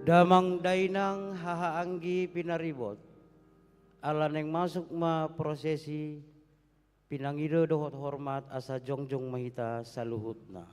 Damang dainang hahaanggi pinaribot. Alan yang masuk ma prosesi pinangido dohot hormat asa jongjong mahita saluhutna.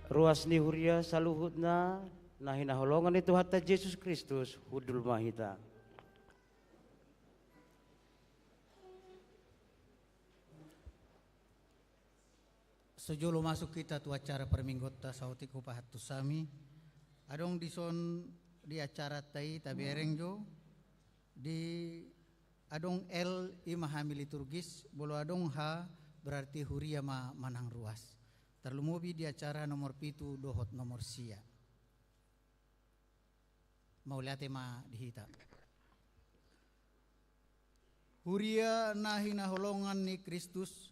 Ruas ni huria saluhutna na hinaholongan itu hatta Yesus Kristus hudul mahita. Sejolo masuk kita tu acara perminggota sautik upahat tu sami. Adong dison di acara tai tabi erengjo di adong L imahami liturgis bolo adong H berarti huria manang ruas. Terlumubi di acara nomor pitu dohot nomor sia. Mauliate ma dihita. Huria nahina holongan ni Kristus.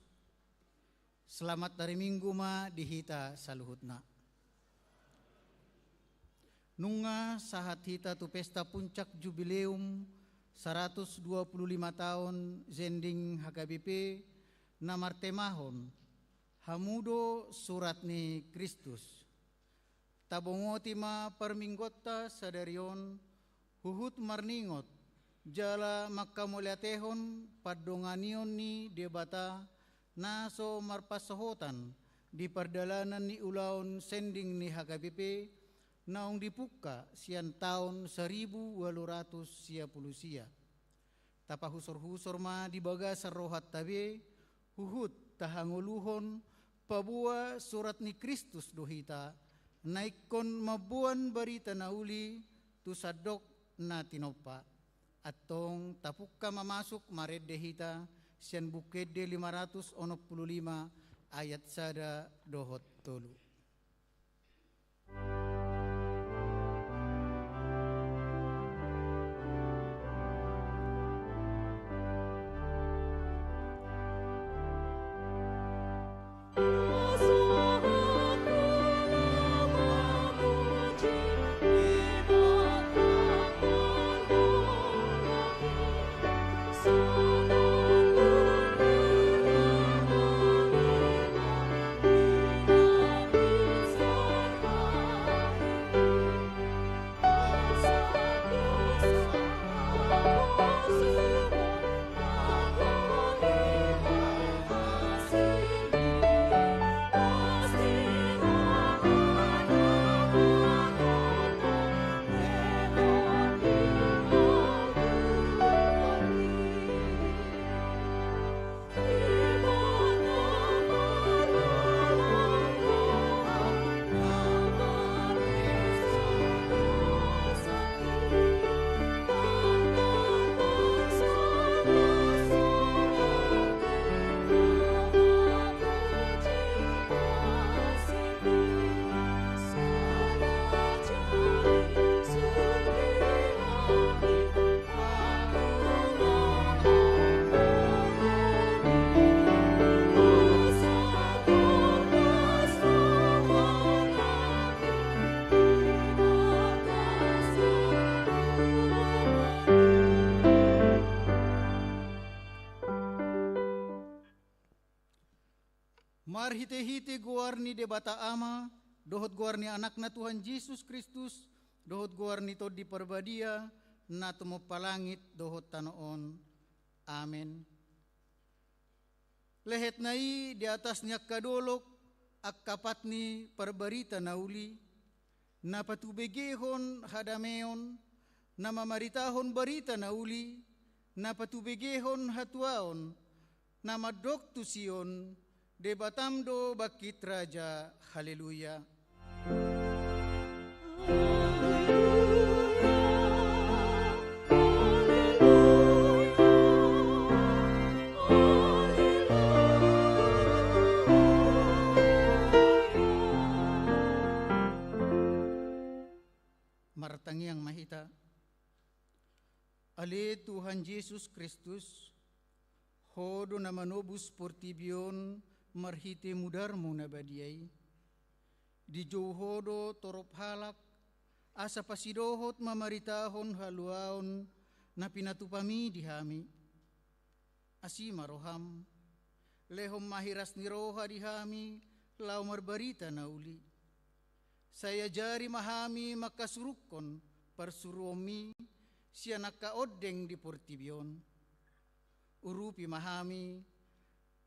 Selamat dari minggu ma dihita saluhutna. Nunga sahat hita tu pesta puncak jubileum 125 tahun zending HKBP namar temahon hamudo surat ni Kristus. Tabongoti ma perminggota sadarion huhut marningot jala makkamuliatehon padonganion ni debata naso marpasohotan di perdalanan ni ulaun sending ni HKBP naong dipuka sian tahun 1800 sia. Tapa husor-husor ma dibaga sarohat tabe huhut tahanguluhon pabua surat ni Kristus dohita naikon mabuan barita nauli tu sadok na tinopa atong tapukka mamasuk maredde hita sian bukede 565 ayat sada dohot tolu. Marhite-hite guarni debata ama, dohot guarni anakna Tuhan Yesus Kristus, dohot guar nito di perbadia, na tumo palangit dohot tanoon. Amen. Lehet nai di atasnya kadolok, ak kapat ni perbarita nauli, na patubegehon hadameon, na mamaritahon barita nauli, na patubegehon hatuaon, na madoktu sion, debatamdo bakit raja, haleluya. Martangi ang mahita. Ale Tuhan Yesus Kristus, hodo na manobus portibion marhite mudarmu na badiay. Di hodo torop halak, asa pasidohot mamaritahon haluaon na pinatupami dihami. Asi maroham, lehom mahiras ni roha dihami, lau marbarita na uli. Saya jari mahami makasurukon parsuromi siya nakaodeng di portibion. Urupi mahami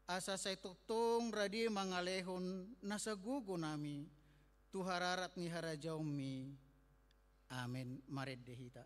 asa say toktong radi mangalehon nasa gugo nami tuhararat ni harajaumi. Amen. Mareddehita.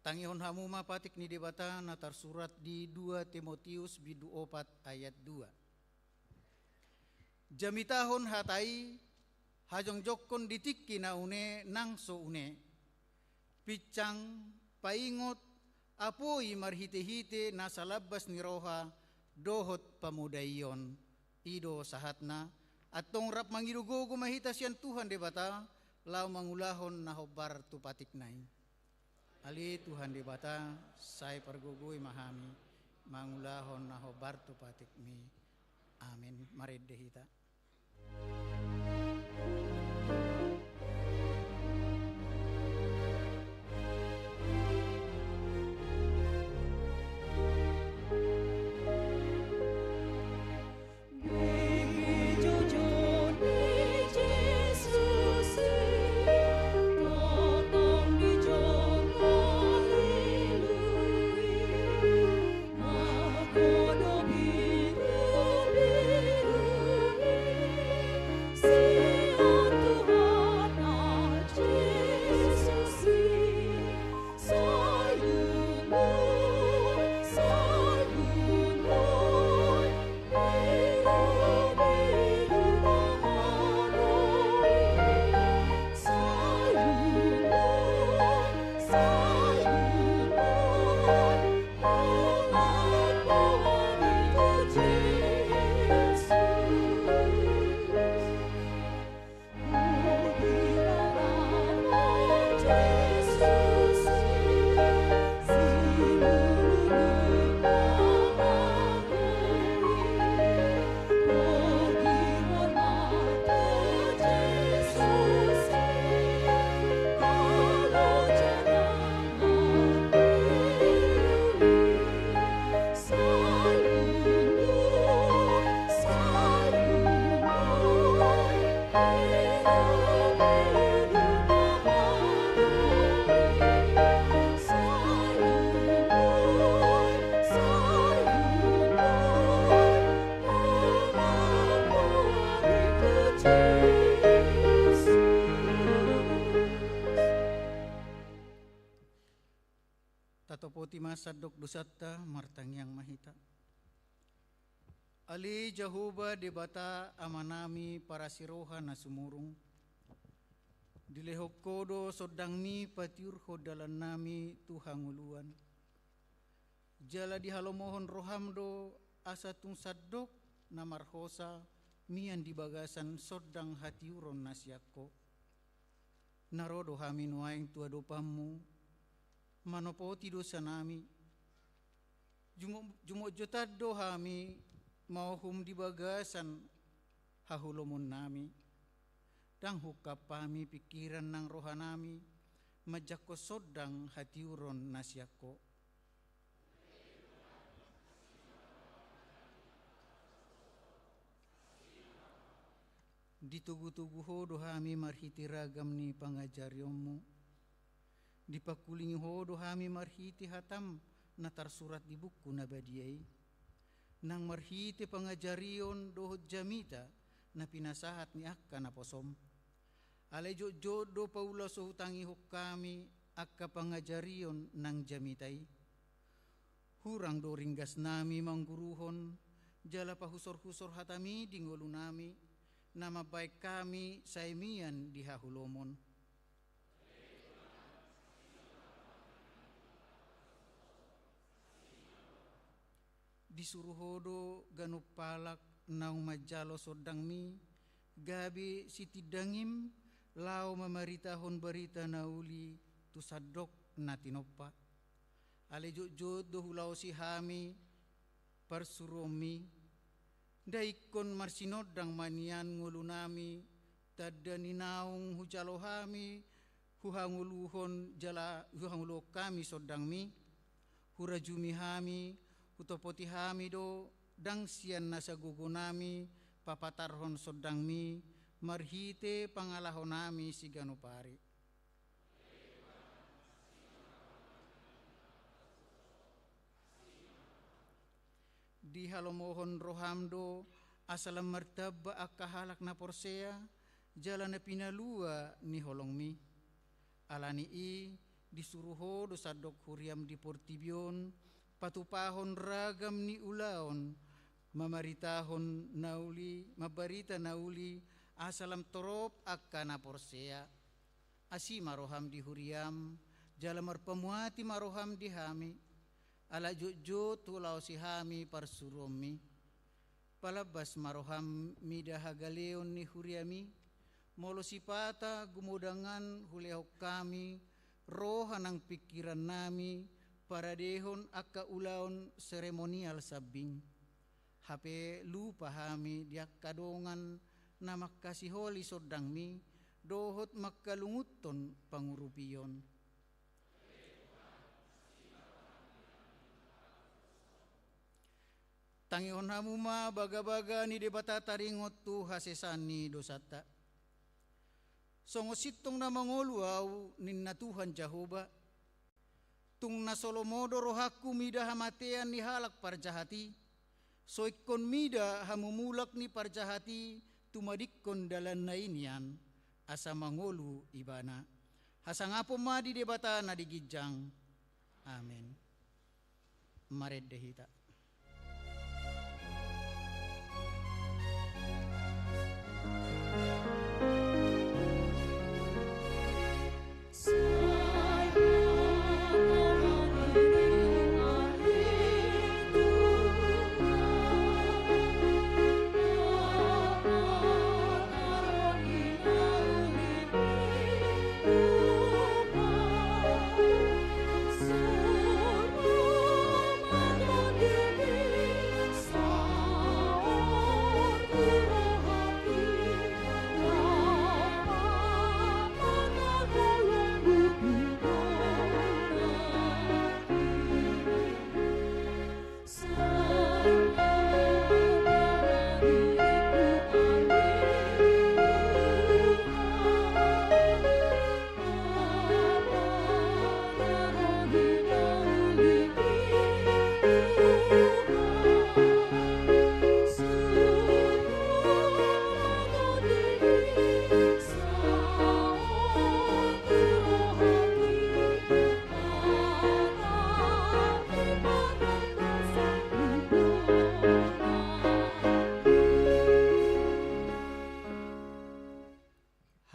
Tangihon hamu mapatik ni debata na tersurat di 2 Timotius bidu 4 ayat 2. Jamitahon hatai hajong jokkon ditikki na une nangso une. Picang paingot apoi marhite-hite na salabas ni roha dohot pamudayon. Ido sahatna at tongrap mangirugogo mahita siyan Tuhan debata lau mangulahon na hobar tupatik nai. Ali Tuhan debata say pargugui mahami mangulahon na hobar tupatik mi. Amin. Mareddehita. Tuhan sadok dosata martangyang mahita. Ali Jehovah debata amanami para siroha na sumurong. Dilehok kodo sodang mi patiur hodalan nami tuhanguluan. Jala dihalomohon rohamdo asa tung sadok na marhosa mian di bagasan sodang hatiuron nasyako. Narodo hami nuaing tua dopamu manopoti dosa nami. Jumo jotado hami mauhum di bagasan hahulomon nami. Dang hukap pami pikiran nang rohanami majako sodang hatiuron nasyako. Ditugu-tugu hodo hami marhiti ragam ni pangajaryomu. Dipakulingi hodo hami marhiti hatam na tarsurat di buku na badiay. Nang marhiti pangajarion dohot jamita na pinasahat ni akka na posom. Alejo jodo paula so hutangi hukami akka pangajarion nang jamitay. Hurang do ringgas nami mangguruhon jala pahusor-husor hatami dingolu nami. Nama baik kami saimian di hahulomon. Disuruh hodo ganup palak naung majalo sodang mi gabi sitidangim lau mamaritahon berita nauli tu sadok natinopa. Alejo jodo hulau si hami parsuromi. Daikon marsinodang manian ngulunami tada ninaung hujalohami huhanguluhon jala huhanguluh kami sodang mi hurajumi hami hutopoti hami do dang sian nasa gugunami papatarhon sodang mi marhite pangalahonami si ganupari. Di halomohon rohamdo asalam martaba akahalak na porsea jala na pinalua ni holongmi. Alani i disuruho do sadok huriam di portibion patupahon ragam ni ulaon mamaritahon nauli mabarita nauli asalam torop akka na porsea. Asima roham di huriam jala marpamuati maroham di hami. Ala jojo tulau si hami parsuromi palabas maroham mida hagaleon ni huriami molo sipata gumudangan hulehok kami roha nang pikiran nami paradehon akka ulaon seremonial sabing hape lupa hami diak kadongan na makasiholi sodang mi dohot makalunguton pangurupion. Tangihon hamu ma baga-baga ni debata taringot tu hasesani dosata. Songo sitong na mangoluaw ninna Tuhan Jehovah. Tung na solomodo rohaku mida hamatean ni halak parjahati. Soikon mida hamumulak ni parjahati tumadikon dalan na inian asa mangolu ibana. Hasangapo ma di debata na digijang. Amen. Mared dehita. Surma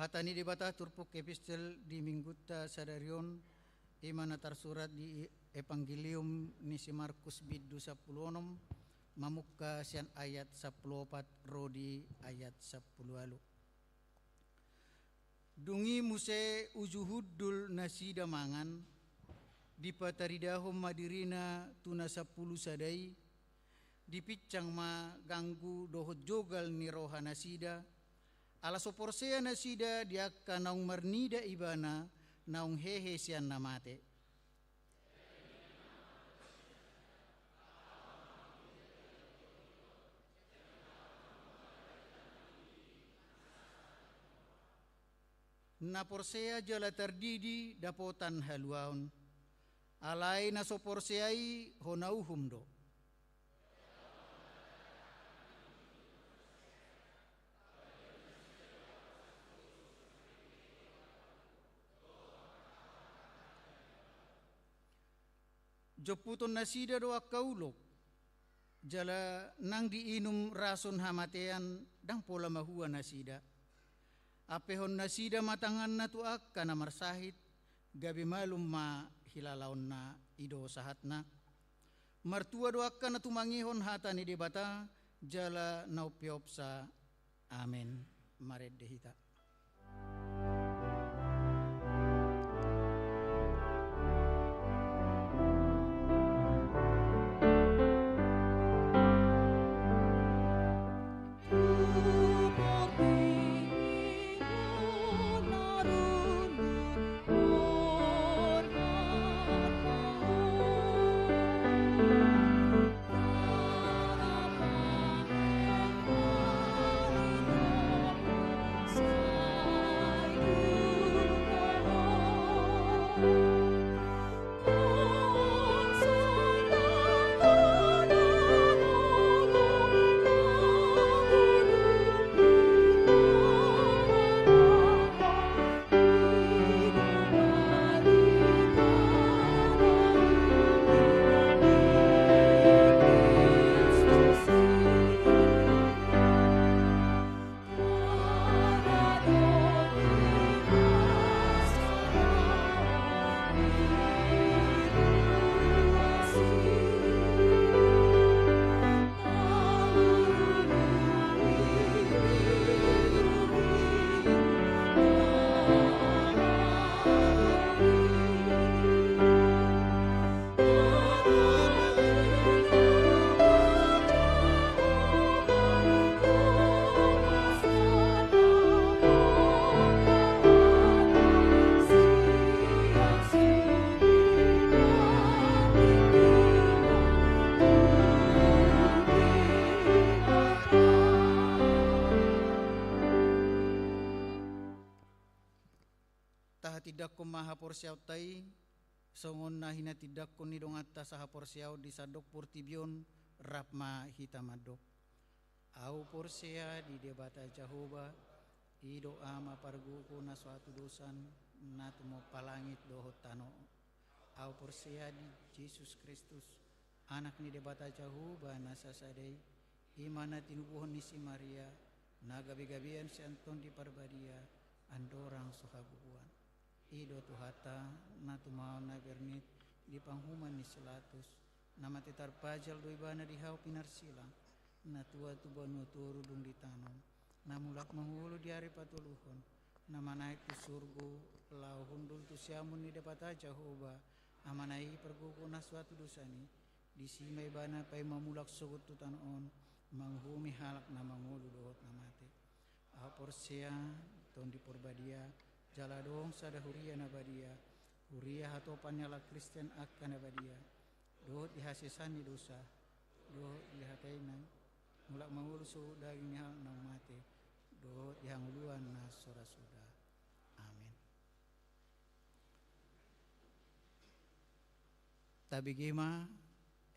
Hatani di bata turpuk epistel di minggutta sadarion imana tersurat di Evangelium ni si Markus biddu 10 mamukka sian ayat 14 rodi ayat 10 alu. Dungi muse ujuhuddul nasida mangan dipataridahum madirina tuna 10 sadai dipicang ma ganggu dohot jogal ni roha nasida ala soporsea nasida diakka naung marnida ibana naung hehe sian namate. Na porsea jala tardidi dapotan haluaun alai na soporseai honauhum do. Joputon nasida doa kaulok jala nang diinum rason hamatean dang pola mahua nasida apehon nasida matangan na tuak kana marsahit gabi malum ma hilalaon na ido sahatna martua doakan na tumangihon hata ni debata jala naupiopsa amen mared dehita. Tidak ko mahaporsiaw tay songon na hinatidak ko nidong atta sa haporsiaw di sadok portibion rapma hitamadok au porsia di debata Jehovah ido ama parguko na suatu dosan na tumo palangit dohot tano au porsia di Yesus Kristus anak ni debata Jehovah na sasadai imana tinubuhon ni si Maria na gabi-gabian si Anton di Parbadia andorang sohagubuan ido tuhata na tumao na bernit di panghuman ni Silatus na matitar pajal do ibana di hau pinarsilang na tua tuban turudung di tanom na mulak mahulu di hari patuluhon na manaik tu surgo lau hundul tu siamun ni dapat Jehovah amanai perguko na suatu dosani di sima ibana pai mamulak sugut tu tanon manghumi halak na mangulu dohot na mate aporsia ton di Porbadia jala dong sada huria nabadia huria hatopan nyala Kristen akan nabadia dohot dihasisani dosa dohot dihatainan mulak mangulusu daging hal nang mate dohot dihanguluan na sora suda amin. Tabigima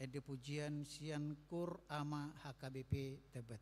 ede pujian sian kur ama HKBP Tebet.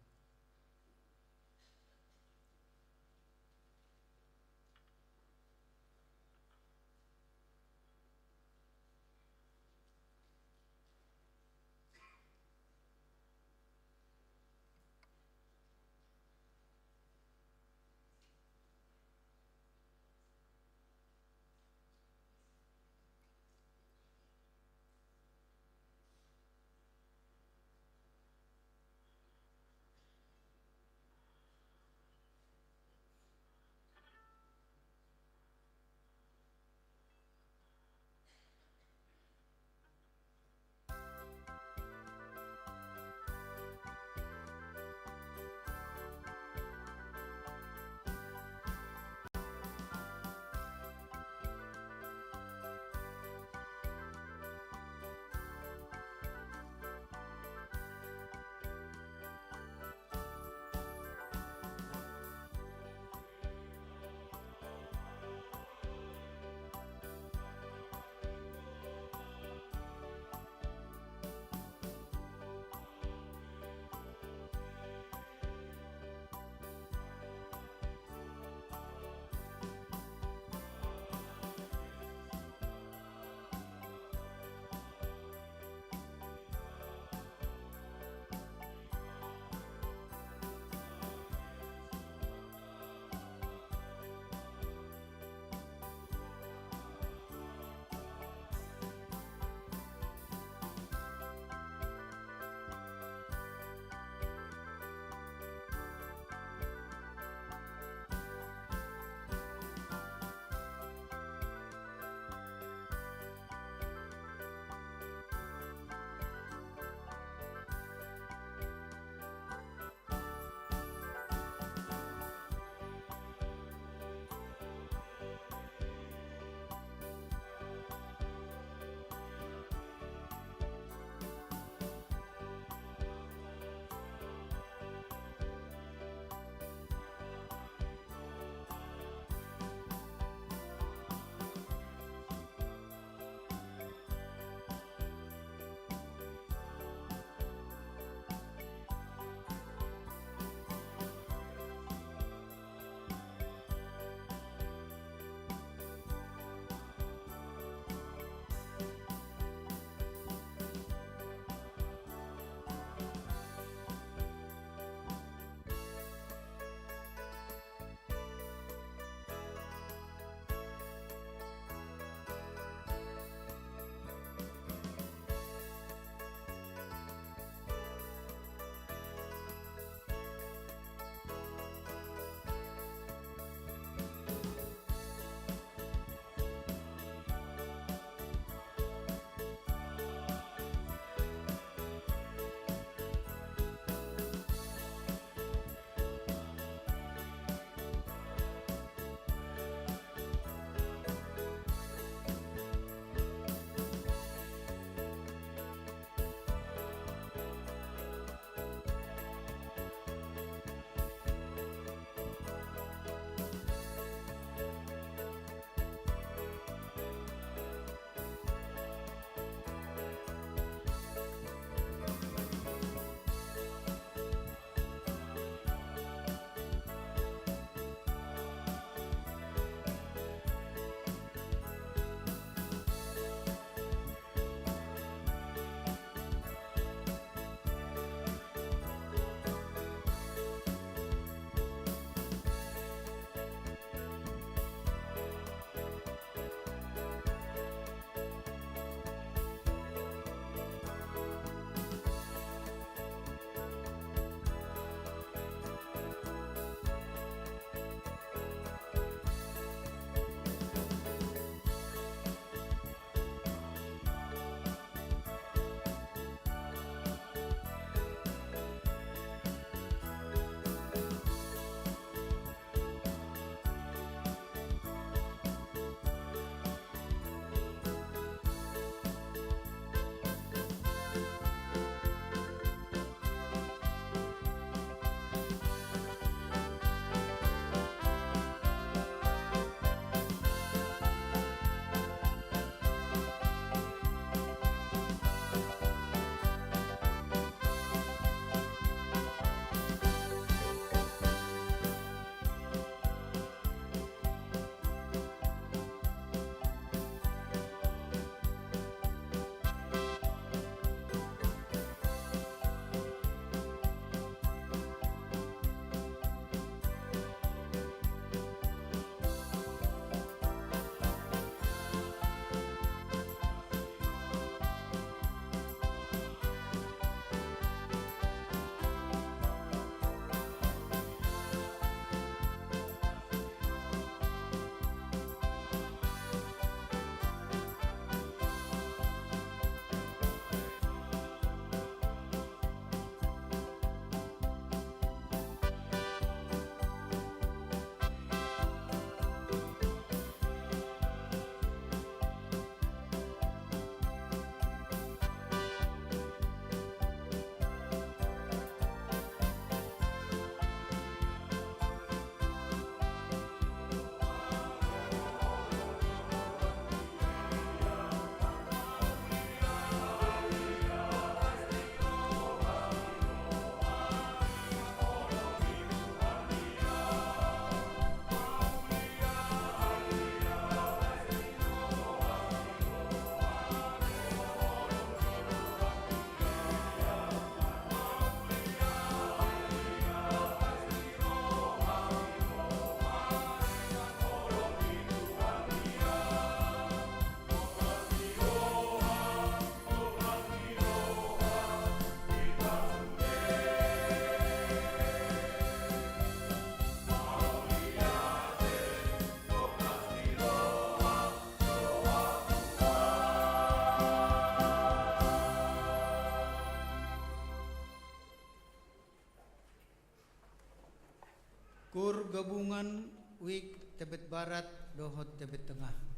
Kur Gabungan Wik Tebet Barat Dohot Tebet Tengah.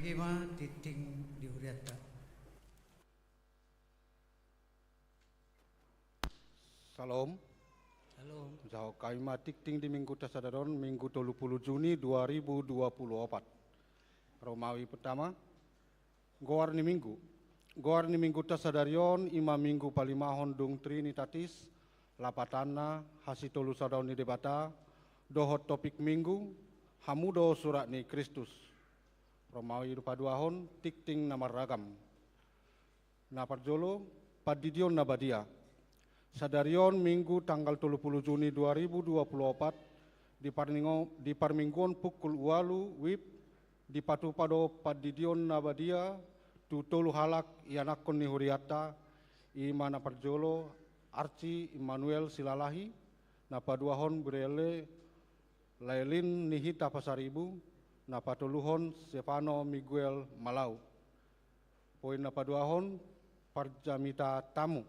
Megema titing di Huriata. Salam. Halo. Jauh kami matik ting di minggu tasadaron minggu 30 Juni 2024. Romawi pertama. Goar ni minggu. Goar ni minggu tasadarion ima minggu palimahon dung trinitatis. Lapatana hasitolu sadaon ni debata. Dohot topik minggu. Hamudo surat ni Kristus. Romawi rupa duahon tik ting namar ragam. Naparjolo padidion nabadia. Sadarion minggu tanggal 30 Juni 2024 di parmingguan pukul walu wib di patupado padidion nabadia tutulu halak ianakon ni huriata imana parjolo Arci Immanuel Silalahi napaduahon berele lailin nihita pasaribu napatuluhon Stefano Miguel Malau poin napaduahon parjamita tamu.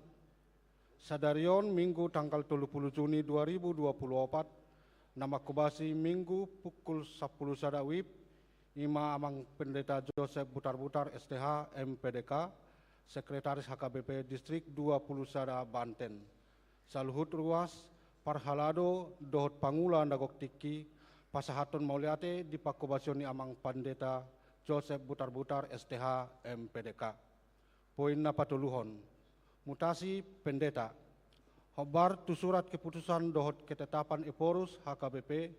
Sadarion minggu tanggal 30 Juni 2024 nama kubasi minggu pukul 10 sadawib ima amang pendeta Joseph Butar-Butar STH MPDK Sekretaris HKBP Distrik 20 Sada Banten Saluhut ruas parhalado dohot pangula nagok tiki pasahaton mauliate di pakubasioni amang pendeta Joseph Butar-Butar STH MPDK poin napatuluhon mutasi pendeta. Hobar tu surat keputusan dohot ketetapan Eporus HKBP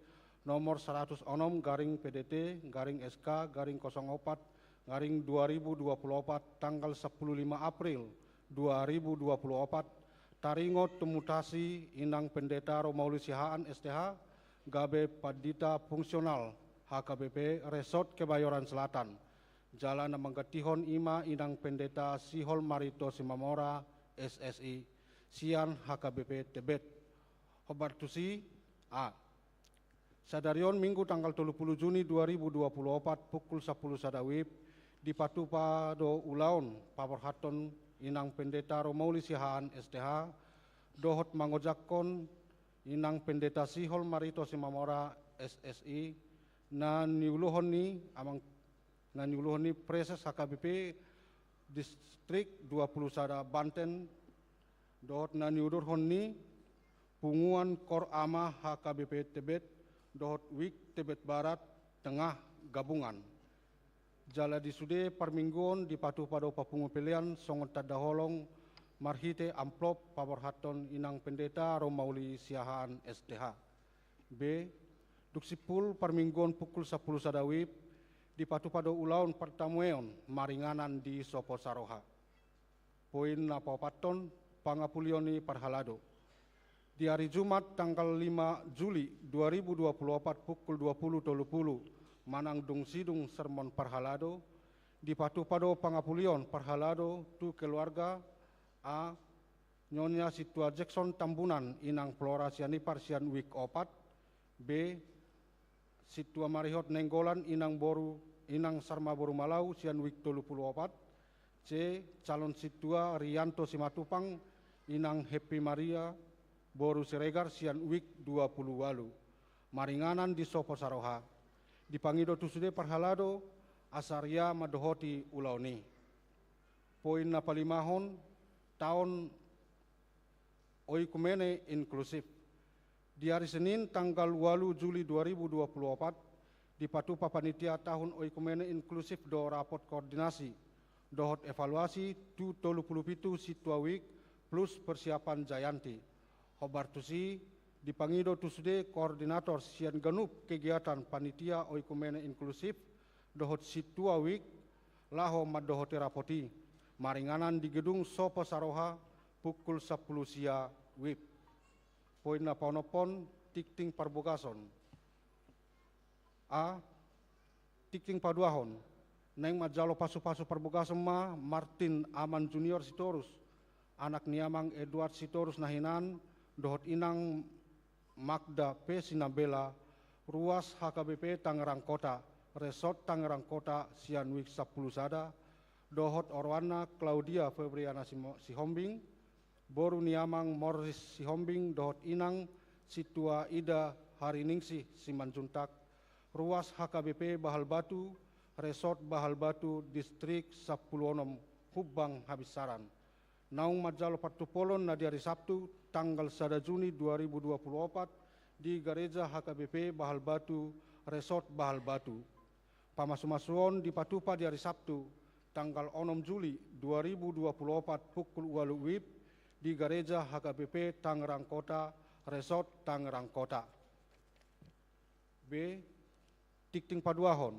nomor 106 garing PDT garing SK garing 04 garing 2024 tanggal 15 April 2024 taringot tumutasi inang pendeta Romaulus Sihaan STH Gabe Padita Fungsional HKBP Resort Kebayoran Selatan Jalan Manggatihon Ima inang pendeta Sihol Marito Simamora SSI Sian HKBP Tebet Hobar Tusi A Sadarion minggu tanggal 30 Juni 2024 pukul 10 sadawib di Patupado Ulaon Paborhaton inang pendeta Romauli Sihaan STH dohot mangojakon inang pendeta Sihol Marito Simamora SSI na niuluhoni amang na niuluhoni Preses HKBP Distrik 20 Sada Banten dohot na niudur honni punguan Kor Ama HKBP Tebet dohot Wik Tebet Barat Tengah Gabungan jala disude parmingguan di patu pado papungu pilihan songot tadaholong marhite amplop paborhaton inang pendeta Romauli Siahaan STH B duksipul parmingguan pukul 10 sadawib di patupado ulaun pertamueon maringanan di Sopo Saroha. Poin napapaton pangapulioni parhalado. Di hari Jumat tanggal 5 Juli 2024 pukul 20.30 manang dung sidung sermon parhalado di patupado pangapulion parhalado tu keluarga A Nyonya Situa Jackson Tambunan inang Flora Sianipar Sian Wik Opat B Situa Marihot Nenggolan inang Sarma Boru Malau Sian Wik 34 C calon Situa Rianto Simatupang inang Happy Maria Boru Siregar Sian Wik 20 maringanan di Sopo Saroha dipangido tusude parhalado asaria madohoti ulaoni poin napalimahon tahun oikumene inklusif di hari Senin tanggal 8 Juli 2024 di Patupa Panitia tahun oikumene inklusif do rapot koordinasi dohot evaluasi tu 37 Situa Wik plus persiapan Jayanti hobar tusi dipangido tusude koordinator sian ganup kegiatan panitia oikumene inklusif dohot Situa Wik laho madohoti rapoti maringanan di gedung Sopo Saroha pukul 10 sia wib poin napaunopon tikting parbogason A tikting paduahon neng majalo pasu-pasu parbogason ma Martin Aman Junior Sitorus anak niamang Edward Sitorus nahinan dohot inang Magda P. Sinabela ruas HKBP Tangerang Kota Resort Tangerang Kota Sian Wik 10 Sada dohot Orwana Claudia Febriana Sihombing Boru Niamang Morris Sihombing dohot inang Situa Ida Hariningsih Simanjuntak ruas HKBP Bahal Batu Resort Bahal Batu, Distrik 10 Hubang Habisaran. Naung Majalo Patupolon na di hari Sabtu, tanggal 1 Juni 2024 di Gereja HKBP Bahal Batu, Resort Bahal Batu. Pamasu-masuon di Patupa di hari Sabtu, tanggal 6 Juli 2024 pukul 8 WIB di Gereja HKBP Tangerang Kota, Resort Tangerang Kota. B. Tikting Paduahon,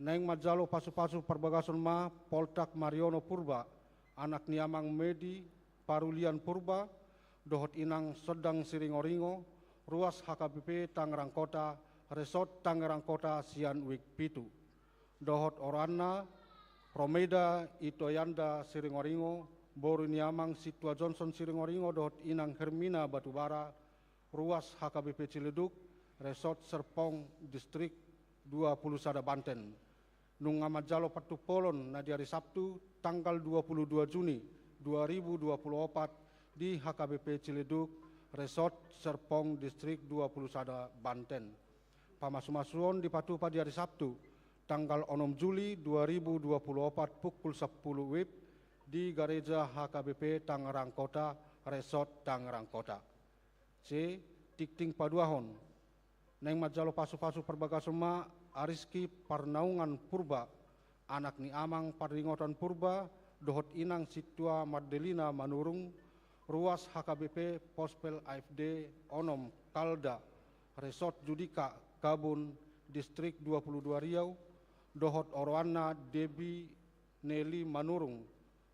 Neng Majalo Pasu-Pasu Perbagason Ma Poltak Mariono Purba, anak niamang Medi Parulian Purba, dohot inang Sedang Siringoringo, ruas HKBP Tangerang Kota, Resort Tangerang Kota Sian Wik Pitu. Dohot Orana, Promeda Itoyanda Siringoringo, Boru niamang Situa Johnson Siringoringo, dohot inang Hermina Batubara, ruas HKBP Ciledug, Resort Serpong, Distrik 20 Sada Banten. Nung Majalo Patupolon na di hari Sabtu, tanggal 22 Juni 2024 di HKBP Ciledug, Resort Serpong, Distrik 20 Sada Banten. Pamasu-masuon di Patupa di hari Sabtu, tanggal 6 Juli 2024 pukul 10 WIB di Gereja HKBP Tangerang Kota, Resort Tangerang Kota. C. Tikting Paduahon, Neng Majalo Pasu-Pasu Perbagasuma Ariski Parnaungan Purba, anak ni Amang Paringotan Purba, dohot inang Situa Mardelina Manurung, ruas HKBP Pospel AFD Onom Kalda, Resort Judika Kabun, Distrik 22 Riau, dohot Orwana Debi Nelly Manurung,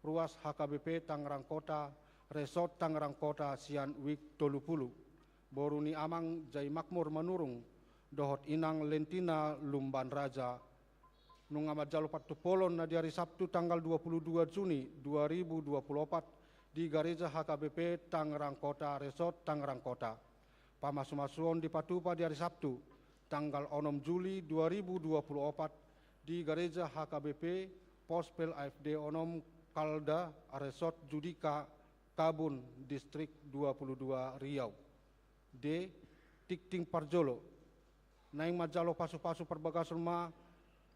ruas HKBP Tangerang Kota, Resort Tangerang Kota Sian Wik Tolupulu. Boruni Amang Jai Makmur Manurung, dohot inang Lentina Lumban Raja. Nunga Majalo Patupolon na di hari Sabtu tanggal 22 Juni 2024 di Gereja HKBP Tangerang Kota, Resort Tangerang Kota. Pamasu-masuon di Patupa di hari Sabtu tanggal 6 Juli 2024 di Gereja HKBP Pospel AFD Onom Kalda, Resort Judika Kabun, Distrik 22 Riau. D. Tikting Parjolo, Naing Majalo Pasu-Pasu Perbagason Ma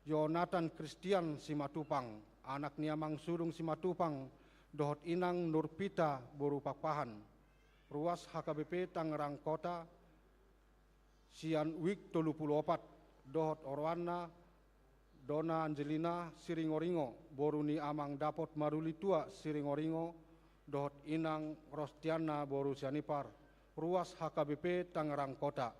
Yonatan Christian Simatupang, anak niamang Surung Simatupang, dohot inang Nurpita Boru Pakpahan, ruas HKBP Tangerang Kota, Sian Wik Tolupuluopat, dohot Orwana Dona Angelina Siringoringo, Boruni Amang Dapot Maruli Tua Siringoringo, dohot inang Rostiana Boru Sianipar, ruas HKBP Tangerang Kota,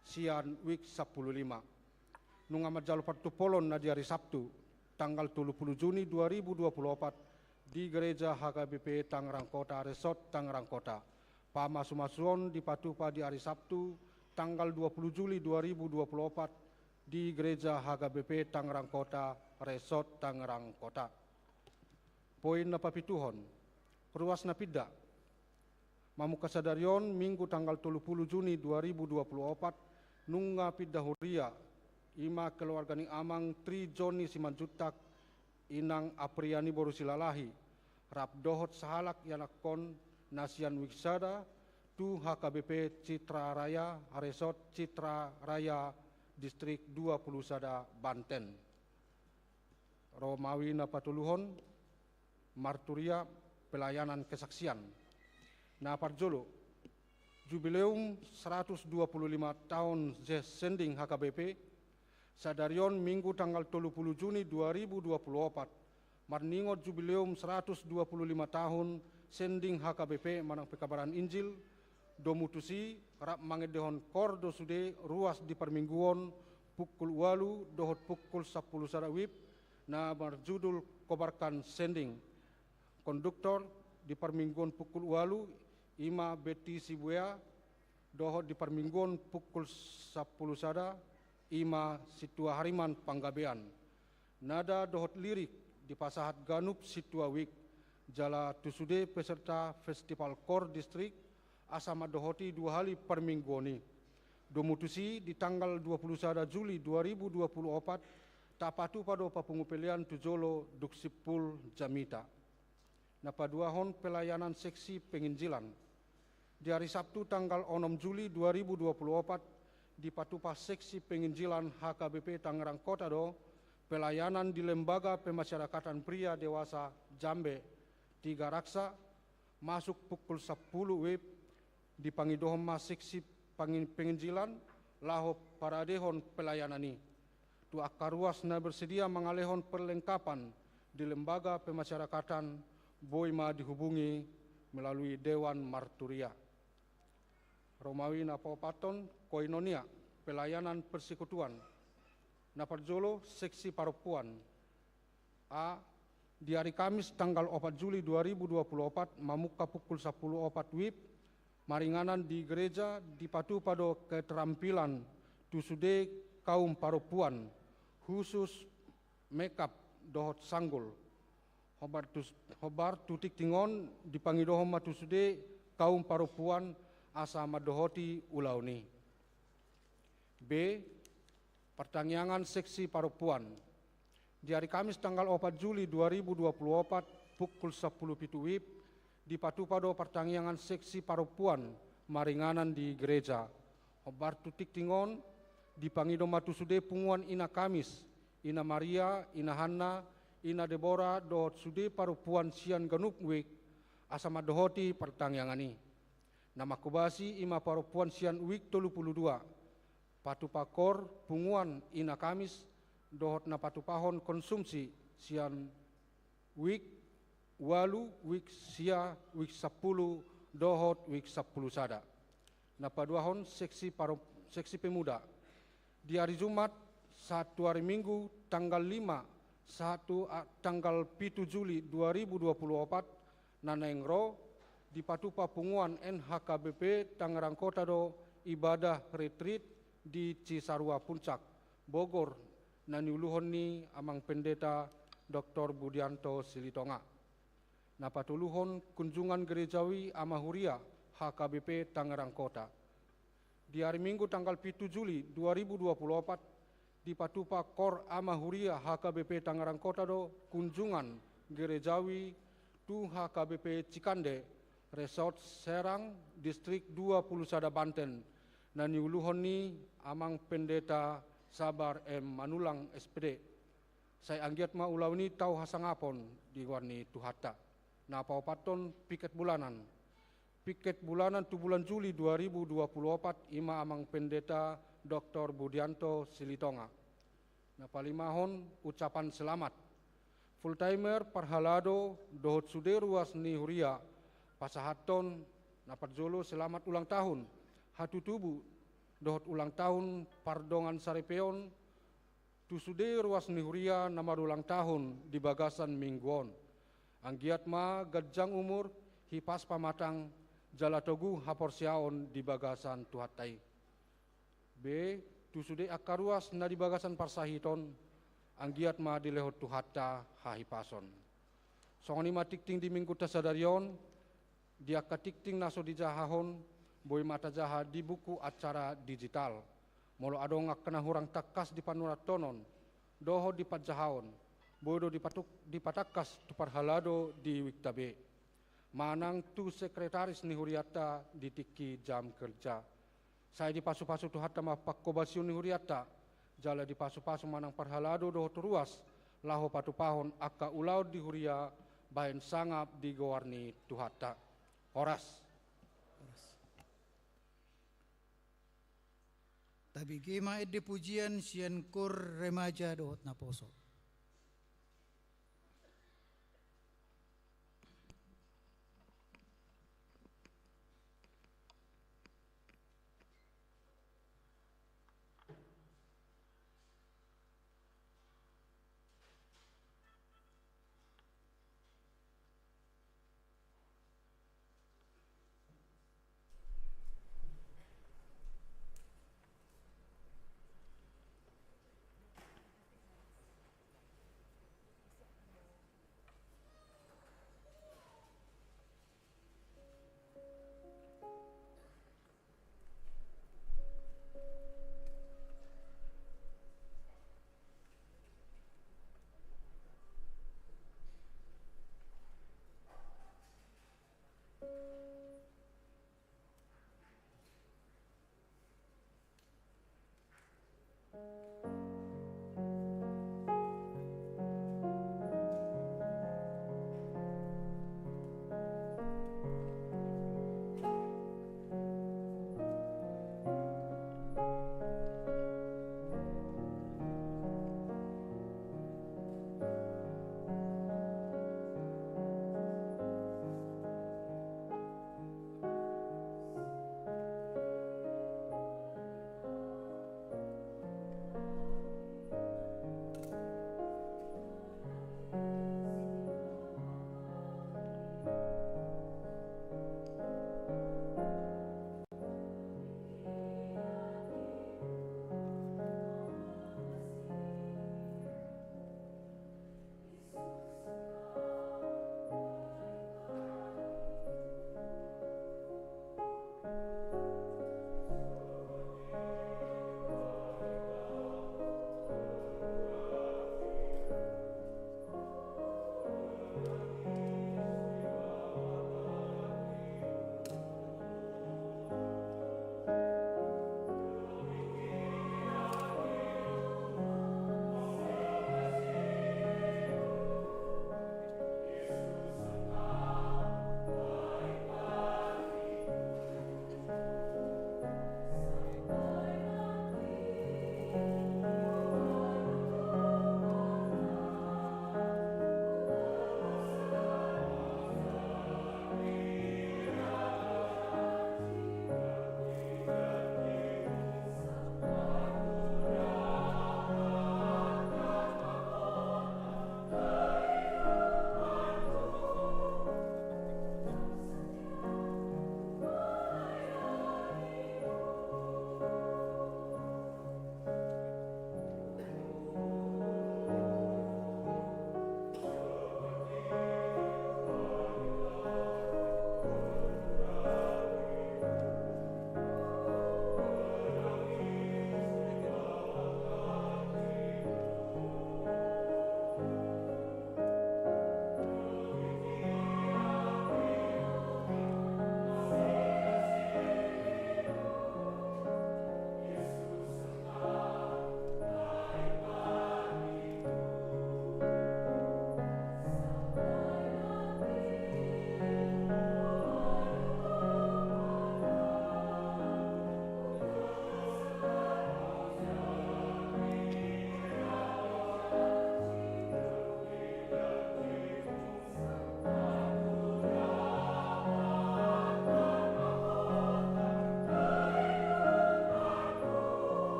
Sian Wik 15. Nunga Majalo Patupolon na di hari Sabtu, tanggal 30 Juni 2024 di Gereja HKBP Tangerang Kota, Resort Tangerang Kota. Pamasu-masuon di Patupa di hari Sabtu, tanggal 20 Juli 2024 di Gereja HKBP Tangerang Kota, Resort Tangerang Kota. Poin na papituhon, ruas na pidda, Mamuka Sadarion Minggu tanggal 30 Juni 2024 nunga pidda huria ima keluarga ni Amang Tri Joni Simanjutak inang Apriani Boru Silalahi rap dohot sahalak yanakon Nasian Wiksada tu HKBP Citra Raya Resort Citra Raya Distrik 20 Sada Banten. Romawi na patuluhon marturia pelayanan kesaksian. Na Parjolo, Jubileum 125 tahun sending HKBP, Sadarion Minggu tanggal 30 Juni 2024, Marningot Jubileum 125 tahun sending HKBP Manang Pekabaran Injil, Domutusi, Rap Mangedehon Kordo Sude, ruas di Permingguon, pukul 8 dohot pukul 10 Sarawib, na berjudul Kobarkan Sending. Konduktor di Permingguon pukul 8, Ima Beti Sibuya, dohot di Permingguon pukul 10 Sada, Ima Situa Hariman Panggabean. Nada dohot lirik di Pasahat Ganup Situa Wik, Jala Tusude peserta Festival Kor Distrik, Asama dohoti 2 hari Permingguoni. Domutusi di tanggal 20 Sada Juli 2024, tapatu pado papungupelian Tujolo Duksipul Jamita. Napaduahon pelayanan seksi penginjilan. Di hari Sabtu tanggal 6 Juli 2024 di Patupa Seksi Penginjilan HKBP Tangerang Kota do pelayanan di Lembaga Pemasyarakatan Pria Dewasa Jambe 3 Raksa masuk pukul 10 WIB di Pangidohoma Seksi Penginjilan laho paradehon pelayanan ini. Tu akaruas na bersedia mengalihon perlengkapan di Lembaga Pemasyarakatan Boima dihubungi melalui Dewan Marturia. Romawi Napapaton Koinonia pelayanan persekutuan Naparjolo Seksi Paropuan A di hari Kamis tanggal 4 Juli 2024 mamuka pukul 10.04 WIB maringanan di gereja dipatu pada keterampilan tusude kaum paropuan khusus makeup dohot sanggul hobar tutik tingon dipangidohoma tusude kaum paropuan asa madohoti ulauni. B. Pertangyangan Seksi Paropuan di hari Kamis tanggal 4 Juli 2024 pukul 10.07 WIB di Patupado Pertangyangan Seksi Paropuan maringanan di gereja hobar tutik tingon di Pangidoma tusude punguan ina Kamis ina Maria ina Hanna ina Deborah dohot sude paropuan sian ganuk wik asama dohoti pertangyangani nama kubasi ima paropuan sian wik 32 patupakor punguan ina Kamis dohot na patupahon konsumsi sian wik walu wik sia wik 10 dohot wik 10 sada na paduahon seksi pemuda di hari Jumat 1 hari Minggu tanggal 5 tanggal 7 Juli 2024 nanaengro di patupa punguan NHKBP Tangerang Kota do ibadah retreat di Cisarua Puncak Bogor naniuluhon ni amang pendeta Dr. Budianto Silitonga na patuluhon kunjungan gerejawi Amahuria HKBP Tangerang Kota di hari Minggu tanggal 7 Juli 2024 di Patupa Kor Amahuria HKBP Tangerang Kota do kunjungan gerejawi tu HKBP Cikande Resort Serang Distrik 20 Sada Banten nani uluhon ni amang pendeta Sabar M Manulang SPD saya anggiat ma ulau ni tau hasangapon di warni tuhata na paupaton piket bulanan tu bulan Juli 2024 ima amang pendeta Dr. Budianto Silitonga na palimahon ucapan selamat full timer parhalado dohot suderuas ni huria pasahaton na parjolo selamat ulang tahun hatu tubuh dohot ulang tahun pardongan sarepeon tusude ruas nihuria nama ulang tahun di bagasan mingguon anggiat ma gajang umur hipas pamatang jalatogu haporsiaon di bagasan tuhatai. B. Tusude akaruas na di bagasan parsahiton anggiat ma di lehot tuhata hahipason songoni matikting di minggu tasadarion dia katikting naso di jahahon boy mata jaha di buku acara digital molo adong kena hurang takas di panurat tonon doho di pajahaon bodo di patakas tu parhalado di wiktabe manang tu sekretaris ni huriata di tiki jam kerja saya di pasu-pasu tu hatta mapakobasiun ni huriata jala di pasu-pasu manang parhalado doho turuas laho patupahon akka ulau di huria bahen sangap di gowarni tu hatta horas Tabi kima edi pujian sian kur remaja dohot na poso.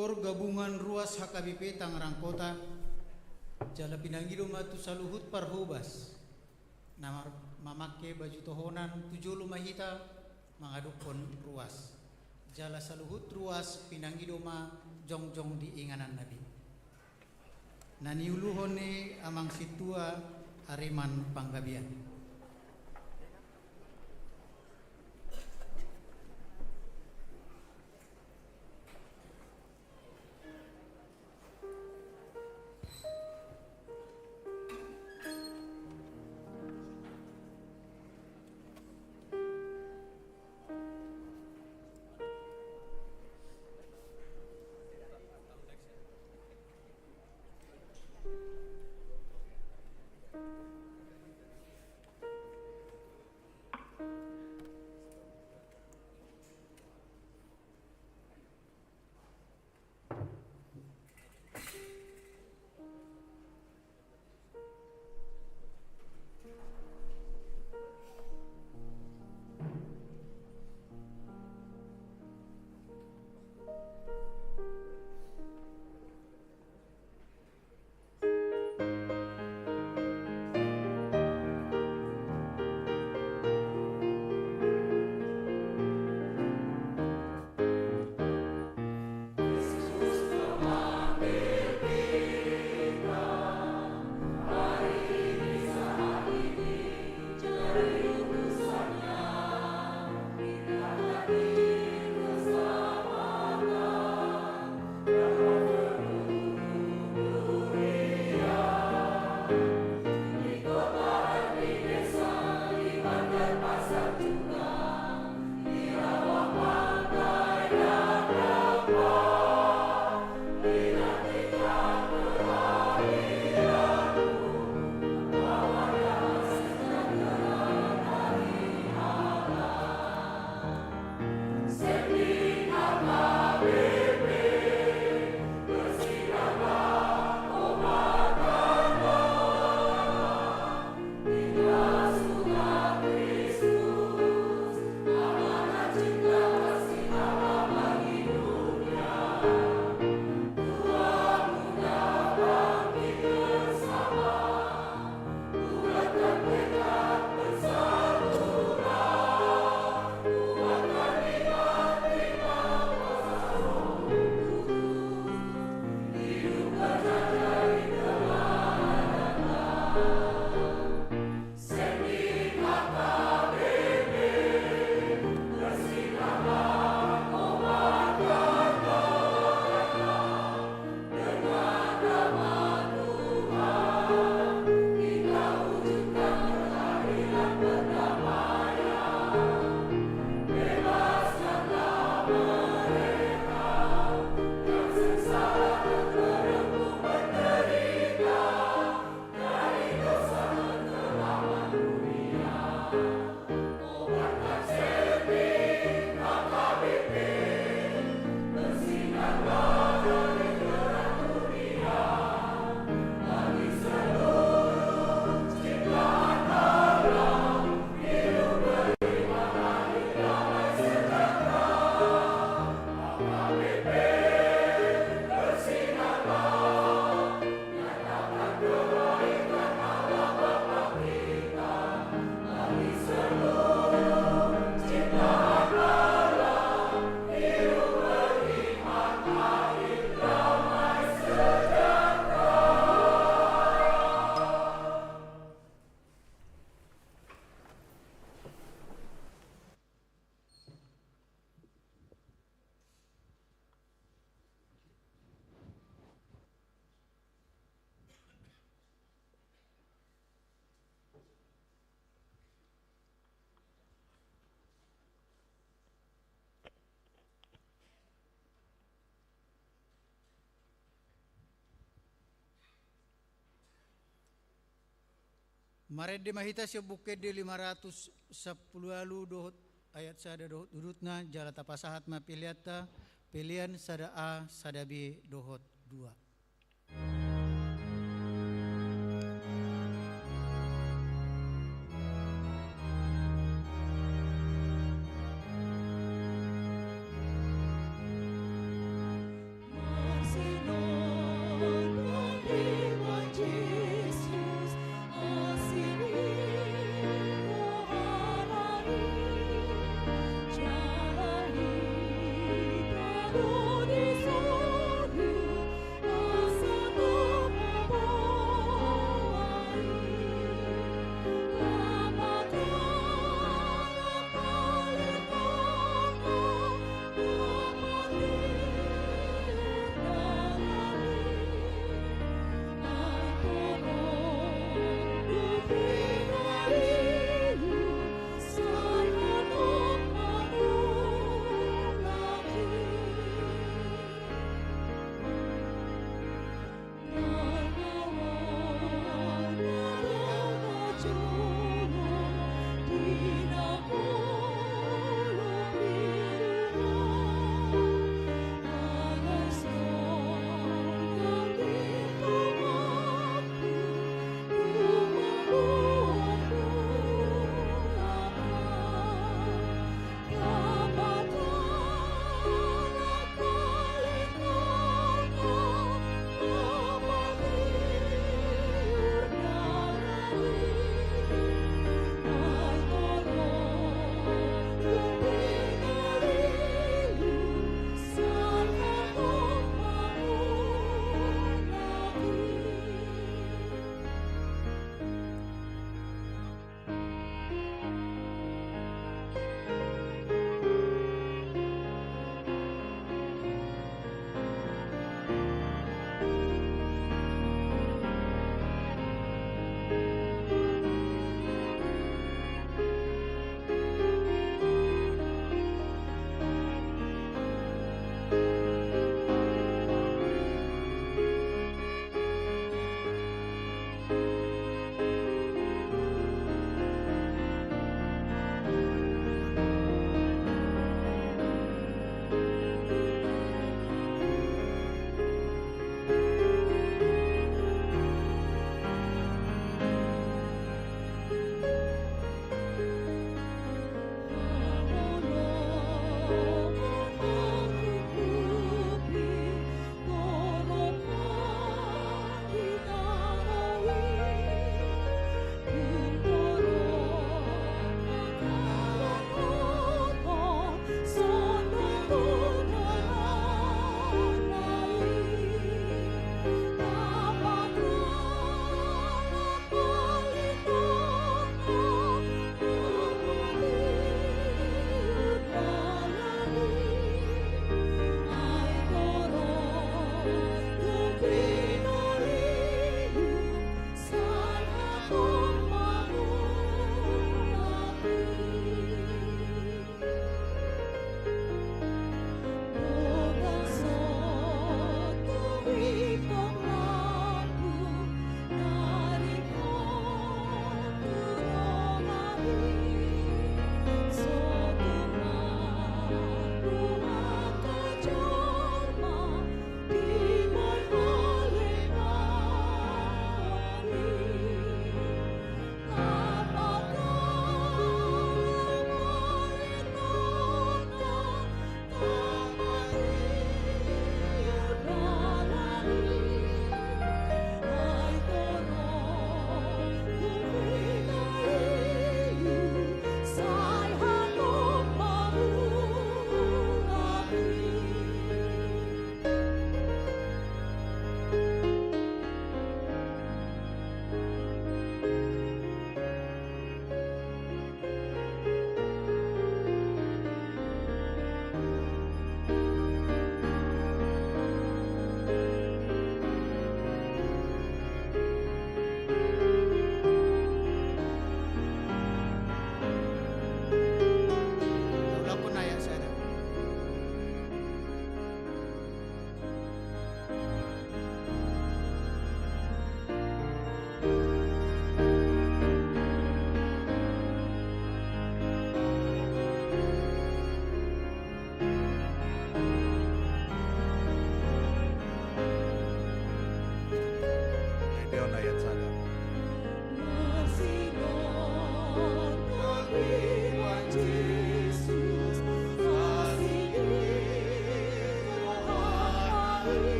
Kor Gabungan Ruas HKBP Tangerang Kota jala pinangido matu saluhut parhubas nama mamake baju tohonan 7 lumahita mangadukon ruas jala saluhut ruas pinangido ma jongjong di inganan nabi naniuluhone amang situa Areman Panggabian. Marede mahita siya bukid di 510 alu dohot ayat sada dohot urutna jala tapasahat mapiliata pilihan sada A sada B dohot 2.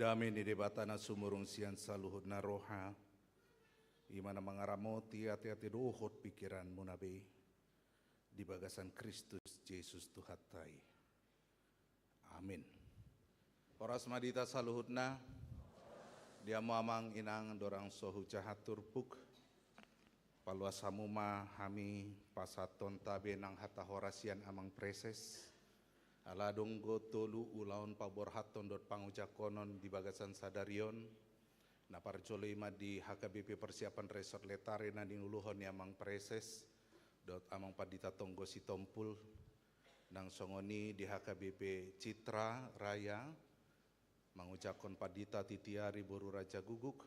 Dami ni debatana sumurung sian saluhut na roha. Imana mangaramoti hati-hati dohot pikiran munabe. Di bagasan Kristus Yesus Tuhatai. Amin. Horas madita saluhutna. Dia mamang inang dorang sohu jahat turpuk. Paluas hamuma hami pasaton tabe nang hata horasian amang preses. Aladong go tolu ulaon pabor haton dot pangujakonon di bagasan sadarion. Na parjolema di HKBP persiapan resort letare na dinuluhon ni amang preses. Dot amang padita tonggo si tompul. Nang songoni di HKBP Citra Raya. Mangujakon padita titiari boru Raja Guguk.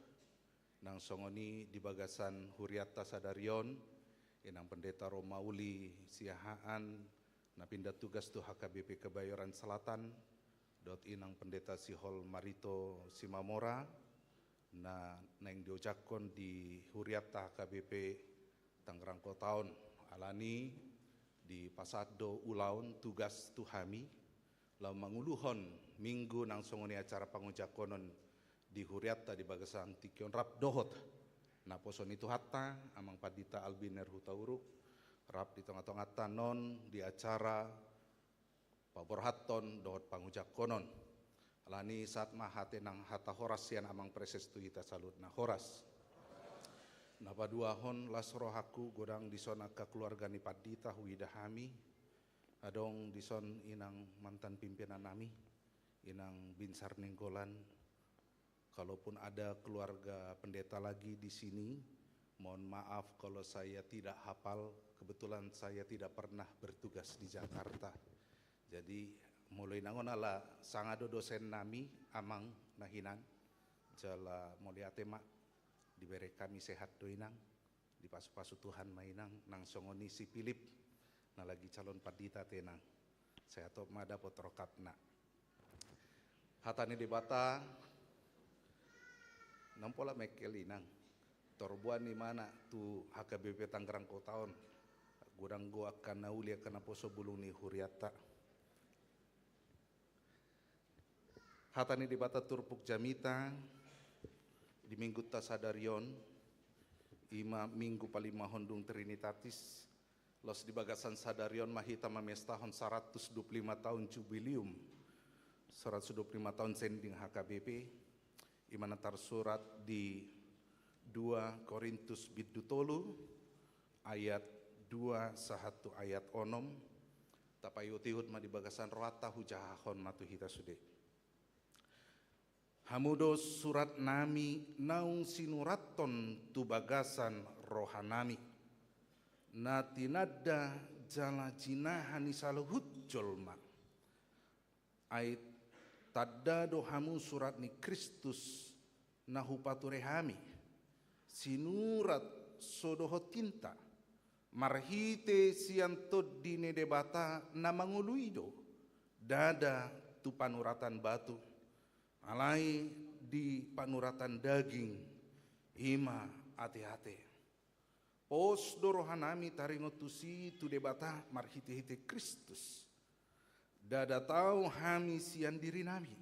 Nang songoni di bagasan Huriata Sadarion. Inang pendeta Romauli Siahaan. Na pindah tugas tu HKBP Kebayoran Selatan. Dot inang pendeta Sihol Marito Simamora. Na neng diojakon di Huriata HKBP Tangerang Kotaon. Alani di Pasado Ulaun tugas tuhami. Lau manguluhon minggu nang songoni acara pangujakonon di Huriata di bagasan Tikion Rap Dohot. Na poson itu hatta amang padita Albiner Hutauruk. Rap di tengah-tengah tanon di acara pabor haton Dohot pangujakonon. Alani saat mahate nang hata horas sian amang preses tu ita salut na horas. Napa dua hon lasro haku godang dison aka keluarga ni padita huidahami. Adong dison inang mantan pimpinan nami. Inang Binsar Nenggolan. Kalaupun ada keluarga pendeta lagi di sini, mohon maaf kalau saya tidak hafal. Kebetulan saya tidak pernah bertugas di Jakarta. Jadi mulai nangon ala sangado dosen nami amang nahinan. Jala moliate mak diberi kami sehat doinang. Di pasu-pasu Tuhan mainang nang songoni si Philip. Na lagi calon padita tenang. Saya top mada potrokapna. Hatani di bata nampola mekelinang. Torbuan di mana tu HKBP Tangerang Kotaon. Gudang gua akan nauli akan poso bulung ni Huriata. Hatani di bata turpuk jamita. Di minggu tasadarion. Ima minggu palima hondung Trinitatis. Los di bagasan sadarion mahita mamestahon 125 tahun jubilium. 125 tahun sending HKBP. Imana tersurat di 2 Korintus Bidutolu ayat 2 sahatu ayat onom. Tapayutihut ma di bagasan roata hujahahon matu hita sude. Hamudo surat nami naung sinuraton tu bagasan rohanami. Natinada jala jinahani saluhut jolma. Ait tadda dohamu surat ni Kristus nahupaturehami. Sinurat sodoho tinta. Marhite sianto dine debata namanguluido. Dada tu panuratan batu. Alai di panuratan daging. Ima ate-ate. Pos dorohanami taringotusi tu debata marhite-hite Kristus. Dada tau hami sian diri nami.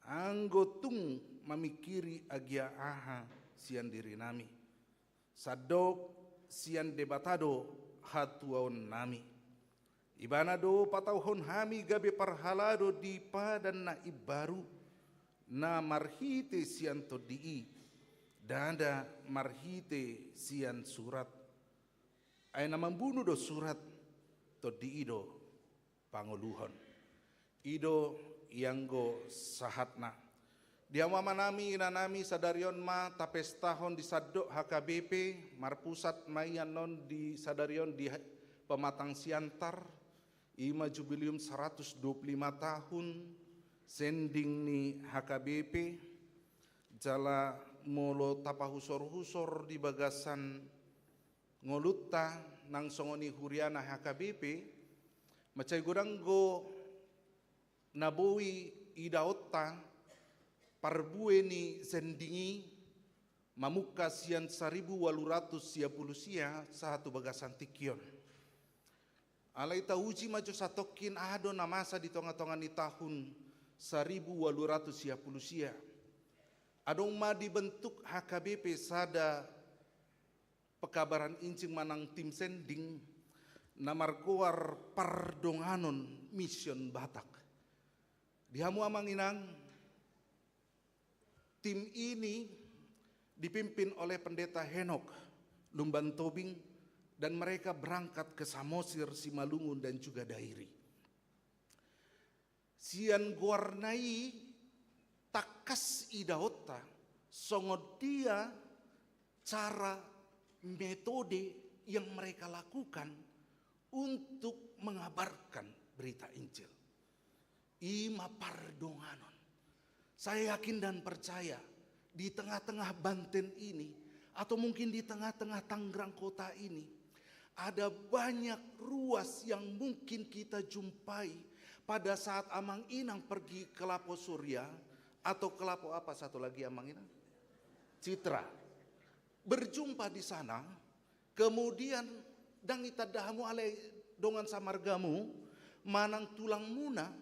Anggotung mamikiri agia aha sian diri nami. Sadok sian debatado hatuaon nami. Ibanado patauhon hami gabe parhalado di padan na ibaru. Na marhite sian todii. Dada marhite sian surat. Ay na membunuh do surat todii do panguluhon. Ido yanggo sahatna. Dia mama nami inanami sadarion ma tapestahon di sadok HKBP marpusat mayanon di sadarion di pematang siantar. Ima jubilium 125 tahun sending ni HKBP. Jala molo tapahusor-husor di bagasan ngolutta nang songoni huriana HKBP. Macay gudanggo nabuwi idaotta parbue ni sendingi mamuka sian 1800 sia satu bagasan tikion. Alai tauji maju satokin ado namasa di tonga-tonga ni tahun 1800 sia. Adong ma dibentuk HKBP sada pekabaran incing manang tim sending namarkuar pardonganon mission Batak. Di hamu amang inang tim ini dipimpin oleh pendeta Henok Lumban Tobing dan mereka berangkat ke Samosir, Simalungun dan juga Dairi. Sian guarnai takas idaota songod dia cara metode yang mereka lakukan untuk mengabarkan berita Injil. Ima pardonganon. Saya yakin dan percaya di tengah-tengah Banten ini atau mungkin di tengah-tengah Tangerang kota ini ada banyak ruas yang mungkin kita jumpai pada saat Amang Inang pergi ke Lapo Surya atau ke Lapo apa satu lagi Amang Inang? Citra. Berjumpa di sana, kemudian dang itadahamu alai dongan samargamu, manang tulang muna,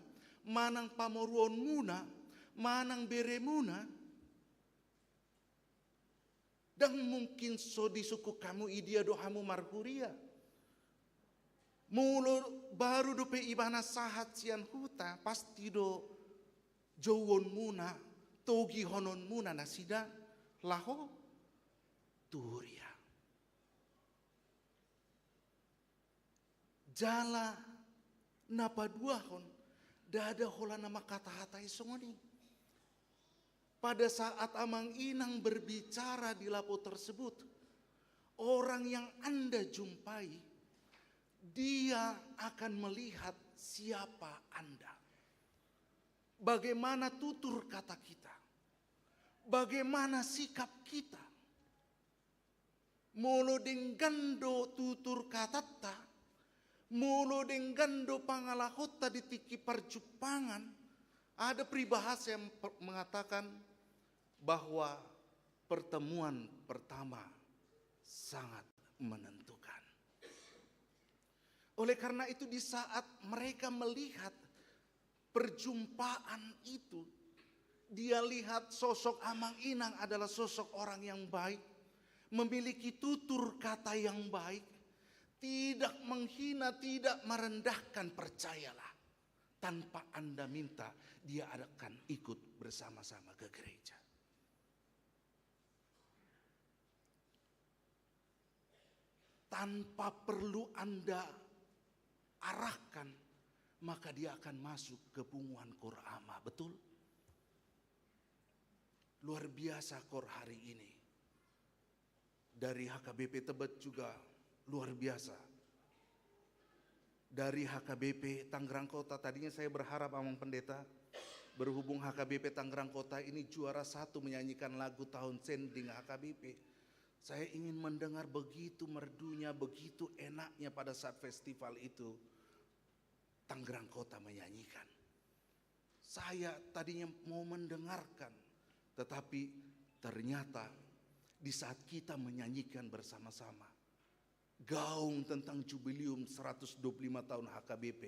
manang pamoruon muna, manang bere muna, dan mungkin so di suku kamu idia dohamu marguria. Mulo baru dupe ibana sahat sian huta pasti do jowon muna togi honon muna nasida laho turia. Jala napa duahon dada hola nama kata hatai songoni. Pada saat Amang Inang berbicara di Lapo tersebut, orang yang Anda jumpai dia akan melihat siapa Anda. Bagaimana tutur kata kita. Bagaimana sikap kita. Molo denggando tutur katata. Molo denggando pangalahota di tiki perjupangan. Ada peribahasa yang mengatakan bahwa pertemuan pertama sangat menentukan. Oleh karena itu di saat mereka melihat perjumpaan itu, dia lihat sosok Amang Inang adalah sosok orang yang baik, memiliki tutur kata yang baik, tidak menghina, tidak merendahkan, percayalah. Tanpa Anda minta, dia akan ikut bersama-sama ke gereja. Tanpa perlu Anda arahkan, maka dia akan masuk ke punguan Kor Ama. Betul? Luar biasa Kor hari ini. Dari HKBP Tebet juga luar biasa. Dari HKBP Tangerang Kota, tadinya saya berharap Amang Pendeta, berhubung HKBP Tangerang Kota ini juara 1 menyanyikan lagu tahun sending HKBP. Saya ingin mendengar begitu merdunya, begitu enaknya pada saat festival itu Tangerang Kota menyanyikan. Saya tadinya mau mendengarkan, tetapi ternyata di saat kita menyanyikan bersama-sama gaung tentang jubileum 125 tahun HKBP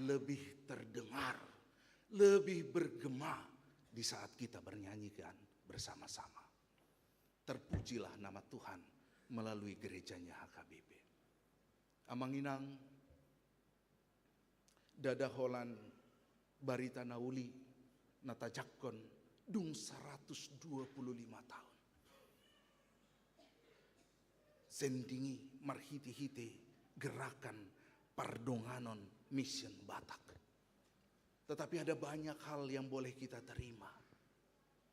lebih terdengar, lebih bergema di saat kita bernyanyikan bersama-sama. Terpujilah nama Tuhan melalui gerejanya HKBP. Amang Inang, Dada Holan, Barita Nauli, Natajakkon, dung 125 tahun. Sendingi marhiti-hiti gerakan pardonganon mission Batak. Tetapi ada banyak hal yang boleh kita terima.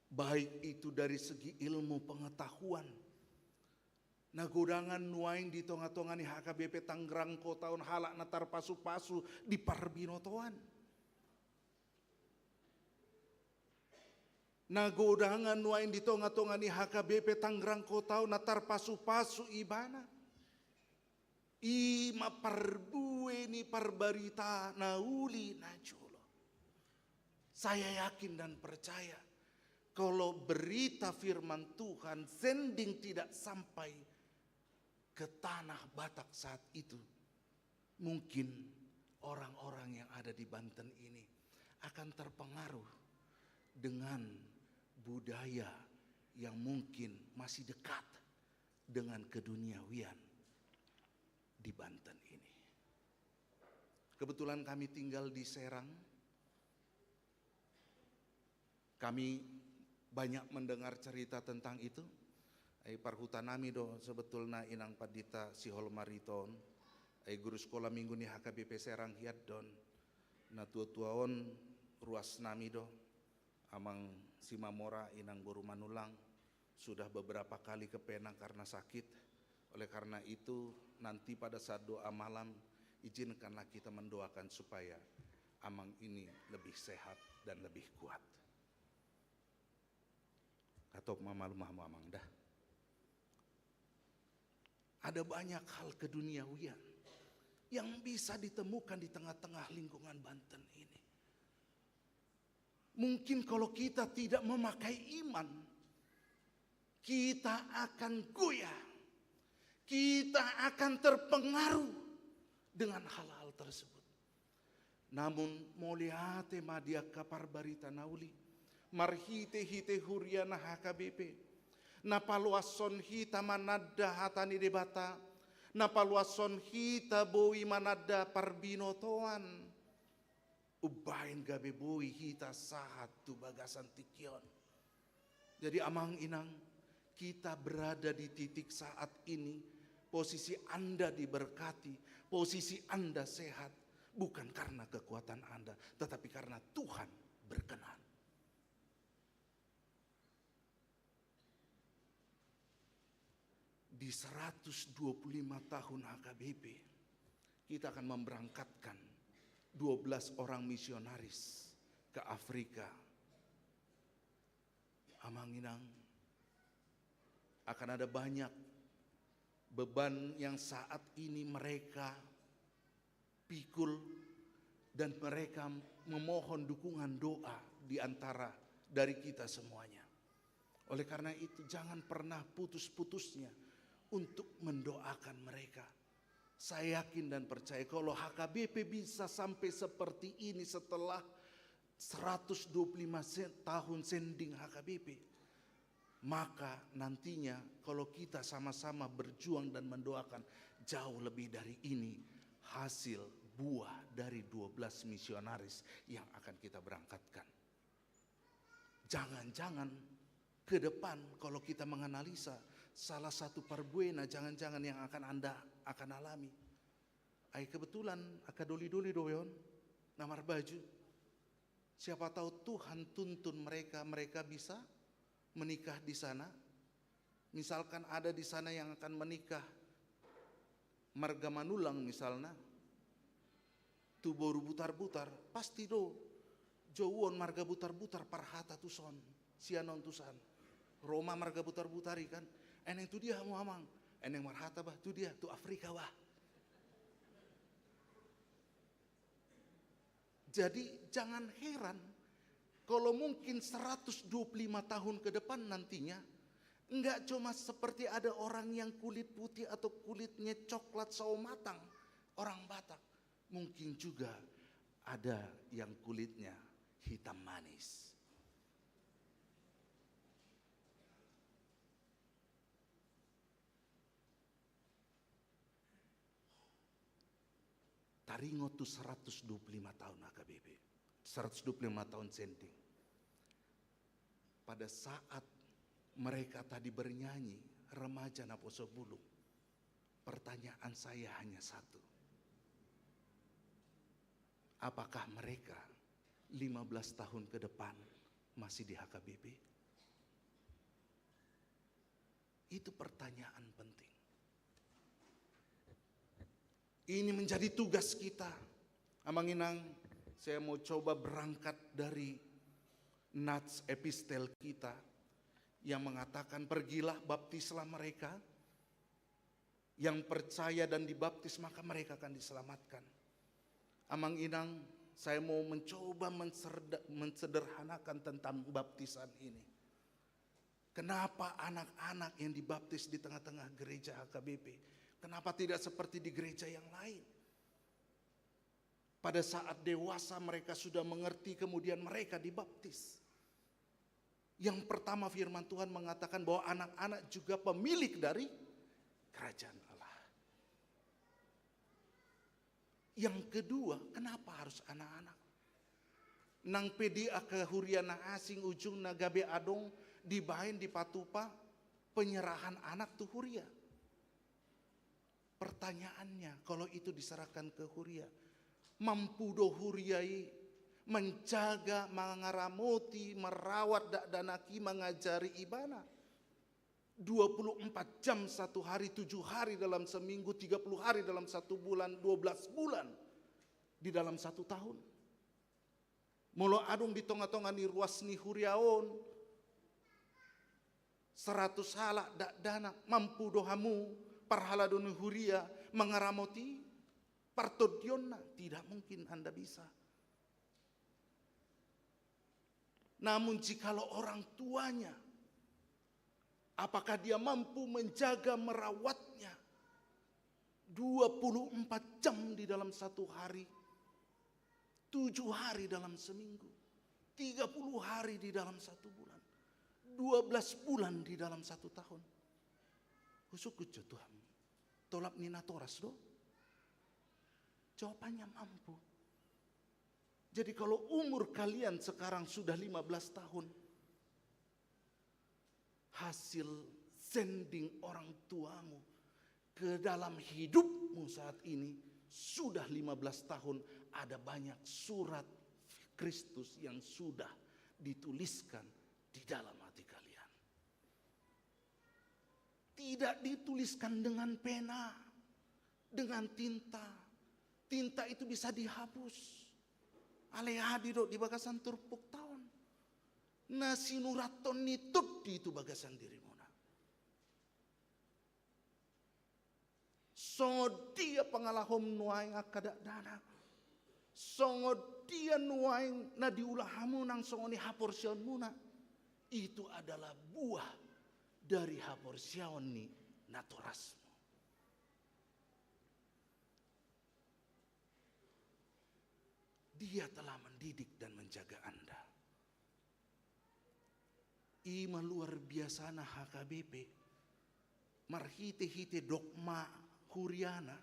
Baik itu dari segi ilmu pengetahuan. Nagodangan nuain di tonga-tonga ni HKBP Tangerang Kota on halak natar pasu-pasu di Parbinotoan. Nagodangan nuain di tonga-tonga ni HKBP Tangerang Kota on natar pasu-pasu ibana. Ima parbue ni parbarita nauli najulo. Saya yakin dan percaya kalau berita firman Tuhan sending tidak sampai ke tanah Batak saat itu, mungkin orang-orang yang ada di Banten ini akan terpengaruh dengan budaya yang mungkin masih dekat dengan keduniawian di Banten ini. Kebetulan kami tinggal di Serang. Kami banyak mendengar cerita tentang itu. Parhutanami do sebetulnya inang padita sihol mariton. Guru sekolah minggu ni HKBP Serang hiat don. Na tua-tuaon ruas nami do. Amang Simamora inang guru Manulang sudah beberapa kali ke Penang karena sakit. Oleh karena itu nanti pada saat doa malam izinkanlah kita mendoakan supaya Amang ini lebih sehat dan lebih kuat. Atau mamalu Amang dah. Ada banyak hal keduniawian yang bisa ditemukan di tengah-tengah lingkungan Banten ini. Mungkin kalau kita tidak memakai iman, kita akan goyah. Kita akan terpengaruh dengan hal-hal tersebut. Namun moliate madia kapar barita nauli, marhite hite huriana HKBP. Napaluason hita manada hatani debata, napaluason hita boi manada parbinotoan. Ubain gabe boi hita sahat tu bagasan tikion. Jadi amang inang, kita berada di titik saat ini, posisi Anda diberkati, posisi Anda sehat, bukan karena kekuatan Anda, tetapi karena Tuhan berkenan. Di 125 tahun HKBP, kita akan memberangkatkan 12 orang misionaris ke Afrika. Amang inang, akan ada banyak beban yang saat ini mereka pikul dan mereka memohon dukungan doa di antara dari kita semuanya. Oleh karena itu jangan pernah putus-putusnya untuk mendoakan mereka. Saya yakin dan percaya kalau HKBP bisa sampai seperti ini setelah 125 tahun sending HKBP, maka nantinya kalau kita sama-sama berjuang dan mendoakan, jauh lebih dari ini hasil buah dari 12 misionaris yang akan kita berangkatkan. Jangan-jangan ke depan kalau kita menganalisa salah satu parbuena jangan-jangan yang akan Anda akan alami. Kebetulan akadoli-doli doyon namar baju. Siapa tahu Tuhan tuntun mereka bisa menikah di sana. Misalkan ada di sana yang akan menikah marga Manulang misalnya. Tu boru butar-butar pasti do jauon marga butar-butar parhata tuson sianon tusan. Roma marga butar-butari kan. Eneng tu dia mau amang. Eneng marhata bah tu dia tu Afrika wah. Jadi jangan heran kalau mungkin 125 tahun ke depan nantinya enggak cuma seperti ada orang yang kulit putih atau kulitnya coklat sawo matang, orang Batak. Mungkin juga ada yang kulitnya hitam manis. Taringo tuh 125 tahun HKBP, 125 tahun sending. Pada saat mereka tadi bernyanyi, remaja Naposo Bulung, pertanyaan saya hanya satu. Apakah mereka 15 tahun ke depan masih di HKBP? Itu pertanyaan penting. Ini menjadi tugas kita. Amang inang, saya mau coba berangkat dari nats epistel kita yang mengatakan pergilah baptislah mereka yang percaya dan dibaptis maka mereka akan diselamatkan. Amang inang, saya mau mencoba mensederhanakan tentang baptisan ini. Kenapa anak-anak yang dibaptis di tengah-tengah gereja HKBP? Kenapa tidak seperti di gereja yang lain? Pada saat dewasa mereka sudah mengerti kemudian mereka dibaptis. Yang pertama firman Tuhan mengatakan bahwa anak-anak juga pemilik dari kerajaan Allah. Yang kedua, kenapa harus anak-anak? Nang PDA kehuriana asing ujung nagabe adong dibahin di patupa penyerahan anak tuh huria. Pertanyaannya, kalau itu diserahkan ke huria, mampu do huriai menjaga, mengaramoti, merawat danaki, mengajari ibana 24 jam satu hari, 7 hari dalam seminggu, 30 hari dalam satu bulan, 12 bulan di dalam satu tahun. Molo adung di tonga-tonga ni ruas ni huriaon 100 halak dana mampu dohamu parhala doni huria mengaramoti partodionna, tidak mungkin Anda bisa. Namun jikalau orang tuanya, apakah dia mampu menjaga merawatnya 24 jam di dalam satu hari, 7 hari dalam seminggu, 30 hari di dalam satu bulan, 12 bulan di dalam satu tahun. Husuk Tuhan, tolap nina toras do. Jawabannya mampu. Jadi kalau umur kalian sekarang sudah 15 tahun, hasil sending orang tuamu ke dalam hidupmu saat ini sudah 15 tahun, ada banyak surat Kristus yang sudah dituliskan di dalam hati kalian. Tidak dituliskan dengan pena, dengan tinta. Tinta itu bisa dihapus. Alehadi do di bagasan turpuk tahun. Na sinuraton nitut di itu bagasan dirimu. Songo dia pengalahom nuaing akadak dana. Songo dia nuaing na diulahamu nang songo ni haporsion muna. Itu adalah buah dari haporsion ni natorasmu. Dia telah mendidik dan menjaga Anda. Ima luar biasa na HKBP. Marhite-hite dogma huriana.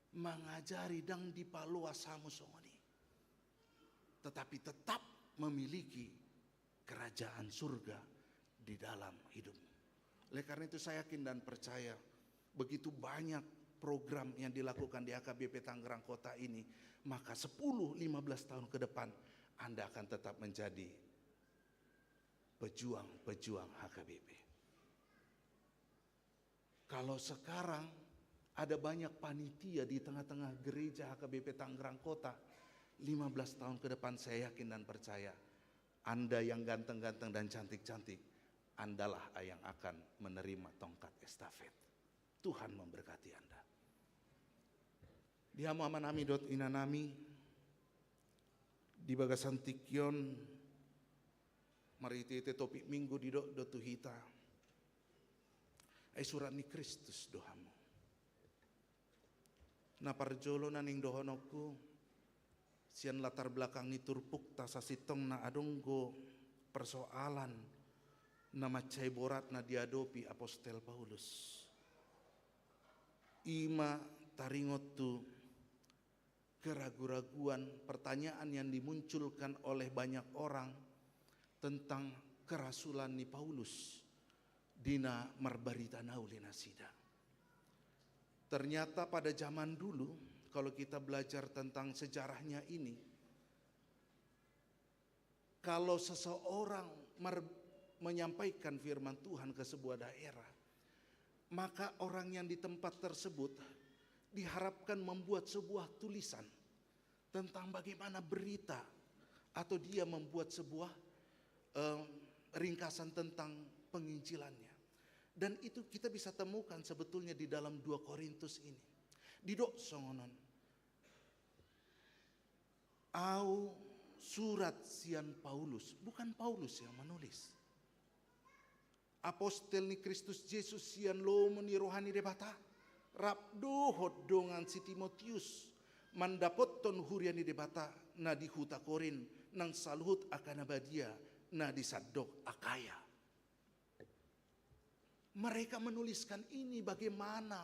Mengajari dang di palua samu songoni. Tetapi tetap memiliki kerajaan surga di dalam hidupmu. Oleh karena itu saya yakin dan percaya begitu banyak program yang dilakukan di HKBP Tangerang Kota ini, maka 10-15 tahun ke depan Anda akan tetap menjadi pejuang-pejuang HKBP. Kalau sekarang ada banyak panitia di tengah-tengah gereja HKBP Tangerang Kota, 15 tahun ke depan saya yakin dan percaya Anda yang ganteng-ganteng dan cantik-cantik, Andalah yang akan menerima tongkat estafet. Tuhan memberkati Anda. Di hamamanami dot inanami di bagasan tikyon mariti topik minggu di dot tuhita ay surat ni Kristus dohamu. Na parjolo naning dohonokku sian latar belakang ni turpuk tasasitong na adonggo persoalan nama cai borat na diadopi Apostel Paulus. Ima taringot tu keraguan-raguan pertanyaan yang dimunculkan oleh banyak orang tentang kerasulan ni Paulus dina marbarita naulina sida. Ternyata pada zaman dulu kalau kita belajar tentang sejarahnya ini, kalau seseorang menyampaikan firman Tuhan ke sebuah daerah, maka orang yang di tempat tersebut diharapkan membuat sebuah tulisan tentang bagaimana berita, atau dia membuat sebuah ringkasan tentang penginjilannya. Dan itu kita bisa temukan sebetulnya di dalam 2 Korintus ini. Didok songonon. Au surat sian Paulus, bukan Paulus yang menulis. Apostel ni Kristus Yesus sian lo meni rohani debata. Rabdohot dongan si Timotius mandapot ton huriani debata na di huta Korin nang saluhut akan abadia na disadok Akaya. Mereka menuliskan ini bagaimana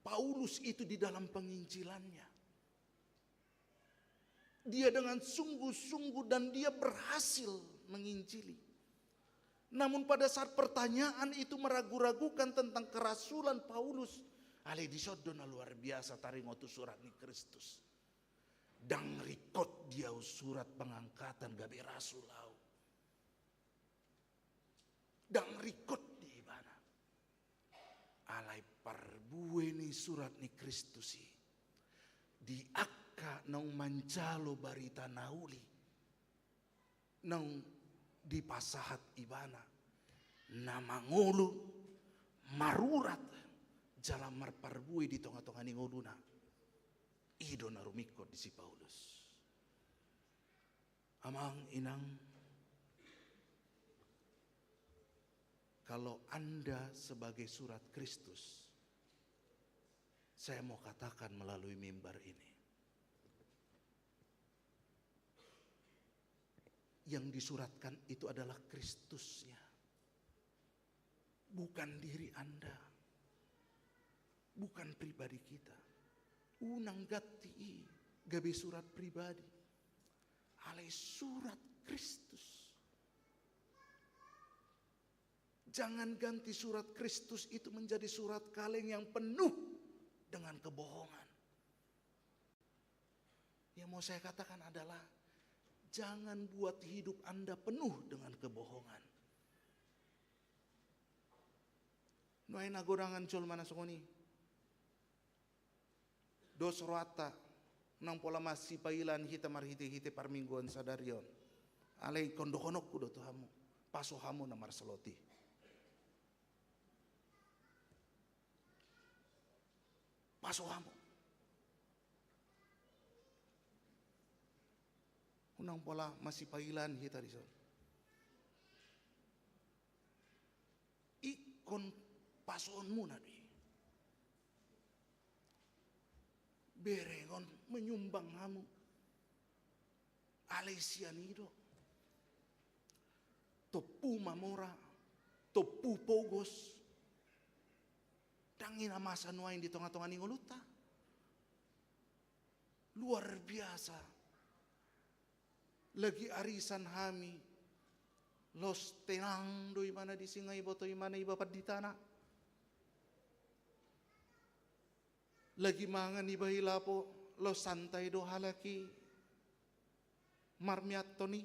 Paulus itu di dalam penginjilannya. Dia dengan sungguh-sungguh dan dia berhasil menginjili. Namun pada saat pertanyaan itu meragu-ragukan tentang kerasulan Paulus, ale disodona luar biasa taringotu surat ni Kristus. Dang rikot dia surat pengangkatan gabe rasulau. Dang rikot di ibana. Alai parbue ni surat ni Kristusi. Di akka nang mancalo barita nauli. Nang di pasahat ibana. Namangulu marurat. Jalan marparbue di tonga-tonga ni nguluna. Ido narumikot di si Paulus. Amang inang, kalau Anda sebagai surat Kristus, saya mau katakan melalui mimbar ini, yang disuratkan itu adalah Kristusnya, bukan diri Anda, bukan pribadi kita. Unang gati gabe surat pribadi, alai surat Kristus. Jangan ganti surat Kristus itu menjadi surat kaleng yang penuh dengan kebohongan. Yang mau saya katakan adalah jangan buat hidup Anda penuh dengan kebohongan. Noai nagorangan col mana songoni. Dos roata nang pola masih pailan hita marhite-hite parmingguan sadarion. Alai kondokonok kudo tuhamu. Paso hamu na marseloti. Paso hamu. Unang pola masih pailan hita rison. Ikon pasoonmu nabi. Berengon menyumbang hamu. Alesianido. Topu mamora. Topu pogos. Dangin amasa nuain di tengah-tengah ningoluta. Luar biasa. Lagi arisan hami. Los tenang doi mana di singai boto mana iba di tanah. Lagi mangan iba hilapo lo santai do halaki marmiat toni.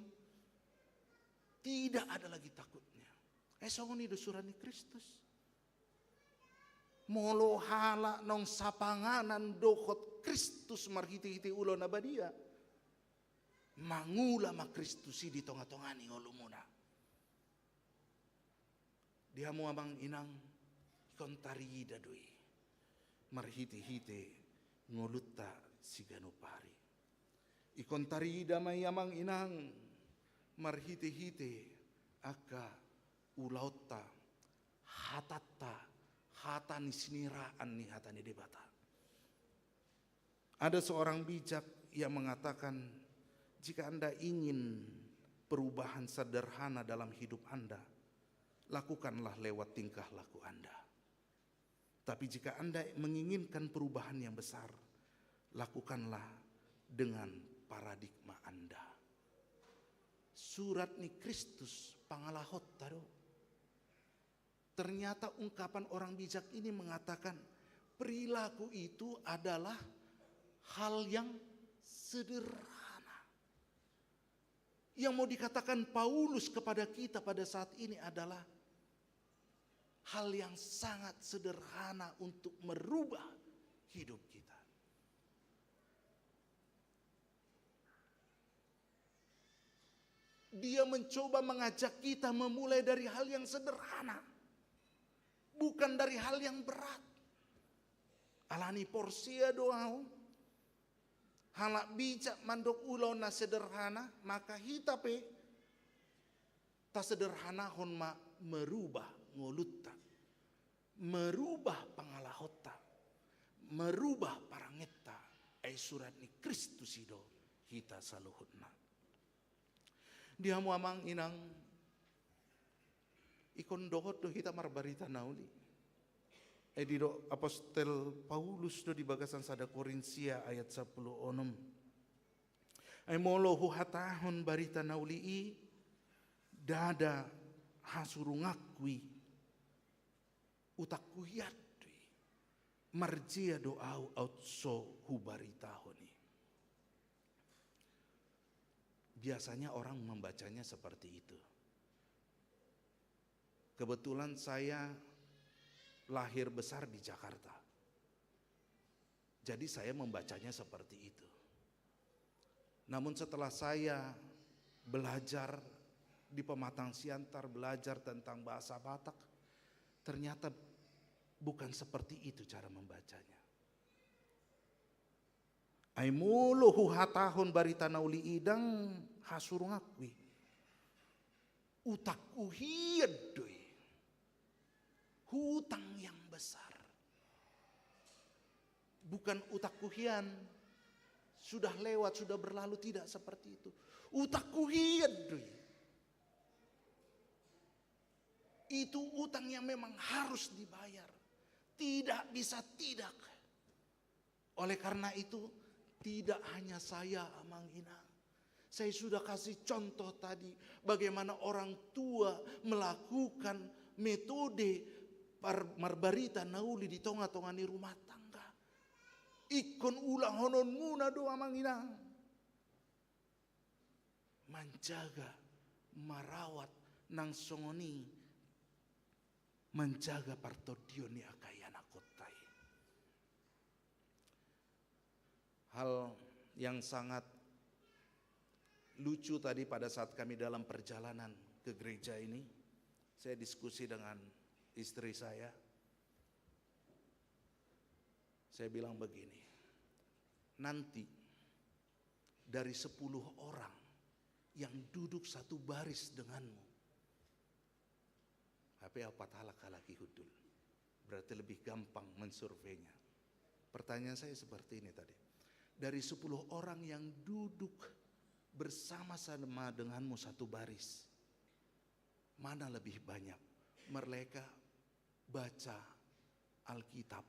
Tidak ada lagi takutnya. Esong do surani Kristus. Molo hala nong sapanganan dohot Kristus marhiti-hiti ulo nabadia. Mangula ma Kristusi di tonga-tongani ngolumuna. Dia mu abang inang kontari dadui. Marhiti-hiti ngolutta siganupari. Ikon tari damai amang inang marhiti-hiti aka ulauta hatatta hatani siniraan ni hatani debata. Ada seorang bijak yang mengatakan jika Anda ingin perubahan sederhana dalam hidup Anda, lakukanlah lewat tingkah laku Anda. Tapi jika Anda menginginkan perubahan yang besar, lakukanlah dengan paradigma Anda. Surat ni Kristus pangalahot taro. Ternyata ungkapan orang bijak ini mengatakan perilaku itu adalah hal yang sederhana. Yang mau dikatakan Paulus kepada kita pada saat ini adalah hal yang sangat sederhana untuk merubah hidup kita. Dia mencoba mengajak kita memulai dari hal yang sederhana. Bukan dari hal yang berat. Alani porsia doang. Halak bijak mandok ulau na sederhana. Maka hitape tak sederhana honma merubah ngolutta. Merubah pangalahota. Merubah parangeta. Surat ni Kristus ido hita saluhutna. Dia mau amang inang ikon dohot do kita marbarita nauli. Di do apostol Paulus do di bagasan sada Korinsia ayat 10 onom. Ay molo huhatahon barita nauli dada hasurungakwi utak kuyat marjia doau outso hubaritahoni. Biasanya orang membacanya seperti itu. Kebetulan saya lahir besar di Jakarta. Jadi saya membacanya seperti itu. Namun setelah saya belajar di Pematang Siantar, belajar tentang bahasa Batak, ternyata bukan seperti itu cara membacanya. Ai mulu huhatahon barita nauli idang hasurungakwi. Utak uhiyadoi. Hutang yang besar. Bukan utak kuhian. Sudah lewat, sudah berlalu, tidak seperti itu. Utak kuhiyadoi. Itu utang yang memang harus dibayar. Tidak bisa tidak. Oleh karena itu, tidak hanya saya Amang Inang. Saya sudah kasih contoh tadi bagaimana orang tua melakukan metode marbarita nauli di tonga-tonga ni rumah tangga. Ikon ulang honon muna do Amang Inang. Menjaga, merawat nang songoni, menjaga partodio ni akayana kotai. Hal yang sangat lucu tadi pada saat kami dalam perjalanan ke gereja ini, saya diskusi dengan istri saya. Saya bilang begini, nanti dari 10 orang yang duduk satu baris denganmu, tapi apa talak laki hudul, berarti lebih gampang mensurveinya. Pertanyaan saya seperti ini tadi, dari 10 orang yang duduk bersama-sama denganmu satu baris, mana lebih banyak mereka baca Alkitab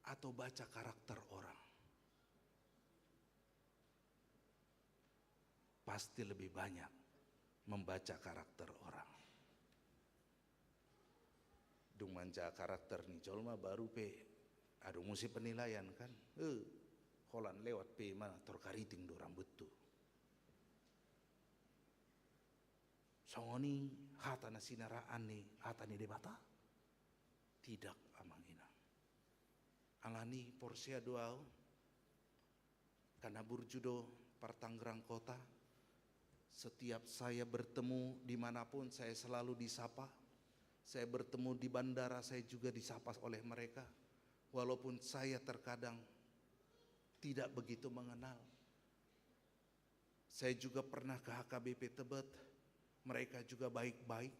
atau baca karakter orang? Pasti lebih banyak membaca karakter orang. Dung manja karakter nih jolma baru pe, aduh musi penilaian kan, holan lewat pe mana torkariting dorang betul. Songoni hatana sinaraan nih, hatani debata? Tidak Amang Inang. Alani porsia doau, karena burjudo Partanggerang Kota, setiap saya bertemu dimanapun saya selalu disapa. Saya bertemu di bandara saya juga disapa oleh mereka. Walaupun saya terkadang tidak begitu mengenal. Saya juga pernah ke HKBP Tebet. Mereka juga baik-baik.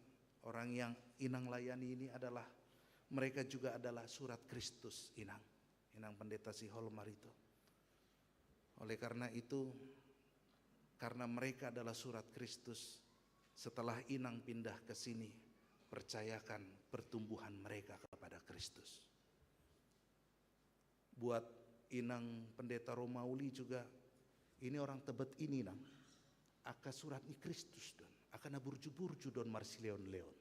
Orang yang Inang layani ini adalah, mereka juga adalah surat Kristus Inang. Inang Pendeta Sihol Marito. Oleh karena itu, karena mereka adalah surat Kristus, setelah Inang pindah ke sini, percayakan pertumbuhan mereka kepada Kristus. Buat Inang Pendeta Romauli juga, ini orang Tebet ini Nang, aka surat ni Kristus don, akan burju-burju don marsileon leon.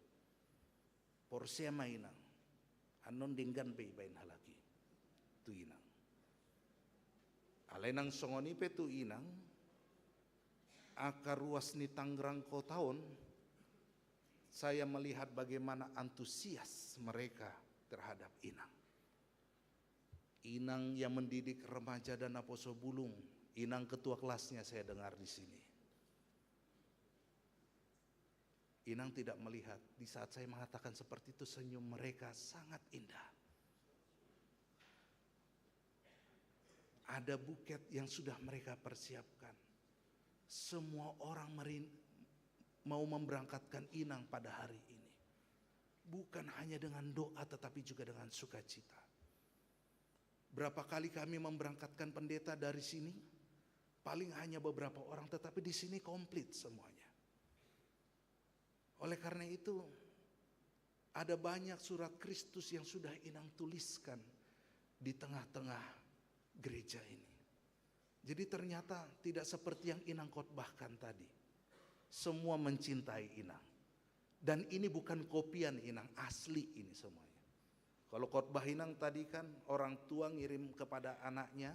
Porsia mainang, anon dinggan bain halaki, tu Inang. Alenang songoni pe tu Inang, aka ruas ni Tangerang Kotaon, saya melihat bagaimana antusias mereka terhadap Inang. Inang yang mendidik remaja dan Aposo Bulung, Inang ketua kelasnya saya dengar di sini. Inang tidak melihat, di saat saya mengatakan seperti itu senyum mereka sangat indah. Ada buket yang sudah mereka persiapkan. Semua orang mau memberangkatkan Inang pada hari ini. Bukan hanya dengan doa tetapi juga dengan sukacita. Berapa kali kami memberangkatkan pendeta dari sini, paling hanya beberapa orang, tetapi di sini komplit semuanya. Oleh karena itu, ada banyak surat Kristus yang sudah Inang tuliskan di tengah-tengah gereja ini. Jadi ternyata tidak seperti yang Inang khotbahkan tadi. Semua mencintai Inang. Dan ini bukan kopian Inang, asli ini semuanya. Kalau khotbah Inang tadi kan orang tua ngirim kepada anaknya,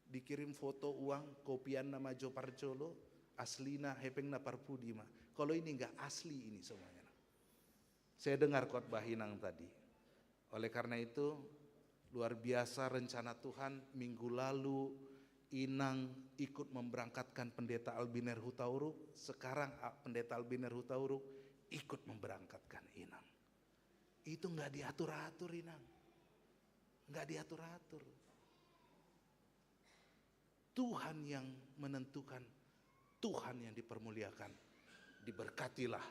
dikirim foto uang, kopian nama Jo Parjolo, aslina hepengna parpudima. Kalau ini enggak asli ini semuanya. Saya dengar khotbah Inang tadi. Oleh karena itu, luar biasa rencana Tuhan. Minggu lalu Inang ikut memberangkatkan pendeta Albiner Hutauruk. Sekarang pendeta Albiner Hutauruk ikut memberangkatkan Inang. Itu enggak diatur-atur Inang. Enggak diatur-atur. Tuhan yang menentukan, Tuhan yang dipermuliakan. Diberkatilah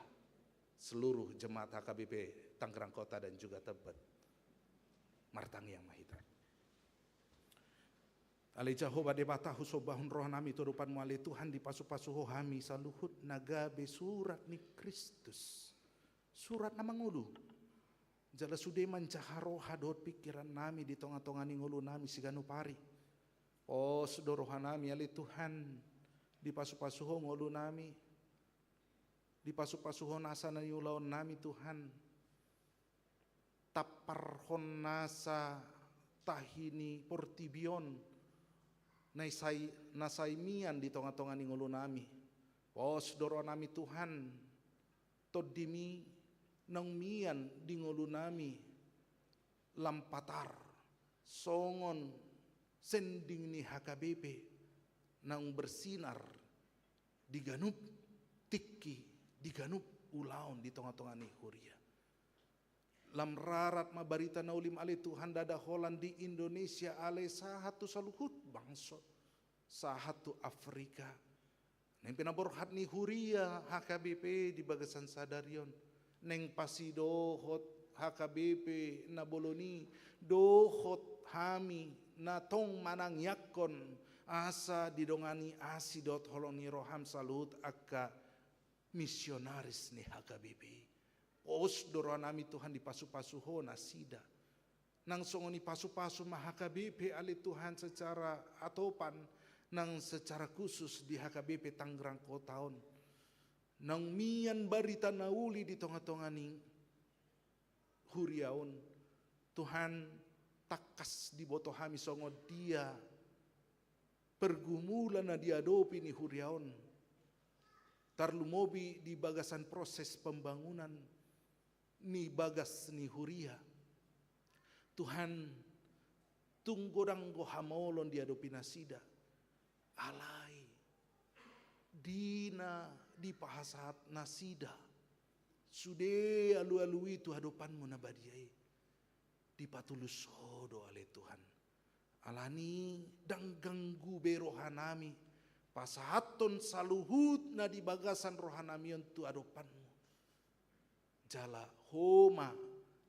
seluruh jemaat HKBP Tangerang Kota dan juga Tebet. Martang yang mahita. Ali Jehovah debata husobahun roh nami turupan muali Tuhan di pasu-pasuho hami saluhut naga besurat ni Kristus. Surat nama ngulu. Jala sudeman caharo hadot pikiran nami di tonga-tonga ni ngulu nami siganu pari. Oh sedorohan nami ali Tuhan di pasu-pasuho ngulu nami. Di pasu-pasuho nasa na yulaon nami Tuhan. Taparhon nasa tahini portibion. Nasaimian di tonga-tonga ni ngulu nami. Oh sedoro nami Tuhan. Todimi nang mian di ngulu nami. Lampatar. Songon sending ni HKBP. Nang bersinar. Diganup tiki. Diganup ulaon di tengah-tengah ni huria. Lam rarat mabarita naulim ale Tuhan dada Holland di Indonesia ale sahatu saluhut bangsot. Sahatu Afrika. Neng pinaborhat ni huria HKBP di Bagasan Sadarion. Neng pasidohot HKBP na boloni. Dohot hami na tong manang yakon. Asa didongani asidot holoni roham saluhut akka misionaris ni HKBP. Os doronami Tuhan di pasu-pasuho nasida. Nang songoni pasu-pasu ma HKBP ali Tuhan secara atopan. Nang secara khusus di HKBP Tangerang Kotaon. Nang mian barita nauli di tonga-tonga ni huriaon. Tuhan takas di botohami songo dia. Pergumulan na diadopi ni huriaon. Tarlumobi di bagasan proses pembangunan ni bagas ni huria. Tuhan tunggorang gohamolon di adopi nasida. Alai dina di pahasat nasida. Sude alu-alu itu hadopanmu nabadiai. Dipatulus hodo ale Tuhan. Alani dang ganggu berohanami. Pasahaton saluhut na di bagasan rohanamion tu adopanmu. Jala homa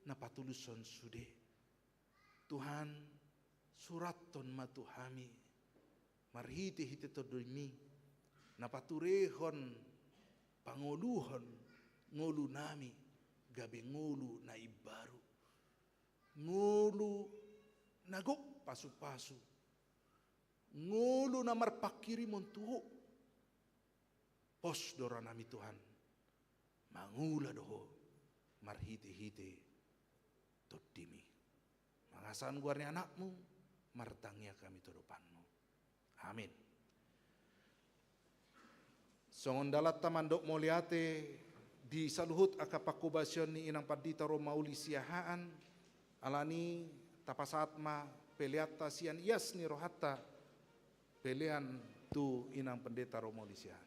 na patuluson sude. Tuhan suraton matuhami. Marhiti-hiti todimi. Na paturehon pangoluhon ngolu nami. Gabe ngolu na ibaru. Ngolu nagok pasu-pasu. Ngulu na marpakiri montuho. Pos dora nami Tuhan. Mangula doho. Marhiti-hiti. Todimi. Mangasan guarni anakmu. Martangnya kami todopanmu. Amin. Songon dalat tamandok moliate. Di saluhut akapakubasyon ni inang padita romauli siahaan. Alani tapasatma peliata sian ias ni rohata. Pelian tu inang pendeta Romolisian.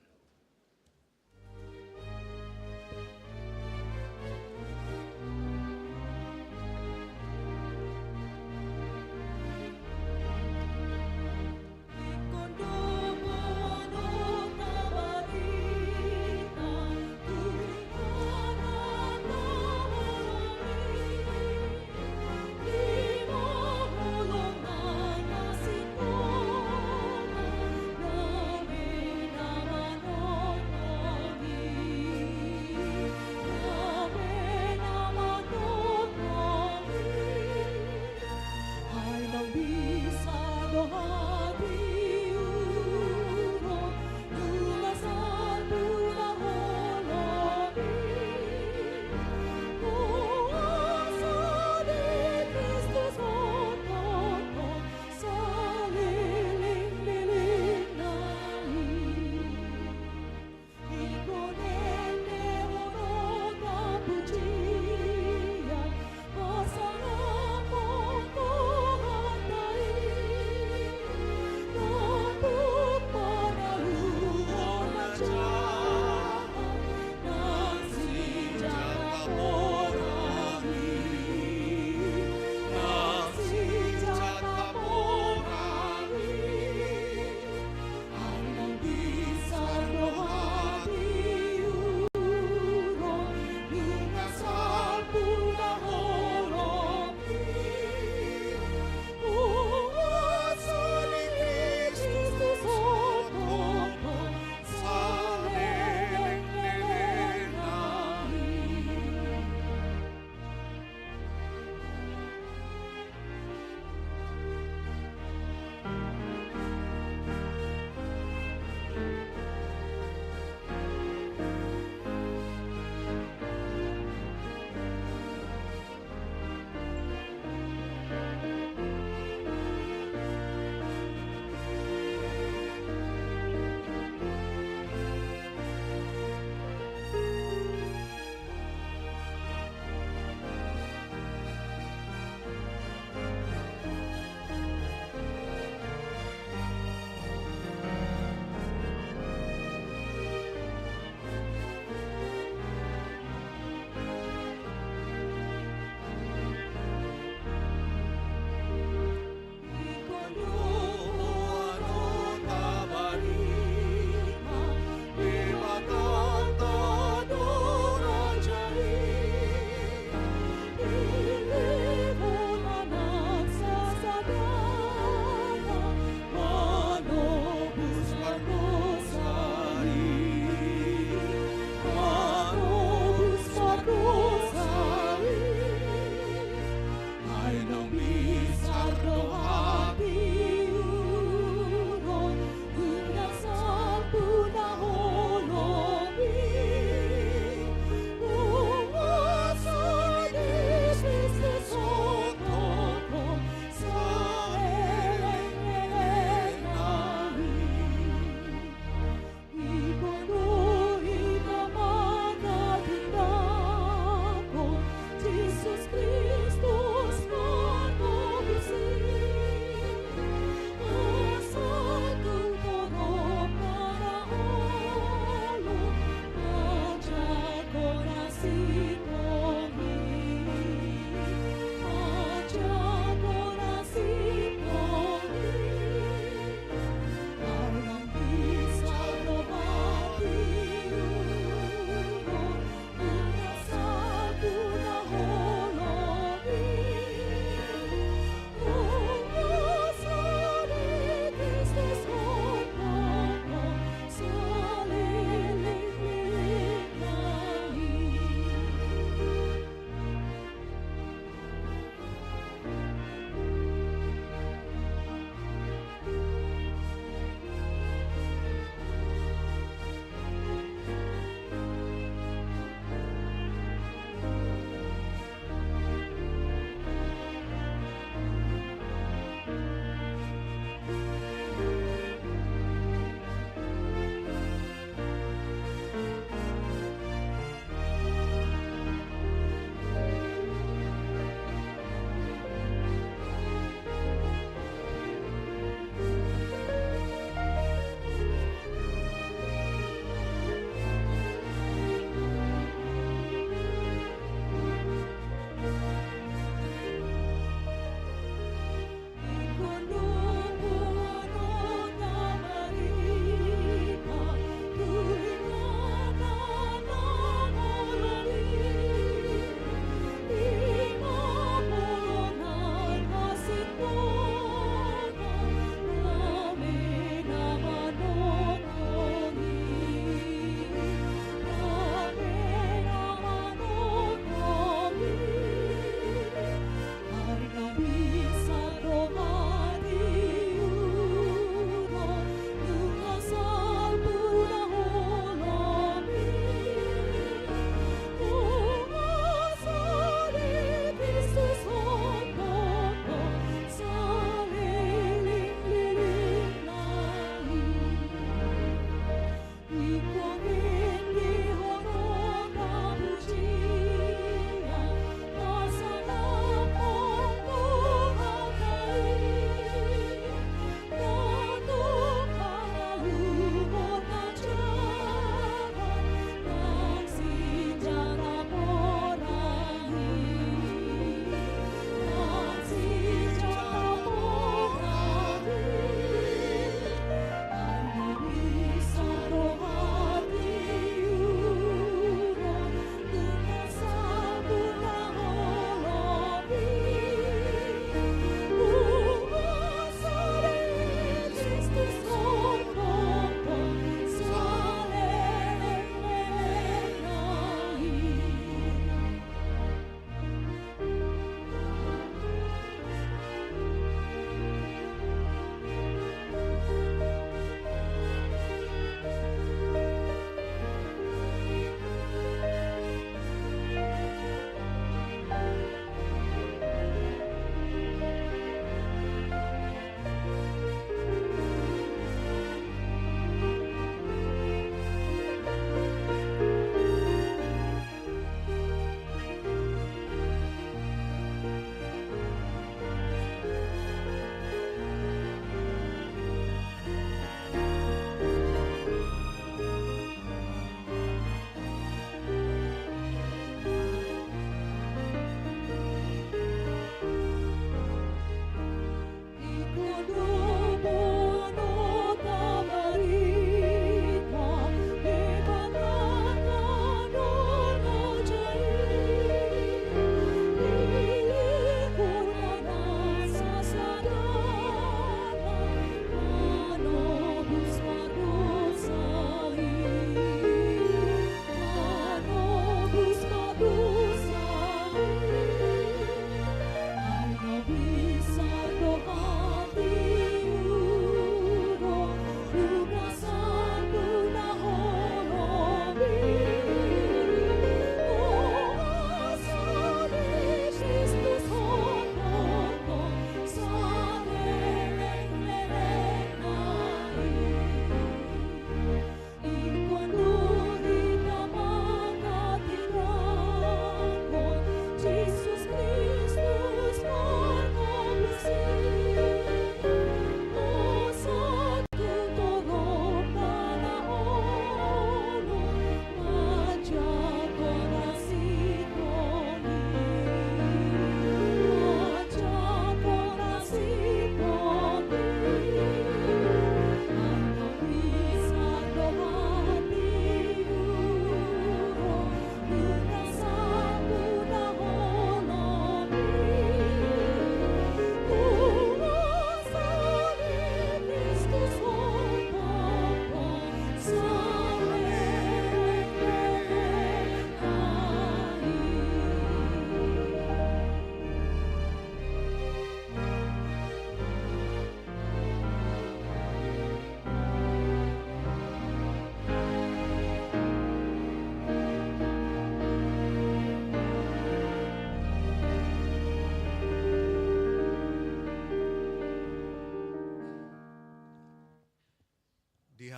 Lord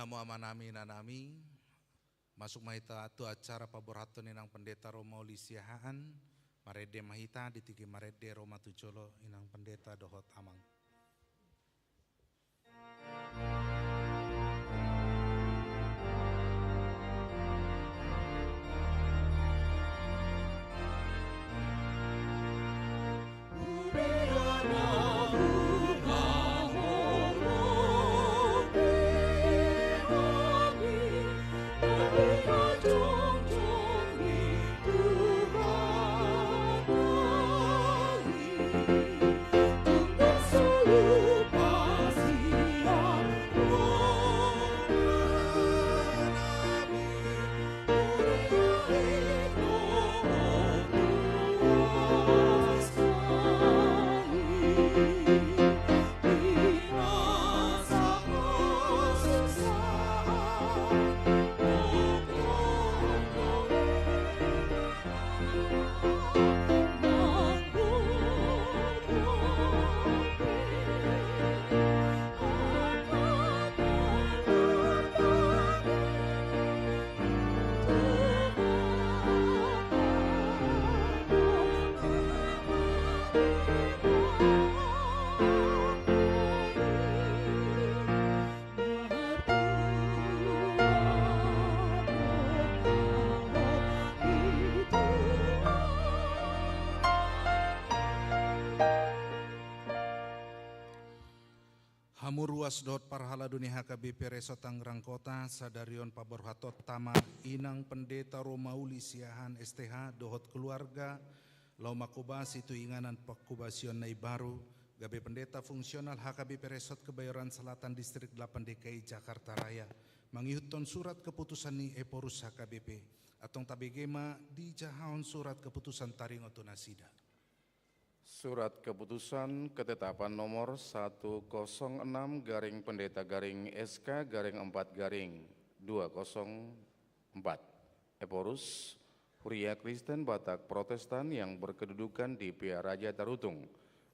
Inamu amanami nanami, masuk mahita tu acara paborhaton inang pendeta Roma Ulisiahaan, marede mahita ditigi marede Roma Tujolo inang pendeta dohot amang. Hamu ruas dot parhala dunia HKBP Resort Tangerang Kota sadarion paborhatot tama inang pendeta Roma Ulisiahaan STH dohot keluarga lau makubas itu inganan pakubasion nai baru gabe pendeta fungsional HKBP Resort Kebayoran Selatan Distrik 8 DKI Jakarta Raya mangihutton surat keputusan ni Eporus HKBP atong tabegema di jahon surat keputusan taringoto nasida. Surat keputusan ketetapan nomor 106 garing pendeta garing SK garing 4 garing 204 Eporus Huria Kristen Batak Protestan yang berkedudukan di Pia Raja Tarutung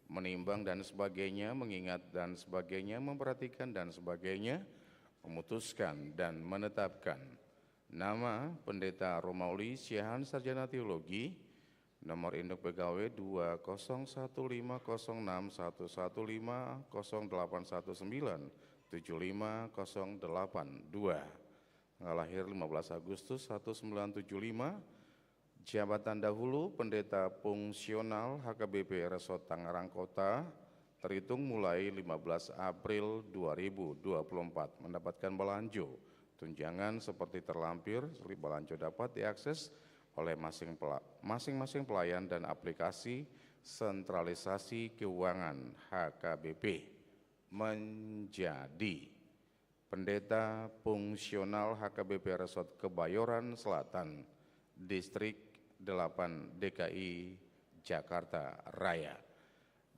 menimbang dan sebagainya, mengingat dan sebagainya, memperhatikan dan sebagainya, memutuskan dan menetapkan nama pendeta Roma Ulisiahaan Sarjana Teologi nomor induk pegawai 201500119750882 lahir 15 Agustus 1975. Jabatan dahulu pendeta fungsional HKBP Resort Tangerang Kota terhitung mulai 15 April 2024 mendapatkan balanjo tunjangan seperti terlampir. Balanjo dapat diakses oleh masing-masing pelayan dan aplikasi sentralisasi keuangan HKBP menjadi pendeta fungsional HKBP Resort Kebayoran Selatan Distrik 8 DKI Jakarta Raya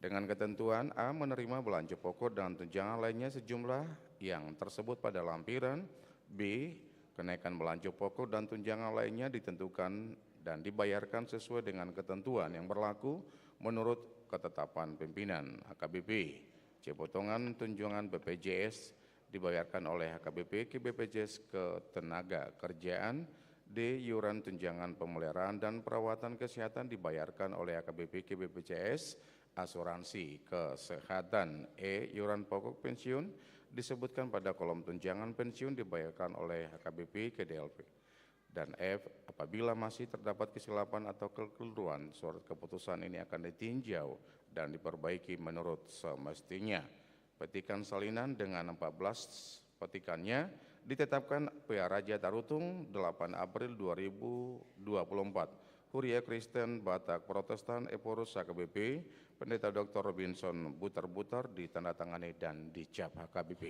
dengan ketentuan A. Menerima belanja pokok dan tunjangan lainnya sejumlah yang tersebut pada lampiran. B. Kenaikan belanja pokok dan tunjangan lainnya ditentukan dan dibayarkan sesuai dengan ketentuan yang berlaku menurut ketetapan pimpinan HKBP. C. Potongan tunjangan BPJS dibayarkan oleh HKBP ke BPJS Ketenaga Kerjaan. D. Iuran tunjangan pemeliharaan dan perawatan kesehatan dibayarkan oleh HKBP ke BPJS Asuransi Kesehatan. E. Iuran pokok pensiun disebutkan pada kolom tunjangan pensiun dibayarkan oleh HKBP ke DLP. Dan F. Apabila masih terdapat kesilapan atau kekeliruan, surat keputusan ini akan ditinjau dan diperbaiki menurut semestinya. Petikan salinan dengan 14 petikannya ditetapkan Pia Raja Tarutung 8 April 2024. Huria Kristen Batak Protestan Eporus HKBP, Pendeta Dr. Robinson Butar-Butar ditandatangani dan dicap HKBP.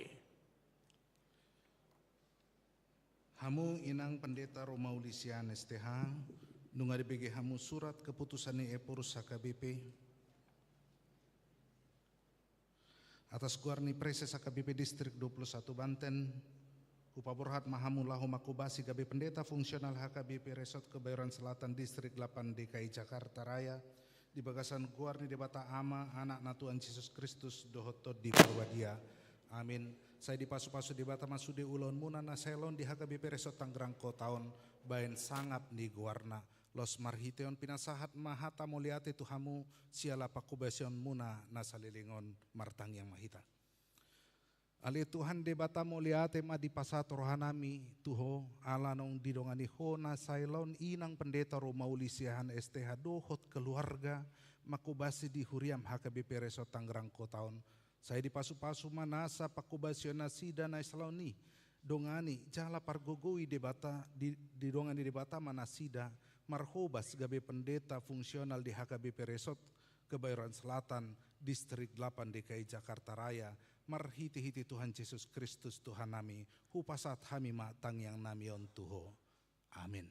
Hamu inang pendeta Roma Ulisiahaan STH, nunga dibagi hamu surat keputusan ni Eporus HKBP atas guarni Preses HKBP Distrik 21 Banten, Upaborhat Mahamu lahu makubasi gabe pendeta fungsional HKBP Resort Kebayoran Selatan Distrik 8 DKI Jakarta Raya, di bagasan guarni debata ama anak na Tuhan Yesus Kristus dohotot di Parwadia. Amin. Saya di pasu-pasu di bata masude ulon muna na selon di HKBP Resort Tangerang Kotaon bayan sangap ni guarna los marhiteon pinasahat mahata moliate tuhamu siala pakubasion muna na salilingon martang yang mahita. Ali Tuhan de bata moliate ma di pasato rohanami tuho ala nong didongani ho na sailon inang pendeta Romaulisiahan STH dohot keluarga makubasi di huriam HKBP Resort Tangerang Kotaon. Saya di pasu-pasu manasa pakubasiona sida na islauni dongani jala pargogoi debata di dongani debata manasida marhobas gabe pendeta fungsional di HKBP Resort Kebayoran Selatan Distrik 8 DKI Jakarta Raya marhiti-hiti Tuhan Yesus Kristus Tuhan nami hupasat hami matang yang namion tuho. Amin.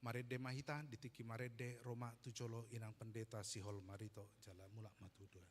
Marede mahita ditiki marede Roma tujolo inang pendeta Sihol Marito jala mulak matuduan.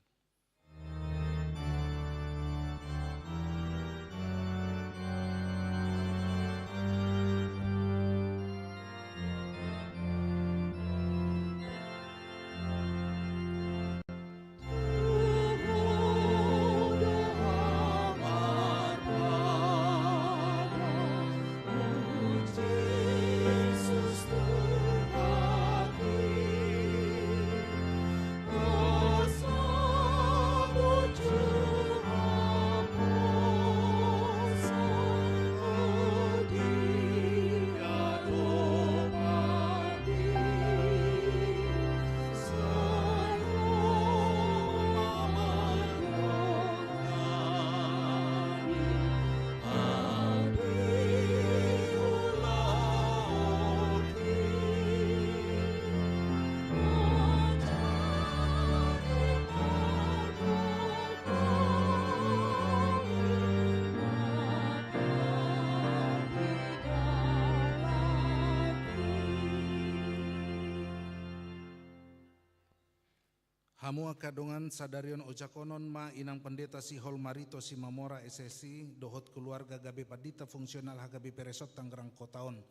Hamu kadongan sadarion ojakonon ma inang pendeta Sihol Marito Simamora SSI dohot keluarga gabe padita fungsional HKBP Resort Tangerang Kotaon.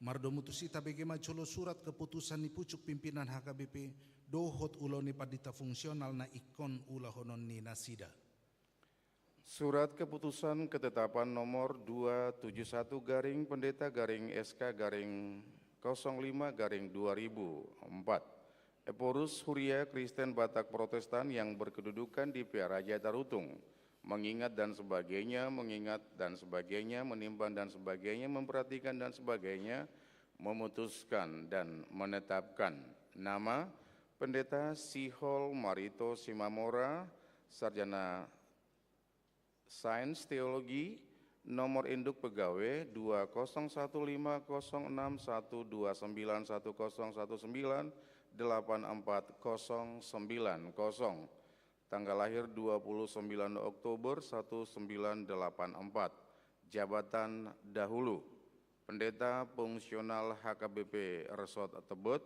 Mardo mutusita begema colo surat keputusan ni pucuk pimpinan HKBP dohot uloni padita fungsional na ikon ulahonon ni nasida. Surat keputusan ketetapan nomor 271 garing pendeta garing SK garing 05/2004. Eporus Huria Kristen Batak Protestan yang berkedudukan di Piaraja Tarutung, mengingat dan sebagainya, menimbang dan sebagainya, memperhatikan dan sebagainya, memutuskan dan menetapkan nama Pendeta Sihol Marito Simamora, Sarjana Sains Teologi, nomor induk pegawai 20106061291019 84090, tanggal lahir 29 Oktober 1984, jabatan dahulu, pendeta fungsional HKBP Resort Tebet,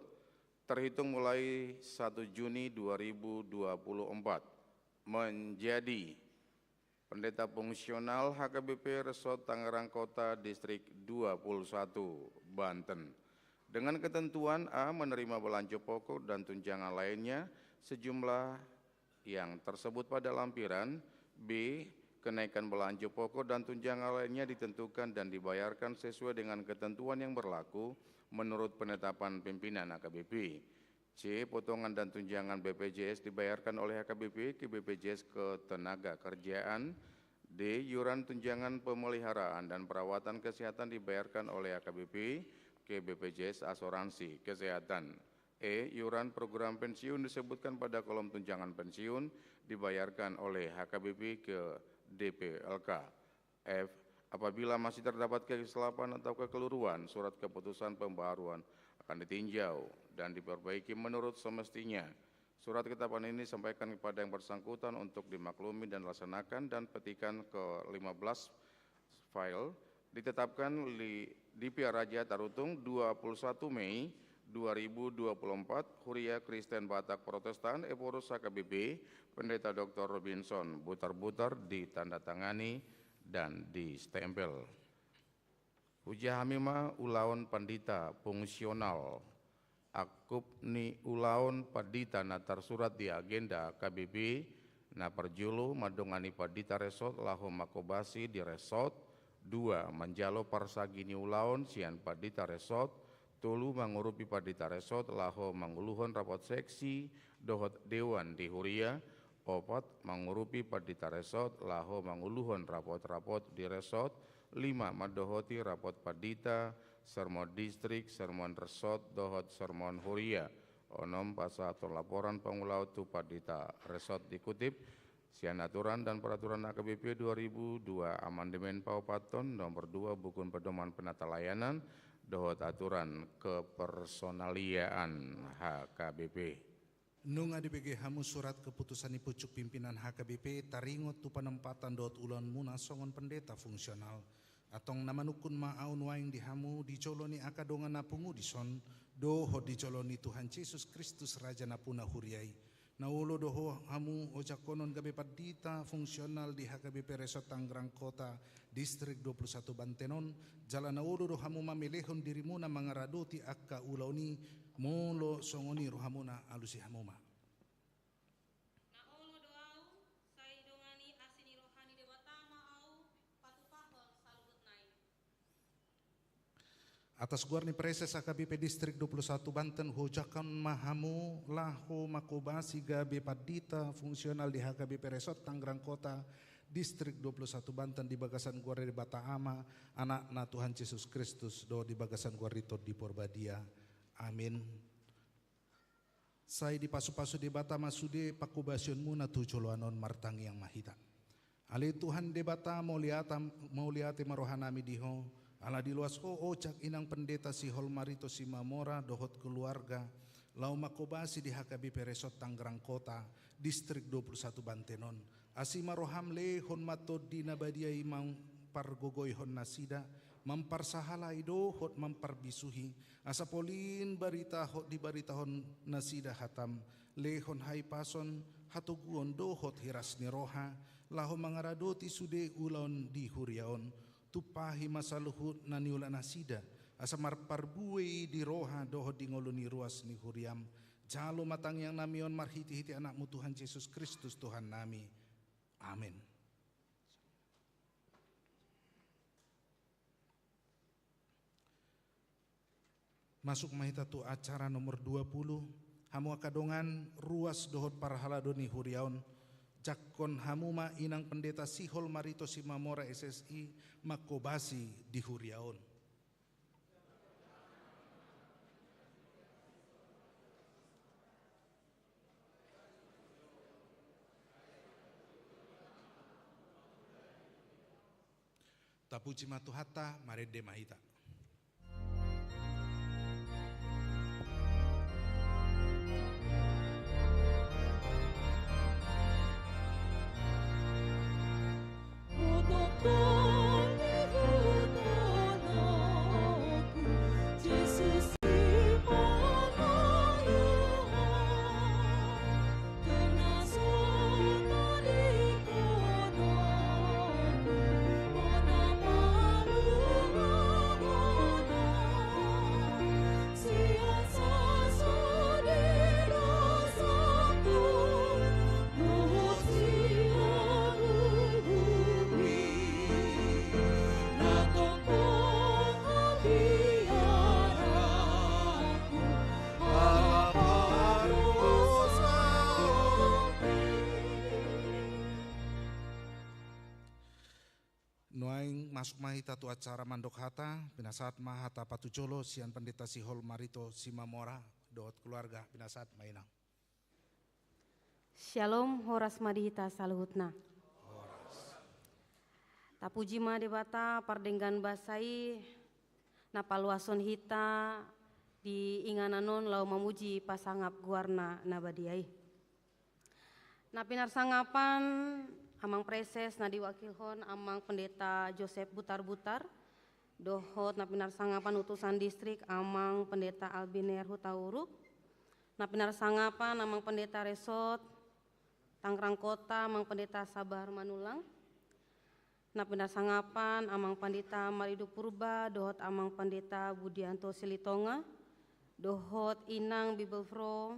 terhitung mulai 1 Juni 2024, menjadi pendeta fungsional HKBP Resort Tangerang Kota Distrik 21, Banten. Dengan ketentuan A, menerima belanja pokok dan tunjangan lainnya sejumlah yang tersebut pada lampiran. B, kenaikan belanja pokok dan tunjangan lainnya ditentukan dan dibayarkan sesuai dengan ketentuan yang berlaku menurut penetapan pimpinan HKBP. C, potongan dan tunjangan BPJS dibayarkan oleh HKBP ke BPJS Ketenagakerjaan. D, iuran tunjangan pemeliharaan dan perawatan kesehatan dibayarkan oleh HKBP ke BPJS Asuransi Kesehatan. E, iuran program pensiun disebutkan pada kolom tunjangan pensiun dibayarkan oleh HKBP ke DPLK. F, apabila masih terdapat kesilapan atau kekeliruan, surat keputusan pembaharuan akan ditinjau dan diperbaiki menurut semestinya. Surat ketetapan ini disampaikan kepada yang bersangkutan untuk dimaklumi dan dilaksanakan, dan petikan ke-15 file ditetapkan di Piaraja Tarutung 21 Mei 2024, Huria Kristen Batak Protestan, Eporus HKBP, Pendeta Dr. Robinson Butar-Butar, ditandatangani dan distempel. Hujah hamima ulaon pandita fungsional, akup ni ulaon padita na tersurat di agenda KBP Na perjulu madongani padita resot laho makobasi di resot. 2. Menjalo parsagini ulaon sian padita resot. 3. Mangurupi padita resot laho manguluhon rapot seksi dohot dewan di Huria. 4. Mangurupi padita resot laho manguluhon rapot-rapot di resot. 5. Madohoti rapot padita sermon distrik sermon resot dohot sermon Huria. Onom pasal atau laporan pengulau tu padita resot dikutip sian aturan dan peraturan HKBP 2002 amandemen Paupaton nomor 2 Buku Pedoman Penata Layanan dohot aturan kepersonaliaan HKBP. Nung adibege hamu surat keputusan pucuk pimpinan HKBP taringot tu penempatan dot ulan muna songon pendeta fungsional atong namanukun maaun waing dihamu dicoloni akadongan napungu dison doho dicoloni Tuhan Yesus Kristus Raja napuna huriai naulo doho hamu ojakonon gabe padita fungsional di HKBP Resort Tangerang Kota Distrik 21 Bantenon jalan naulo doho hamu mamilehon dirimu na mangaradoti akka ulauni molo songoni rohamuna alusi hamuma. Naolo doau sai dongani asini rohani debatama au patupahol saluhut nai. Atas guarni preses AKBP Distrik 21 Banten hojakan mahamu lahu makobasi gabe padita fungsional di HKBP Resort Tangerang Kota Distrik 21 Banten di bagasan guarni Bataama anak na Tuhan Yesus Kristus do di bagasan guarito di Porbadia. Amin. Saya di pasu-pasu di bata masude pakubasionmu na tujoloanon martangi yang mahita. Ali Tuhan de bata mau liate marohanami diho. Ala di luas cak inang pendeta si Holmarito si Mamora dohot keluarga. Lau makobasi di HKBP Resort Tangerang Kota Distrik 21 Bantenon. Asima roham le hon mato di nabadiai mang pargogoy hon nasida. Memparsahala ido hot memparbisuhi asapolin barita hot di baritahon nasida hatam lehon hai pason hatuguon do hot hiras niroha laho mangaradoti sude ulon di huriaon tupahi masaluhut naniula nasida asa marparbue di roha do hot di ngoluni ruas ni huriam jalo matang yang namion marhiti-hiti anakmu Tuhan Yesus Kristus Tuhan nami. Amin. Masuk mahita tu acara nomor 20 hamu akadongan ruas dohot parhaladoni huriaon jakon hamuma inang pendeta Sihol Marito Simamora SSI makobasi di huriaon. Tapuji matuhata marede mahita. Masuk mahita tu acara mandok hata binasat mahata patujolo sian pendeta Sihol Marito Simamora dohot keluarga binasat mainang. Shalom horas madihita saluhutna. Tapuji ma debata pardenggan basai napaluason hita di ingananon lau memuji pasangap guarna nabadiai. Napinar sangapan amang preses na diwakilhon amang pendeta Joseph Butar-Butar dohot napinar sangapan utusan distrik amang pendeta Albiner Hutauruk napinar sangapan amang pendeta Resort Tangerang Kota amang pendeta Sabar Manulang napinar sangapan amang pendeta Maridu Purba dohot amang pendeta Budianto Silitonga dohot inang Bibelfro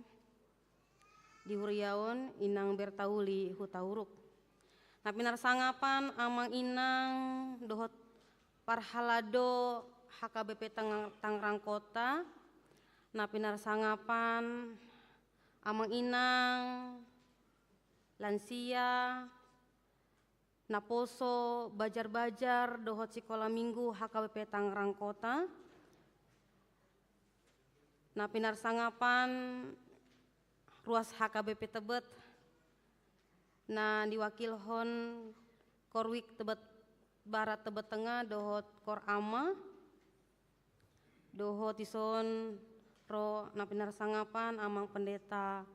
di Huriaon inang bertauli hutauruk. Na pinar sangapan amang inang dohot parhalado HKBP Tangerang Kota. Na pinar sangapan amang inang lansia naposo bajar-bajar dohot sekolah minggu HKBP Tangerang Kota. Na pinar sangapan ruas HKBP Tebet na diwakilhon Korwik Tebet Barat Tebet Tengah dohot Kor Ama dohot ison ro na pinar sangapan amang pendeta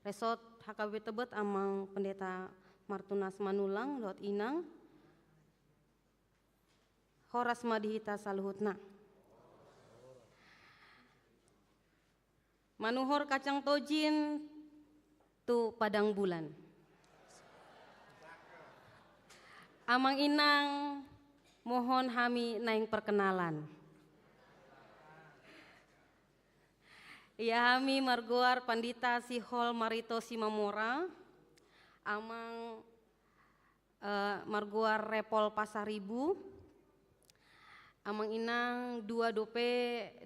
resort HKBP Tebet amang pendeta Martunas Manulang dohot inang Horas Madihita Saluhutna. Manuhor kacang tojin tu padang bulan. Amang inang mohon hami naing perkenalan. Ia hami margoar Pandita Sihol Marito Simamora. Amang margoar Repol Pasaribu. Amang inang 2 dope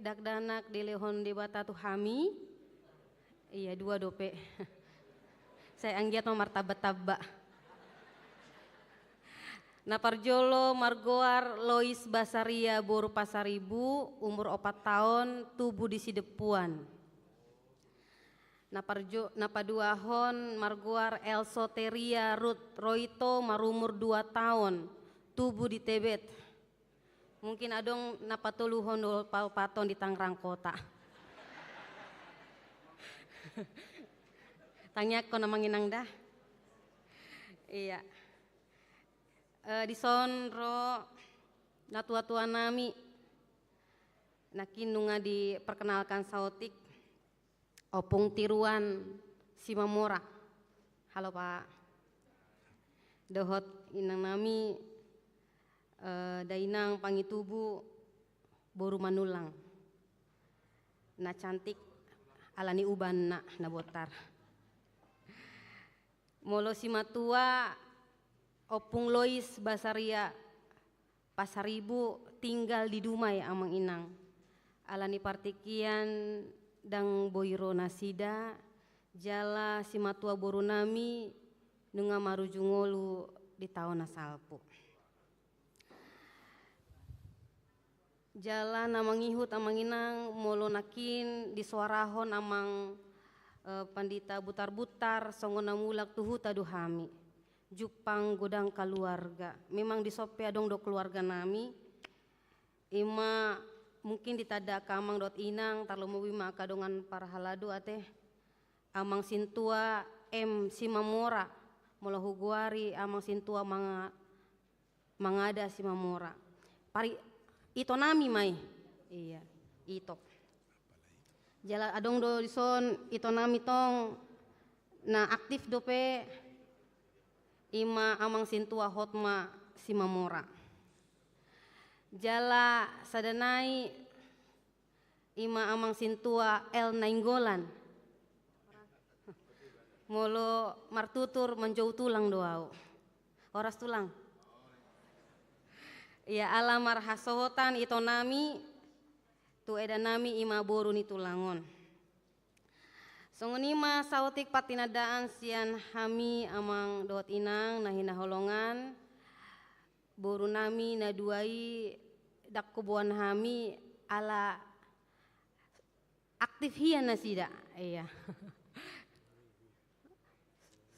dakdanak delehon debata tu hami. Iya 2 dope. Saya anggiat martaba-taba. Naparjolo margoar Lois Basaria Boru Pasaribu umur 4 tahun tubuh di Sidepuan. Napaduahon margoar Elsoteria Ruth Roito marumur 2 tahun tubuh di Tebet. Mungkin adong napatuluhon dol palpaton di Tangerang Kota. Tanya ko namang inang dah. Iya. Di sonro natua-tua nami nakinunga diperkenalkan sautik Opung Tiruan Simamora. Halo Pak. Dohot inang nami dainang pangitubu Boru Manulang. Na cantik alani uban na botar. Molo simatua Opung Lois Basaria Pasaribu tinggal di Dumai amang inang. Alani partikian dang boiro nasida jala simatua boru nami nunga marujungolu di tahun nasalpu. Jala namang ihut amang inang molo nakin disuarahon amang Pandita butar-butar songona mulak tuhu tadu hami. Jupang godang keluarga. Memang disope adong do keluarga nami. Ima mungkin ditada kamang dot inang tarlo mawima kadongan parhalado ate. Amang sintua M Simamora molo huguari amang sintua mangada Simamora. Pari ito nami mai. Iya, ito. Jala adong do dison ito nami tong na aktif dope ima amang sintua hotma Simamora. Jala sadanai ima amang sintua El Nainggolan. Molo martutur menjauh tulang doau. Horas tulang. Iya alamar hasohotan ito nami tu eda nami ima boru ni tulangon. Songonima sautik patinadaan sian hami amang dot inang nahina holongan boru nami naduai dak kubuan hami ala aktif hian nasida. Iya.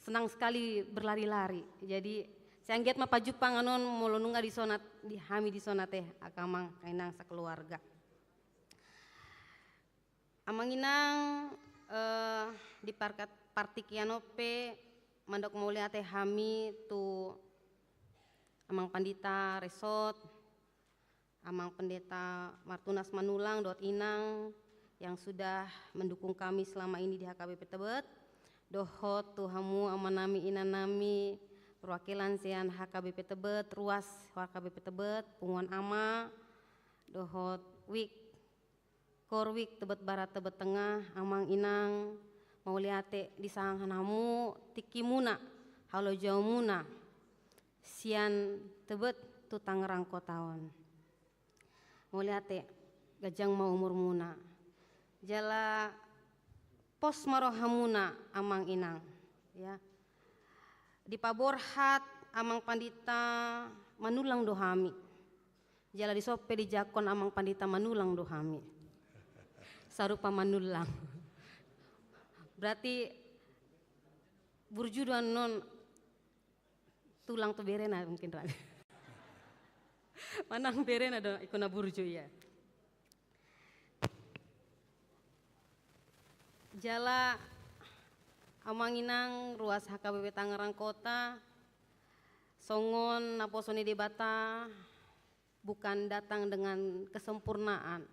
Senang sekali berlari-lari. Jadi saya anggiat mapajupang anon molonunga di sonat di hami di sonate akamang kainang sakeluarga. Amang inang di partikianope mandok mulia teh hami tu amang pandita resort amang pendeta Martunas Manulang dot inang yang sudah mendukung kami selama ini di HKBP Tebet. Dohot tu hamu amanami inanami perwakilan sian HKBP Tebet ruas HKBP Tebet punguan ama dohot Korwik Tebet Barat Tebet Tengah amang inang mau liate di sanghanamu tiki muna halo jauh muna sian tebet tu Tangerang kotawan. Mau liate gajang mau umur muna jala pos marohamuna amang inang ya di paborhat amang pandita manulang dohami jala di sope di jakon amang pandita manulang dohami sarupa manulang berarti burjudan non tulang tu berena mungkin rada manang berena do ikuna burju ya jala amanginang ruas HKBP Tangerang Kota songon naposoni debata bukan datang dengan kesempurnaan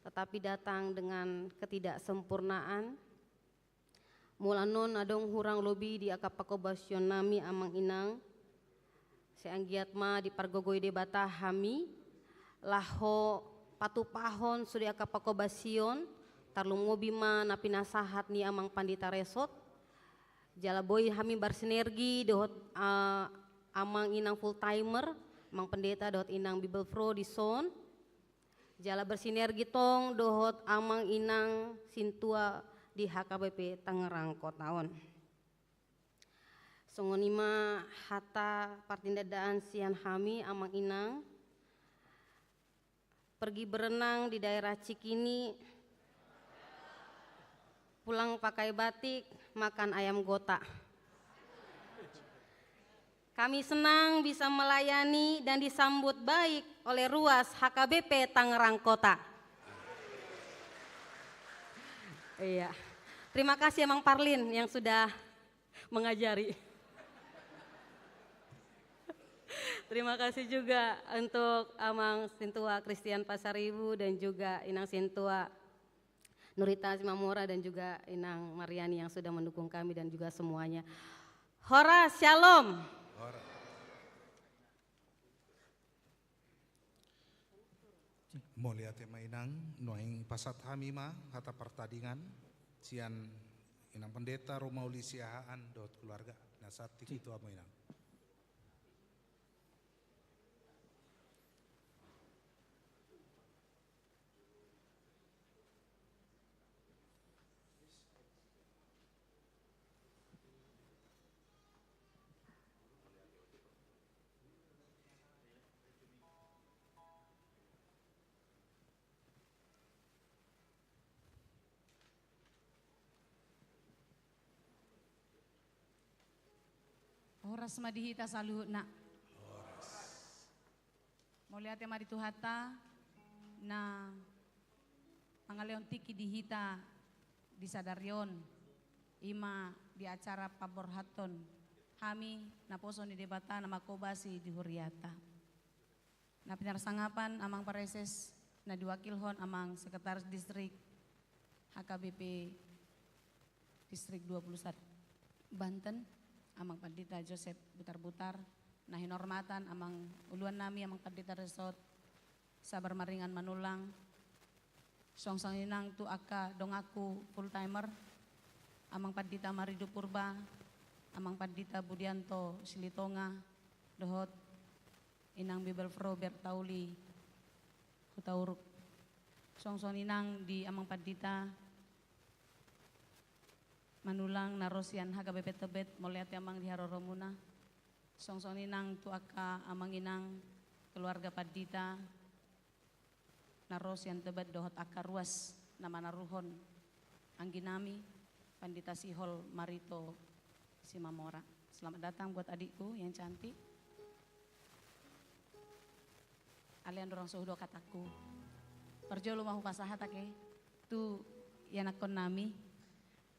tetapi datang dengan ketidaksempurnaan mulanon adong hurang lobi di akapakobasion nami amang inang seanggiatma di pargogoi debata hami laho patupahon sudi akapakobasion tarlungobima napi nasahat ni amang pandita resot jala boy hami bersinergi dohot amang inang full timer amang pendeta dohot inang Bible Pro di son jala bersinergi tong dohot amang inang sintua di HKBP Tangerang Kotaon songonima hata partindadaan sian hami amang inang pergi berenang di daerah Cikini pulang pakai batik, makan ayam gota. Kami senang bisa melayani dan disambut baik oleh ruas HKBP Tangerang Kota. Iya, terima kasih Mang Parlin yang sudah mengajari. Terima kasih juga untuk Amang Sintua Christian Pasaribu dan juga Inang Sintua Nurita Simamora dan juga Inang Mariani yang sudah mendukung kami dan juga semuanya. Hora Shalom. Mulia tema inang noing pasat hamima hata pertandingan sian inang pendeta Romauli Siahaan dot keluarga nasati itu amo inang. Horas madihita saluhutna. Mau lihat ya mari tuhata na pangaleon tiki dihita di Sadarion ima di acara paborhaton hami na poso ni debata na makobasi di Huriata. Na pinarsangapan amang pareses na diwakilhon amang sekretaris distrik HKBP distrik 21 Banten amang pandita Joseph Butar-Butar nah hinormatan amang uluan nami amang pandita resort sabar maringan manulang songsang inang tu aka dong aku full timer amang pandita Maridu Purba amang pandita Budianto Silitonga dohot inang Bible Pro Bertauli Kutauruk songsong inang di amang pandita manulang narosian HKBP Tebet moliat amang di Haroromuna songsong inang tu aka amang inang keluarga Padita narosian Tebet dohot aka ruas nama naruhon angginami Pandita Sihol Marito Simamora. Selamat datang buat adikku yang cantik. Alian dorong suhudo kataku perjolo mahu pasahat ake tu yanakon nami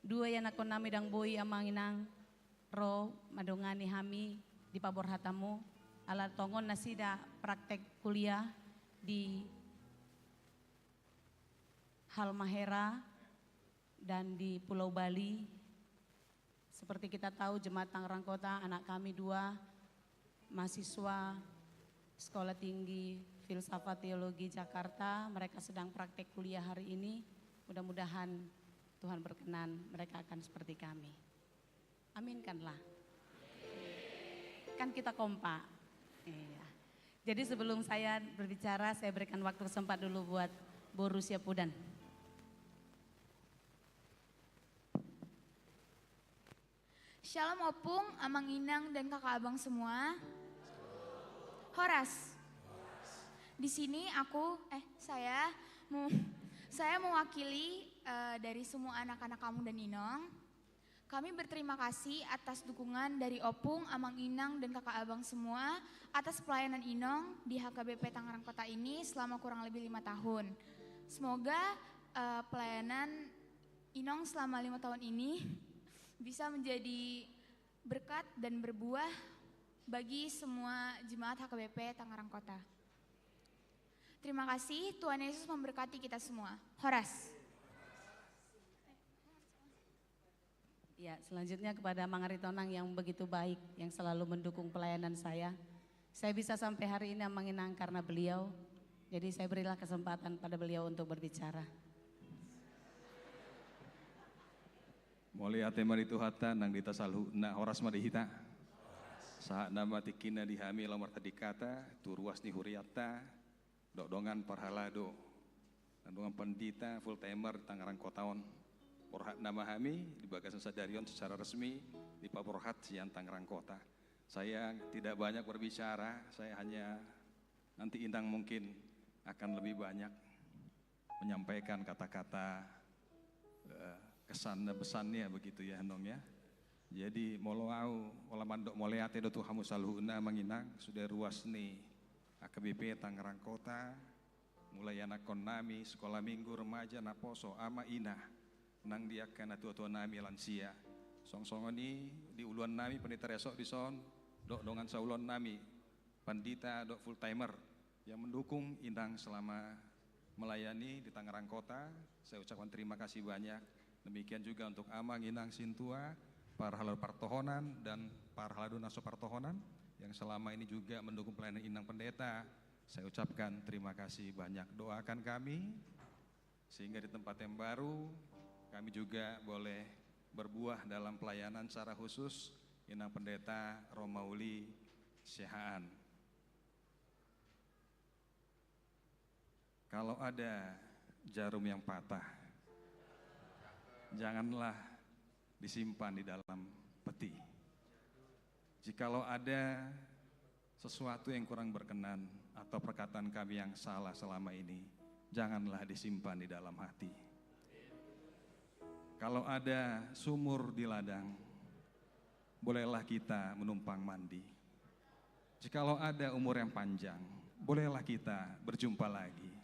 dua yanakon nami dang boy amang inang ro madongani hami di pabor hatamu ala tongon nasida praktek kuliah di Halmahera dan di Pulau Bali. Seperti kita tahu Jemaat Tangerang Kota anak kami dua mahasiswa Sekolah Tinggi Filsafat Teologi Jakarta, mereka sedang praktek kuliah hari ini. Mudah-mudahan Tuhan berkenan mereka akan seperti kami. Aminkanlah. Kan kita kompak. Iya. Jadi sebelum saya berbicara, saya berikan waktu kesempat dulu buat Bu Rusia Pudan. Shalom Opung, Amang Inang dan kakak abang semua. Horas. Di sini saya mewakili dari semua anak-anak kamu dan Inong. Kami berterima kasih atas dukungan dari Opung, Amang Inang dan kakak abang semua atas pelayanan Inong di HKBP Tangerang Kota ini selama kurang lebih 5 tahun. Semoga pelayanan Inong selama 5 tahun ini bisa menjadi berkat dan berbuah bagi semua jemaat HKBP Tangerang Kota. Terima kasih, Tuhan Yesus memberkati kita semua. Horas. Ya, selanjutnya kepada Mang Aritonang yang begitu baik, yang selalu mendukung pelayanan saya. Saya bisa sampai hari ini menginang karena beliau, jadi saya berilah kesempatan pada beliau untuk berbicara. Mulai tema itu hata nang dita salhu na horas madihita. Saat nama tikina dihami lamar tadi kata, turuas ni huriata, dodongan parhalado, dandongan pendita full timer Tangerang Kotaon. Porhat nama kami di Bagasan Sadarion secara resmi di Pak Porhat Sian Tangerang Kota. Saya tidak banyak berbicara, saya hanya nanti Indang mungkin akan lebih banyak menyampaikan kata-kata kesan dan pesannya begitu ya Nong ya. Jadi moloau olah mandok moleate do Tuhan musalhuna manginang sudah ruas nih AKBP Tangerang Kota mulai anak konami sekolah minggu remaja naposo ama ina nang diakan tua-tua nami lansia song-songon ini di uluan nami pendeta resok di son dok dongan saulon nami pandita dok full timer yang mendukung Indang selama melayani di Tangerang Kota. Saya ucapkan terima kasih banyak. Demikian juga untuk Amang Inang Sintua, para halal partohonan dan para halal naso partohonan yang selama ini juga mendukung pelayanan Indang Pendeta. Saya ucapkan terima kasih banyak. Doakan kami sehingga di tempat yang baru kami juga boleh berbuah dalam pelayanan secara khusus Indang Pendeta Romauli Syahaan. Kalau ada jarum yang patah, janganlah disimpan di dalam peti. Jikalau ada sesuatu yang kurang berkenan atau perkataan kami yang salah selama ini, janganlah disimpan di dalam hati. Kalau ada sumur di ladang, bolehlah kita menumpang mandi. Jikalau ada umur yang panjang, bolehlah kita berjumpa lagi.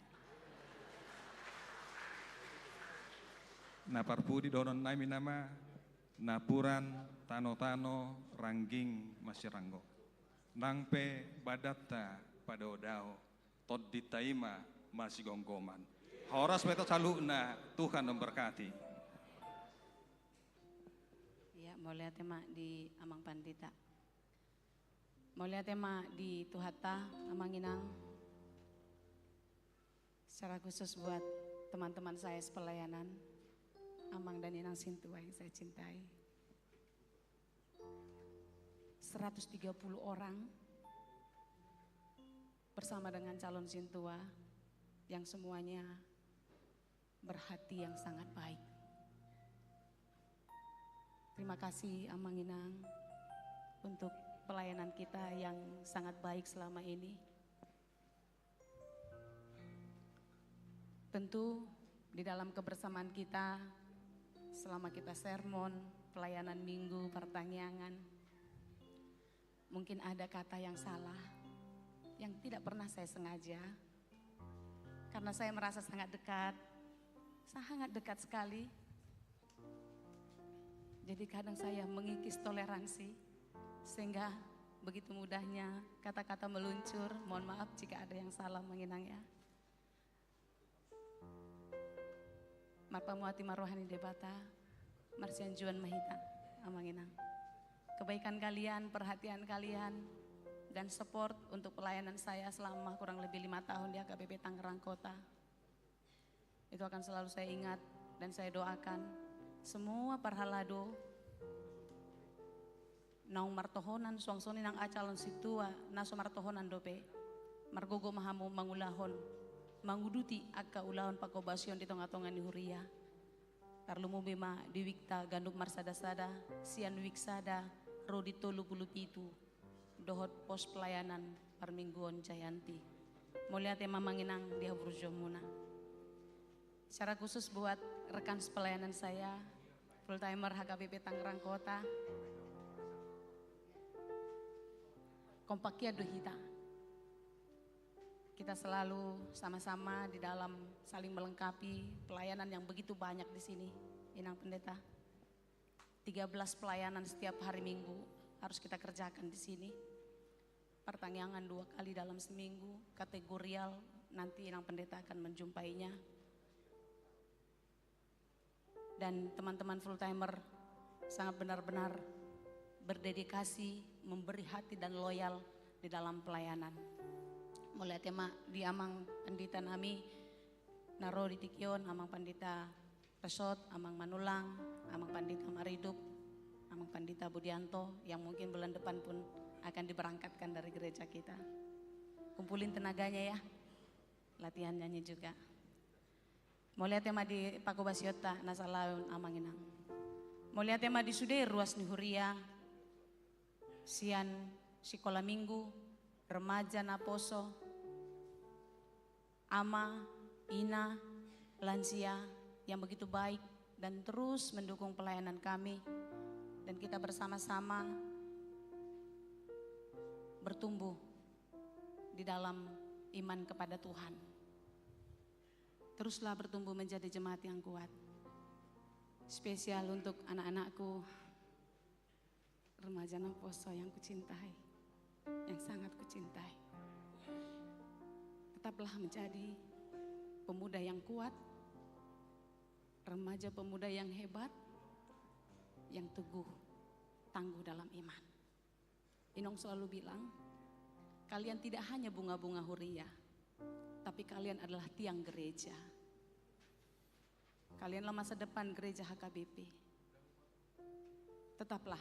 Naparpudi donon nami nama napuran tano-tano rangging masiranggo nangpe badatta pada odao tod ditaima masih gonggoman horas beto saluna Tuhan memberkati. Ya, mau lihat tema di Amang Pandita, mau lihat tema di Tuhata Amang Inang, secara khusus buat teman-teman saya sepelayanan Amang dan Inang Sintua yang saya cintai. 130 orang bersama dengan calon Sintua yang semuanya berhati yang sangat baik. Terima kasih Amang Inang untuk pelayanan kita yang sangat baik selama ini. Tentu di dalam kebersamaan kita selama kita sermon, pelayanan minggu, pertanyaan, mungkin ada kata yang salah, yang tidak pernah saya sengaja, karena saya merasa sangat dekat sekali. Jadi kadang saya mengikis toleransi, sehingga begitu mudahnya kata-kata meluncur. Mohon maaf jika ada yang salah menginang ya. Marpa Muati Marohani Debata, Marsian Juan Mahita, Amanginang. Kebaikan kalian, perhatian kalian, dan support untuk pelayanan saya selama kurang lebih 5 tahun di AKBP Tangerang Kota. Itu akan selalu saya ingat dan saya doakan semua parhalado naung martohonan suang-soni nang acalon situa naso martohonan dope margogo mahamu mangulahon manguduti akka ulahon pakobasion di tonga-tonga ni huria tarlumu bema diwikta ganduk marsada-sada sian wiksada rodi tolu bulu pitu dohot pos pelayanan parmingguon Jayanti mulia tema manginang di Haburjomuna. Secara khusus buat rekan pelayanan saya full timer HKBP Tangerang Kota Kompakia Dohita. Kita selalu sama-sama di dalam saling melengkapi pelayanan yang begitu banyak di sini, Inang Pendeta. 13 pelayanan setiap hari Minggu harus kita kerjakan di sini. Pertanyaan 2 kali dalam seminggu, kategorial nanti Inang Pendeta akan menjumpainya. Dan teman-teman full timer sangat benar-benar berdedikasi, memberi hati dan loyal di dalam pelayanan. Mulai tema di amang pandita nami, naro di Tikion, amang pandita Resot, amang Manulang, amang pandita Maridup, amang pandita Budianto yang mungkin bulan depan pun akan diberangkatkan dari gereja kita. Kumpulin tenaganya ya, latihan nyanyi juga. Mulai tema di Pakobasiota, Nasalaun, amang inang. Mulai tema di Sude, Ruas Nihuria, Sian Sikola Minggu, Remaja Naposo, Ama, Ina, lansia yang begitu baik dan terus mendukung pelayanan kami. Dan kita bersama-sama bertumbuh di dalam iman kepada Tuhan. Teruslah bertumbuh menjadi jemaat yang kuat. Spesial untuk anak-anakku, remaja Naposo yang kucintai, yang sangat kucintai. Tetaplah menjadi pemuda yang kuat, remaja pemuda yang hebat, yang teguh, tangguh dalam iman. Inong selalu bilang, kalian tidak hanya bunga-bunga huria, tapi kalian adalah tiang gereja. Kalianlah masa depan gereja HKBP. Tetaplah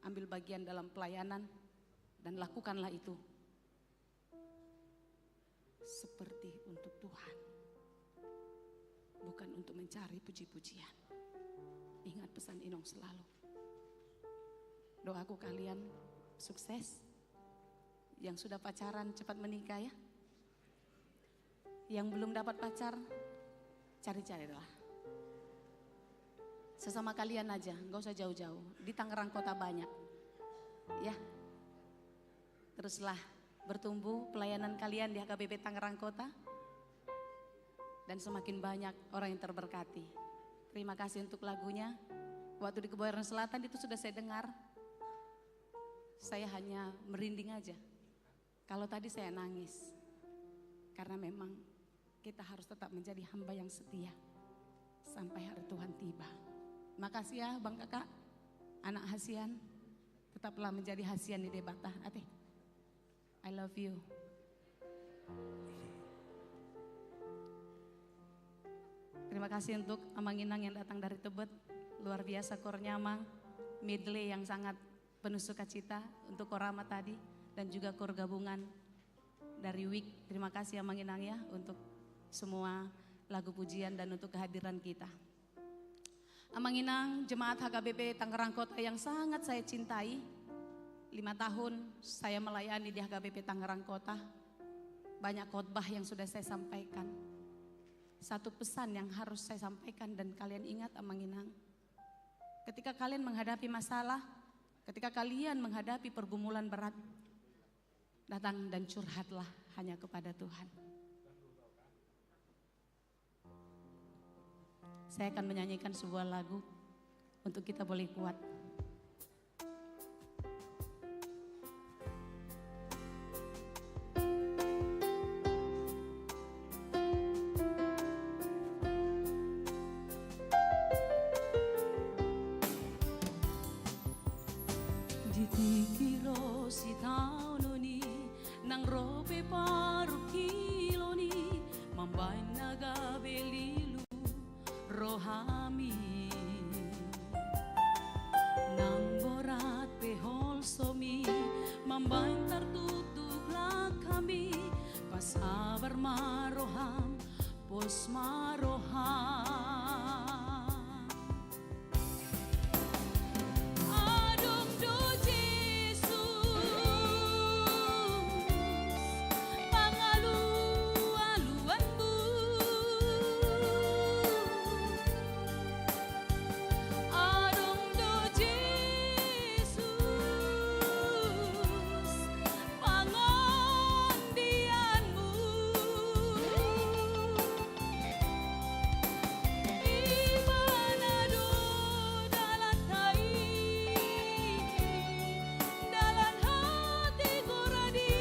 ambil bagian dalam pelayanan dan lakukanlah itu seperti untuk Tuhan, bukan untuk mencari puji-pujian. Ingat pesan Inong selalu. Doaku kalian sukses. Yang sudah pacaran cepat menikah ya. Yang belum dapat pacar, cari-carilah. Sesama kalian aja, nggak usah jauh-jauh. Di Tangerang Kota banyak, ya. Teruslah bertumbuh pelayanan kalian di HKBP Tangerang Kota, dan semakin banyak orang yang terberkati. Terima kasih untuk lagunya. Waktu di Kebayoran Selatan itu sudah saya dengar, saya hanya merinding aja. Kalau tadi saya nangis, karena memang kita harus tetap menjadi hamba yang setia sampai hari Tuhan tiba. Makasih ya Bang Kakak, anak Hasian, tetaplah menjadi Hasian di Debata. Ate, I love you. Terima kasih untuk Amang Inang yang datang dari Tebet, luar biasa kornya Amang, medley yang sangat penuh sukacita untuk Korama tadi, dan juga kor gabungan dari WIK. Terima kasih Amang Inang ya untuk semua lagu pujian dan untuk kehadiran kita. Amang Inang, jemaat HKBP Tangerang Kota yang sangat saya cintai. 5 tahun saya melayani di HKBP Tangerang Kota. Banyak khotbah yang sudah saya sampaikan. Satu pesan yang harus saya sampaikan dan kalian ingat Amang Inang. Ketika kalian menghadapi masalah, ketika kalian menghadapi pergumulan berat, datang dan curhatlah hanya kepada Tuhan. Saya akan menyanyikan sebuah lagu untuk kita boleh kuat. Ditikiro si taunoni nang rope paru kiloni mambai naga belilu rohami Mambain tertutuklah kami pasabar maroham pos maroham. Adong do Jesus pangalu-aluanmu. Adong do Jesus pangondianmu. Imanado dalatai dalam hati goradi.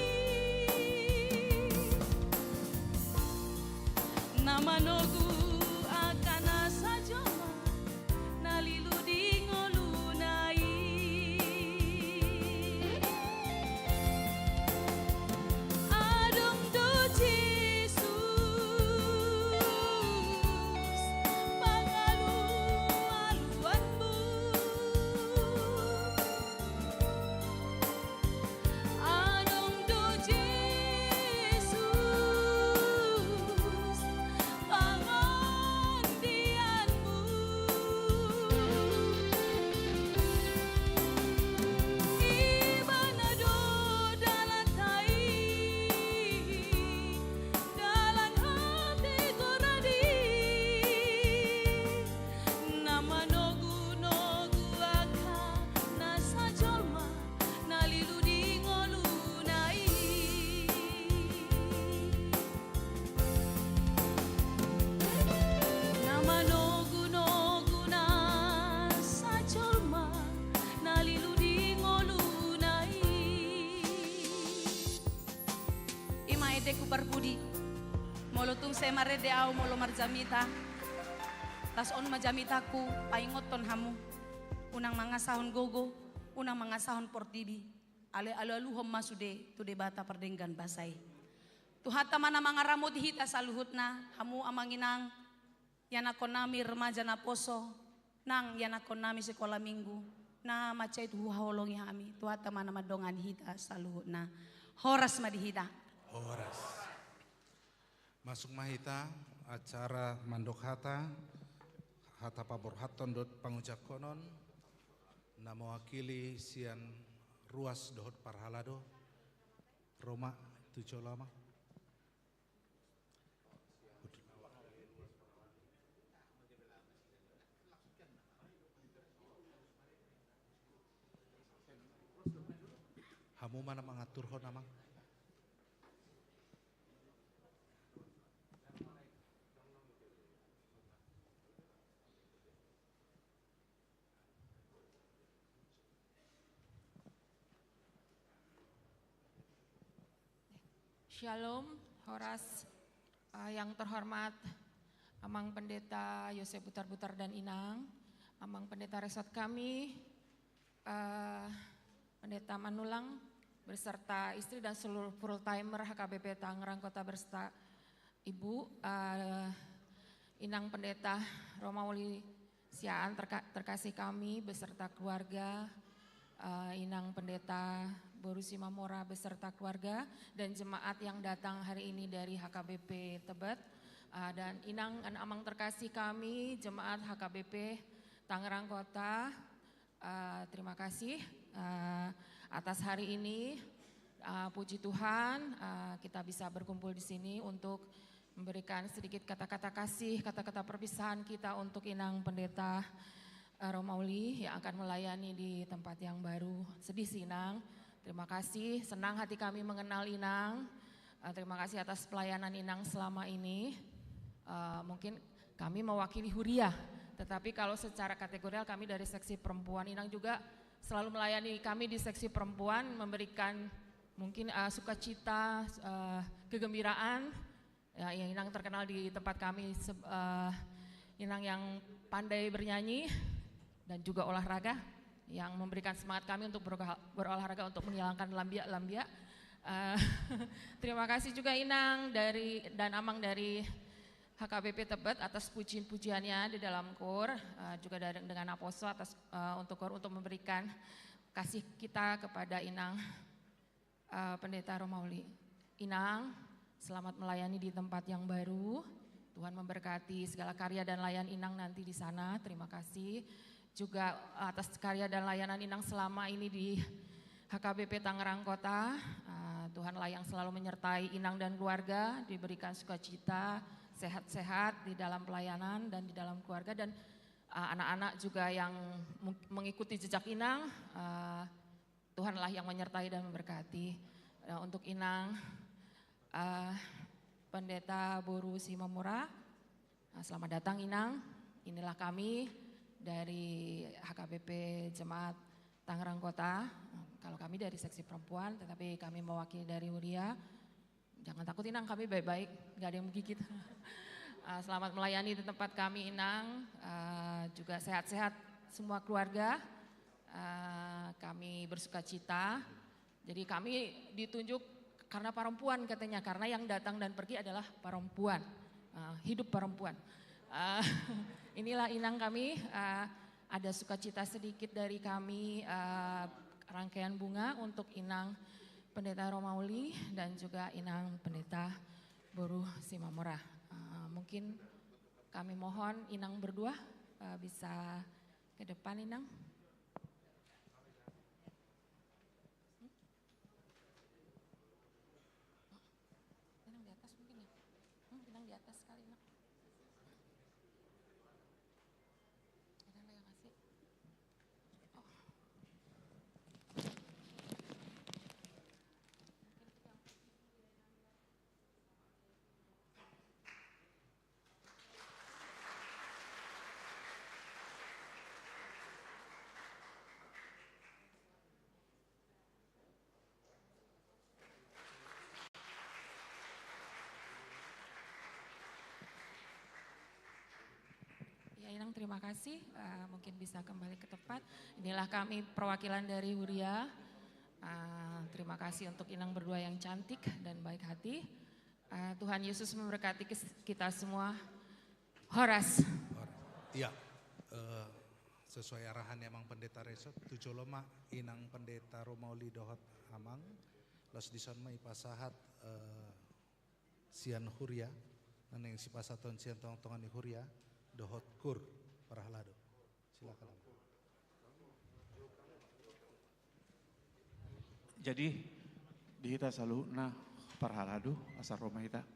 Nama nogu akan sajoma nalilu di ngolunai. Adong do Jesus pangalu-aluanmu. Adong do Jesus pangondianmu. Ibanado dalatai dalam hati goradi. Nama nogu aka nasa jolma nalilu di ngolunai. Nama nogu nasa jolma nalilu di ngolunai. Ima edeku barbudi molotung semare de au molo marjamita tas on majamitaku paingoton hamu unang mga sahon gogo unang mga sahon portibi ale aluhom masude tu debata perdenggan basai tuhata mana mga ramot hita saluhutna hamu amanginang yanakon nami remaja na poso nang yanakon nami sekolah minggu na macai tu haolongi hami tuhata mana madongan hita saluhutna horas madihita. Horas. Masuk mahita acara mandok hata pabor haton dot pangucap konon na mewakili sian ruas dohot parhalado Roma tujuh lama. Hamu mana mengatur ho namang? Shalom, Horas, yang terhormat Amang Pendeta Yosef Butar-Butar dan Inang, Amang Pendeta Resort kami, Pendeta Manulang, beserta istri dan seluruh full timer HKBP Tangerang Kota beserta Ibu, Inang Pendeta Romauli Siaan terkasih kami beserta keluarga, Inang Pendeta Borusi Mamora beserta keluarga dan jemaat yang datang hari ini dari HKBP Tebet, dan Inang dan Amang terkasih kami jemaat HKBP Tangerang Kota, terima kasih atas hari ini. Puji Tuhan kita bisa berkumpul di sini untuk memberikan sedikit kata-kata kasih, kata-kata perpisahan kita untuk Inang Pendeta Romauli yang akan melayani di tempat yang baru. Sedih sih Inang. Terima kasih, senang hati kami mengenal Inang. Terima kasih atas pelayanan Inang selama ini. Mungkin kami mewakili Huriah, tetapi kalau secara kategorial kami dari seksi perempuan. Inang juga selalu melayani kami di seksi perempuan, memberikan mungkin sukacita, kegembiraan. Yang Inang terkenal di tempat kami, Inang yang pandai bernyanyi dan juga olahraga, yang memberikan semangat kami untuk berolahraga untuk menghilangkan lambia-lambia. Terima kasih juga Inang dan Amang dari HKBP Tebet atas pujian-pujiannya di dalam KUR, juga dengan Aposo atas untuk KUR untuk memberikan kasih kita kepada Inang Pendeta Romauli. Inang, selamat melayani di tempat yang baru. Tuhan memberkati segala karya dan layan Inang nanti di sana. Terima kasih juga atas karya dan layanan Inang selama ini di HKBP Tangerang Kota. Tuhanlah yang selalu menyertai Inang dan keluarga, diberikan sukacita, sehat-sehat di dalam pelayanan dan di dalam keluarga, dan anak-anak juga yang mengikuti jejak Inang, Tuhanlah yang menyertai dan memberkati. Untuk Inang, Pendeta Boru Simamura, selamat datang Inang. Inilah kami dari HKBP Jemaat Tangerang Kota. Kalau kami dari seksi perempuan, tetapi kami mewakili dari Huria. Jangan takut Inang, kami baik-baik, gak ada yang menggigit. Selamat melayani di tempat kami Inang, juga sehat-sehat semua keluarga. Kami bersuka cita, jadi kami ditunjuk karena perempuan katanya, karena yang datang dan pergi adalah perempuan, hidup perempuan. Inilah Inang kami, ada sukacita sedikit dari kami, rangkaian bunga untuk Inang Pendeta Romauli dan juga Inang Pendeta Boru Simamura. Mungkin kami mohon Inang berdua bisa ke depan Inang. Inang di atas mungkin ya? Inang di atas sekali Inang. Inang yang ngasih. Ya Inang terima kasih, mungkin bisa kembali ke tempat. Inilah kami perwakilan dari Huria. Terima kasih untuk Inang berdua yang cantik dan baik hati. Tuhan Yesus memberkati kita semua. Horas. Iya, sesuai arahan Emang Pendeta Resot, tujuh loma Inang Pendeta Romauli Dohot Amang, los dison mai pasahat sian Huria, naneng si pasaton sian tong-tongan di Huria, Dohot Kur Parahalado. Silakan. Jadi di hita selalu nah Parahalado asal Roma hita.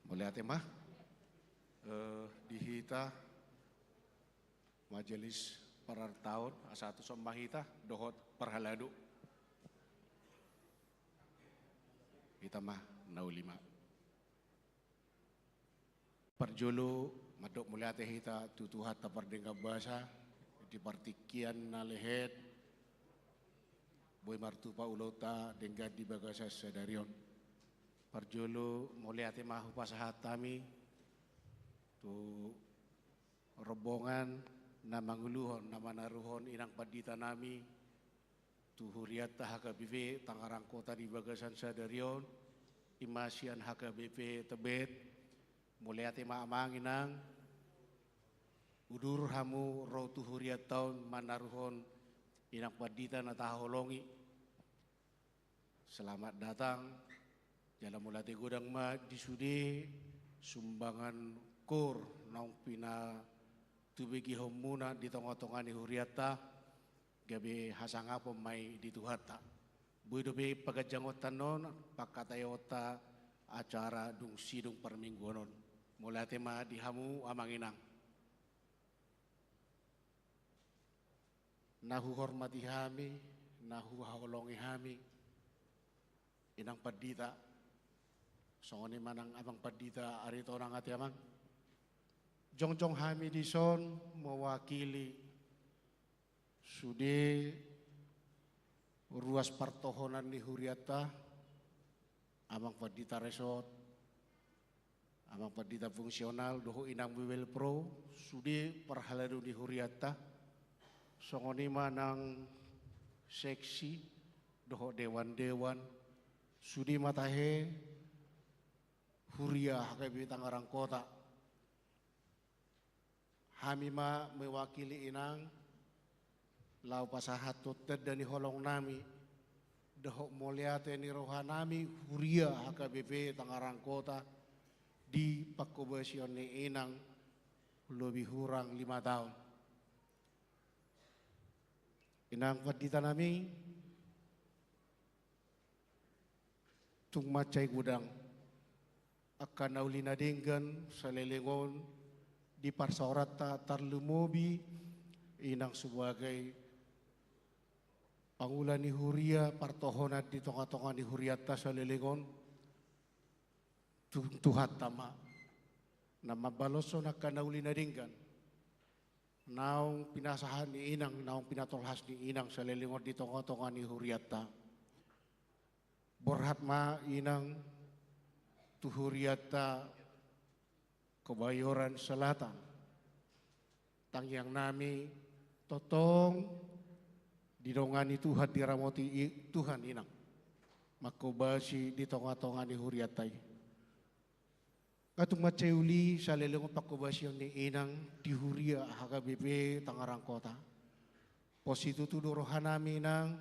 Melihat emah dihita majelis per tahun asatu sombahita dohot perhaladu kita mah nau lima perjulu madok muliate hita tutuhat tapardengga bahasa di partikian nalehet boy martupa ulota dengga di bagasa sedarion perjulu muliate mahu pasahat kami tu rombongan nama nguluhon nama naruhon inang padita nami tu huriata HKBP Tangerang Kota di bagasan sadarion imasian HKBP Tebet muliate maamang inang udur hamu roh tu huriat tahun manaruhon inang padita na taholongi selamat datang jalan mulate godang ma disude sumbangan kur naung pina tubegi homuna di tongah-tongah ni huriata gabe hasanga pemai di tuhata bui dobe pagajangotan non pakatayota acara dung sidung permingguanon mulai tema dihamu amanginang nahu hormati hami nahu haolongi hami inang padita songoni manang abang padita arito nang ati amang jongjong hami dison mewakili sude ruas pertohonan di huriata amang padita resort amang padita fungsional doho inang bibel pro sude perhaladu di huriata songoni manang seksi doho dewan-dewan sudi matahe huria HKBP Tangerang Kota hamima mewakili inang lau pasahat tutet dan holong nami doho moliate ni rohanami huria HKBP Tangerang Kota di pakobasion ni inang lebih kurang 5 tahun inang padita nami tung macai gudang akan naulina denggan salelengon di parsaorata tarlumobi inang sebagai pangulan ni huria partohonat di tongah-tongah ni huriata salelengon tuhat tama nama baloson akan naulina denggan naung pinasahan ni inang naung pinatolhas ni inang salelengon di tongah-tongah ni huriata borhat ma inang tuhuriata Kebayoran Selatan tangyang nami totong didongani Tuhan diramoti Tuhan inang makobasi di tongah-tongah ni huriatai katung maceuli saleleng pakobasi ni inang di huria HKBP Tangerang Kota positu tu dorohanami inang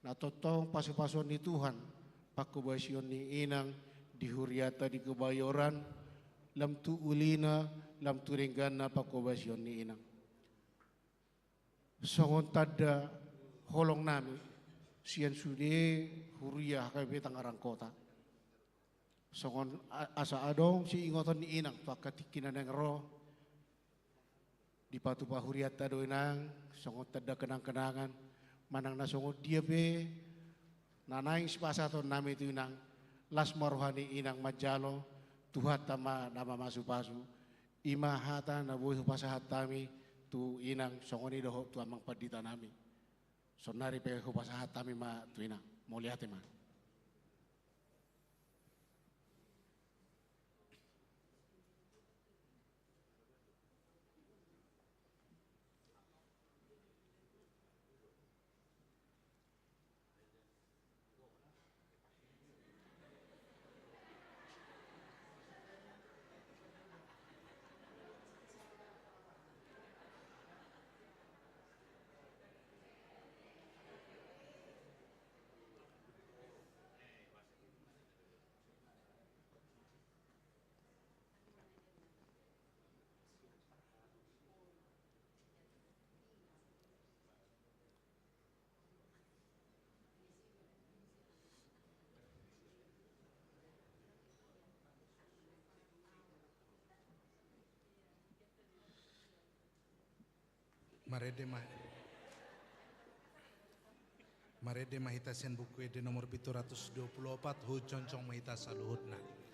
na totong pasu-pasun ni Tuhan pakubasion ni inang di huriata di Kebayoran lam tu ulina lam tu renggana pakubasion ni inang songon tada holong nami sian sude huria HKBP Tangerang Kota songon asa adong si ingoton ni inang pakatikinan yang roh di patu pahuriata do inang songon tada kenang-kenangan manang nasongo dia be nanaing sipasato nami itu inang las marohani inang majalo tuhat tama nama masu-pasu ima hata na boy pasahat tami tu inang songoni doho tu amang padita nami sonari pe pasahat tami ma tu inang mau lihat ma Marede mahita sen buku ede nomor 724 hu concong mahita saluhutna.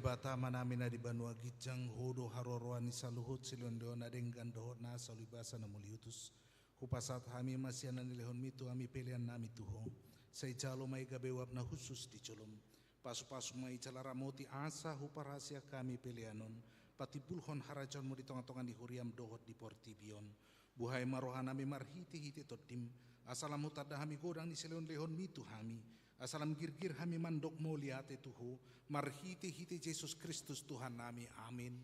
Bata manamina di Banua Gijang hodo haroroani saluhut silondeona dengan dohona salibasa na muliutus hupasat hami masiana nilehon mitu ami pelian nami tuho say jalo may gabewab na khusus di colom pasu-pasu may calaramoti asa huparasia kami pelianon pati bulhon harajon mo di tonga-tonga di huriam dohot di portibion buhay marohan nami marhiti-hiti totim asalam hutada hami godang ni silon lehon mitu hami asalam girgir hami mandok mo liate tuho marhiti-hiti Yesus Kristus Tuhan nami, amin.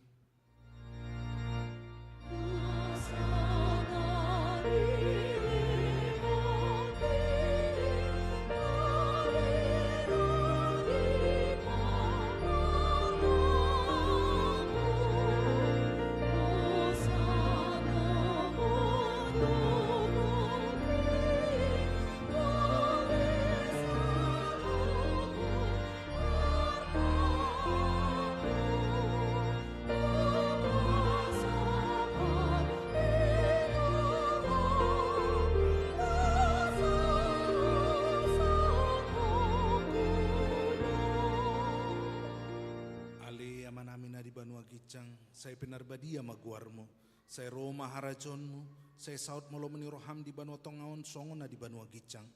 Saya penarbadia maguarmo, saya Roma harajonmu, saya saut molo meniroham di Banua Tongaon songona di Banua Gicang,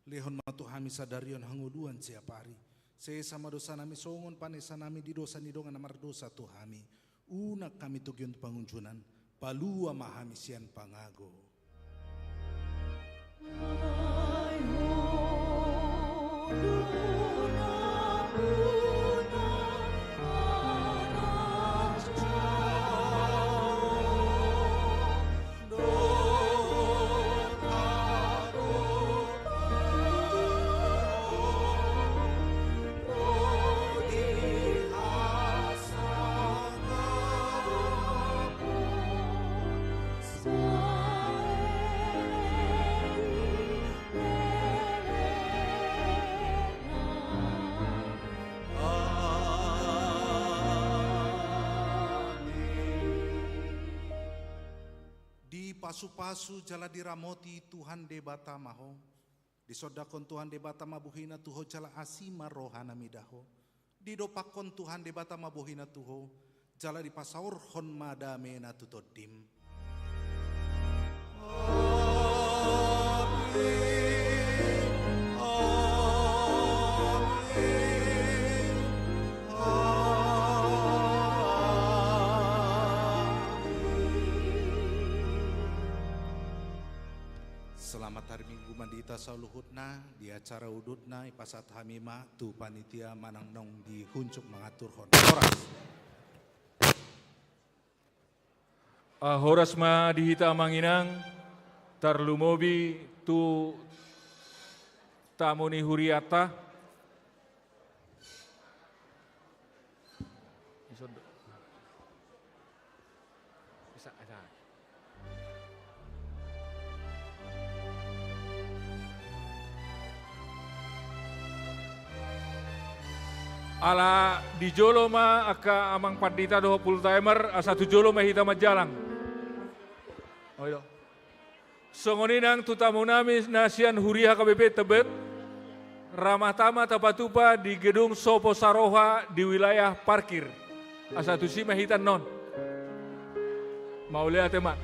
lehon matu hami sadarion hanguduan siap hari, saya sama dosa nami songon panesa nami di dosa nidongan amar dosa tuhami, unak kami tugion pangunjunan, palua mahami sian pangago. Pasu-pasu jala diramoti Tuhan debata maho, disodakon Tuhan debata mabuhina tuho jala asima rohana midaho, didopakon Tuhan debata mabuhina tuho jala dipasaur hon madamena tutodim. Selamat hari Minggu mandita sauluhutna di acara udutna ipasat hamima tu panitia manang nong di huncuk mengatur horas. Horas ma dihita manginang tarlumobi tu tamuni huriata. Ala di jolo ma aka amang pandita doho full timer asa tu jolo ma hita majalang. Oyo. Songoninang tutamu nami nasian huriha KBP Tebet ramah tama tapatupa di gedung Sopo Saroha di wilayah parkir. Asa tu si mahitan non. Mau lihat teman.